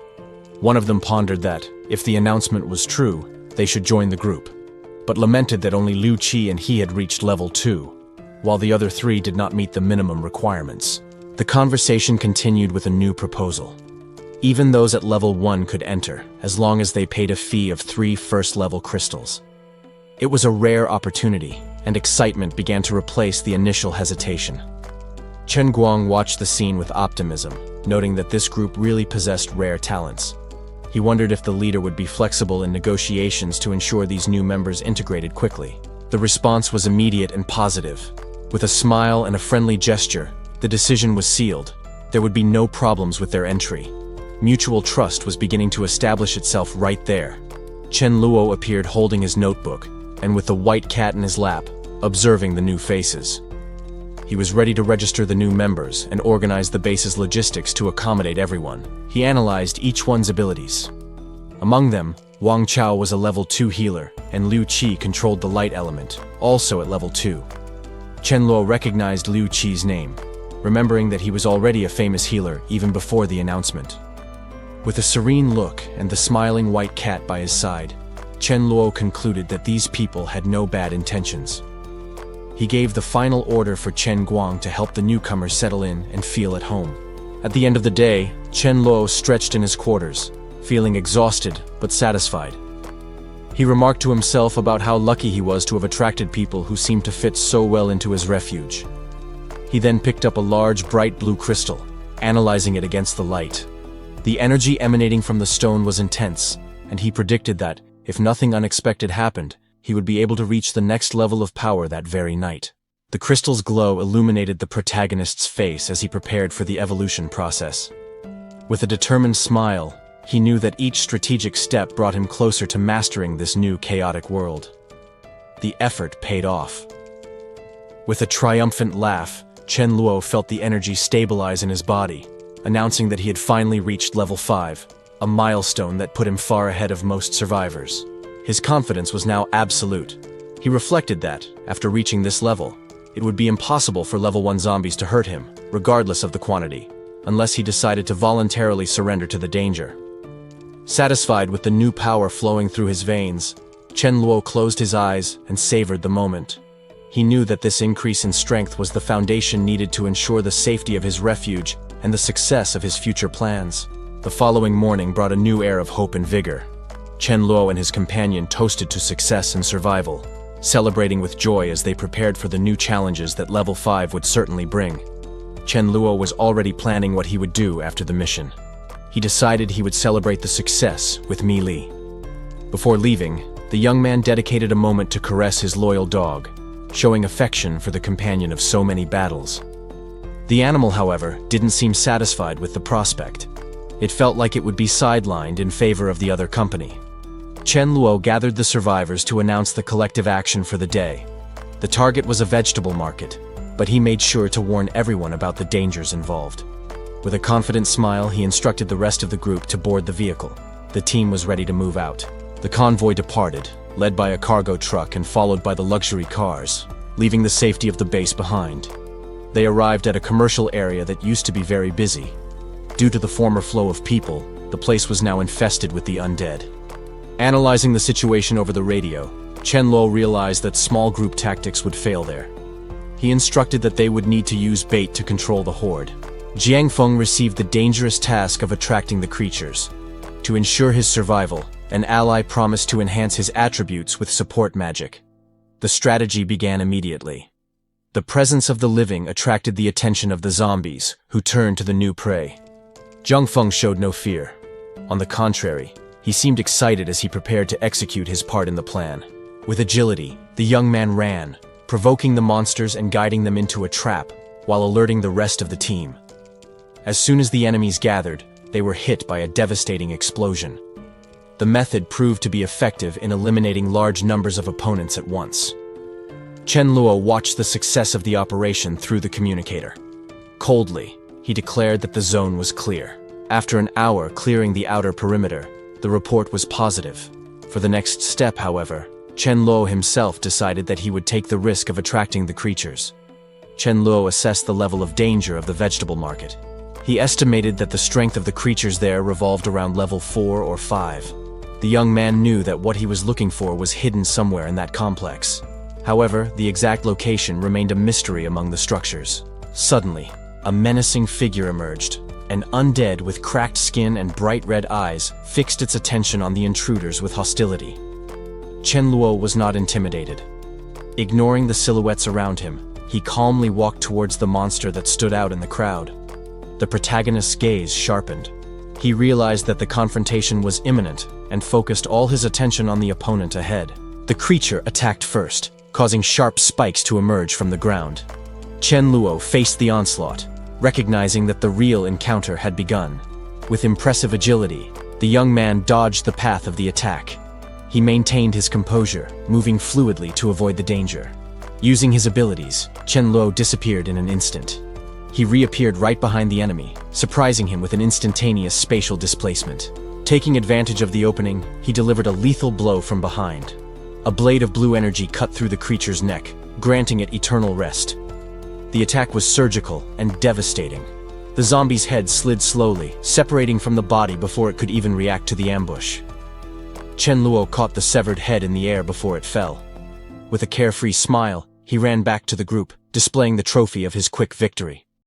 One of them pondered that, if the announcement was true, they should join the group, but lamented that only Liu Qi and he had reached level 2, while the other 3 did not meet the minimum requirements. The conversation continued with a new proposal. Even those at level 1 could enter, as long as they paid a fee of 3 first-level crystals. It was a rare opportunity, and excitement began to replace the initial hesitation. Chen Guang watched the scene with optimism, noting that this group really possessed rare talents. He wondered if the leader would be flexible in negotiations to ensure these new members integrated quickly. The response was immediate and positive. With a smile and a friendly gesture, the decision was sealed. There would be no problems with their entry. Mutual trust was beginning to establish itself right there. Chen Luo appeared holding his notebook, and with the white cat in his lap, observing the new faces. He was ready to register the new members and organize the base's logistics to accommodate everyone. He analyzed each one's abilities. Among them, Wang Chao was a level 2 healer, and Liu Qi controlled the light element, also at level 2. Chen Luo recognized Liu Qi's name, remembering that he was already a famous healer even before the announcement. With a serene look and the smiling white cat by his side, Chen Luo concluded that these people had no bad intentions. He gave the final order for Chen Guang to help the newcomers settle in and feel at home. At the end of the day, Chen Luo stretched in his quarters, feeling exhausted but satisfied. He remarked to himself about how lucky he was to have attracted people who seemed to fit so well into his refuge. He then picked up a large bright blue crystal, analyzing it against the light. The energy emanating from the stone was intense, and he predicted that, if nothing unexpected happened, he would be able to reach the next level of power that very night. The crystal's glow illuminated the protagonist's face as he prepared for the evolution process. With a determined smile, he knew that each strategic step brought him closer to mastering this new chaotic world. The effort paid off. With a triumphant laugh, Chen Luo felt the energy stabilize in his body, announcing that he had finally reached level 5, a milestone that put him far ahead of most survivors. His confidence was now absolute. He reflected that, after reaching this level, it would be impossible for level 1 zombies to hurt him, regardless of the quantity, unless he decided to voluntarily surrender to the danger. Satisfied with the new power flowing through his veins, Chen Luo closed his eyes and savored the moment. He knew that this increase in strength was the foundation needed to ensure the safety of his refuge and the success of his future plans. The following morning brought a new air of hope and vigor. Chen Luo and his companion toasted to success and survival, celebrating with joy as they prepared for the new challenges that level 5 would certainly bring. Chen Luo was already planning what he would do after the mission. He decided he would celebrate the success with Mi Li. Before leaving, the young man dedicated a moment to caress his loyal dog, showing affection for the companion of so many battles. The animal, however, didn't seem satisfied with the prospect. It felt like it would be sidelined in favor of the other company. Chen Luo gathered the survivors to announce the collective action for the day. The target was a vegetable market, but he made sure to warn everyone about the dangers involved. With a confident smile, he instructed the rest of the group to board the vehicle. The team was ready to move out. The convoy departed, led by a cargo truck and followed by the luxury cars, leaving the safety of the base behind. They arrived at a commercial area that used to be very busy. Due to the former flow of people, the place was now infested with the undead. Analyzing the situation over the radio, Chen Luo realized that small group tactics would fail there. He instructed that they would need to use bait to control the horde. Jiang Feng received the dangerous task of attracting the creatures. To ensure his survival, an ally promised to enhance his attributes with support magic. The strategy began immediately. The presence of the living attracted the attention of the zombies, who turned to the new prey. Jiang Feng showed no fear. On the contrary, he seemed excited as he prepared to execute his part in the plan. With agility, the young man ran, provoking the monsters and guiding them into a trap, while alerting the rest of the team. As soon as the enemies gathered, they were hit by a devastating explosion. The method proved to be effective in eliminating large numbers of opponents at once. Chen Luo watched the success of the operation through the communicator. Coldly, he declared that the zone was clear. After an hour clearing the outer perimeter, the report was positive. For the next step, however, Chen Luo himself decided that he would take the risk of attracting the creatures. Chen Luo assessed the level of danger of the vegetable market. He estimated that the strength of the creatures there revolved around level 4 or 5. The young man knew that what he was looking for was hidden somewhere in that complex. However, the exact location remained a mystery among the structures. Suddenly, a menacing figure emerged. An undead with cracked skin and bright red eyes fixed its attention on the intruders with hostility. Chen Luo was not intimidated. Ignoring the silhouettes around him, he calmly walked towards the monster that stood out in the crowd. The protagonist's gaze sharpened. He realized that the confrontation was imminent and focused all his attention on the opponent ahead. The creature attacked first, causing sharp spikes to emerge from the ground. Chen Luo faced the onslaught, recognizing that the real encounter had begun. With impressive agility, the young man dodged the path of the attack. He maintained his composure, moving fluidly to avoid the danger. Using his abilities, Chen Luo disappeared in an instant. He reappeared right behind the enemy, surprising him with an instantaneous spatial displacement. Taking advantage of the opening, he delivered a lethal blow from behind. A blade of blue energy cut through the creature's neck, granting it eternal rest. The attack was surgical and devastating. The zombie's head slid slowly, separating from the body before it could even react to the ambush. Chen Luo caught the severed head in the air before it fell. With a carefree smile, he ran back to the group, displaying the trophy of his quick victory.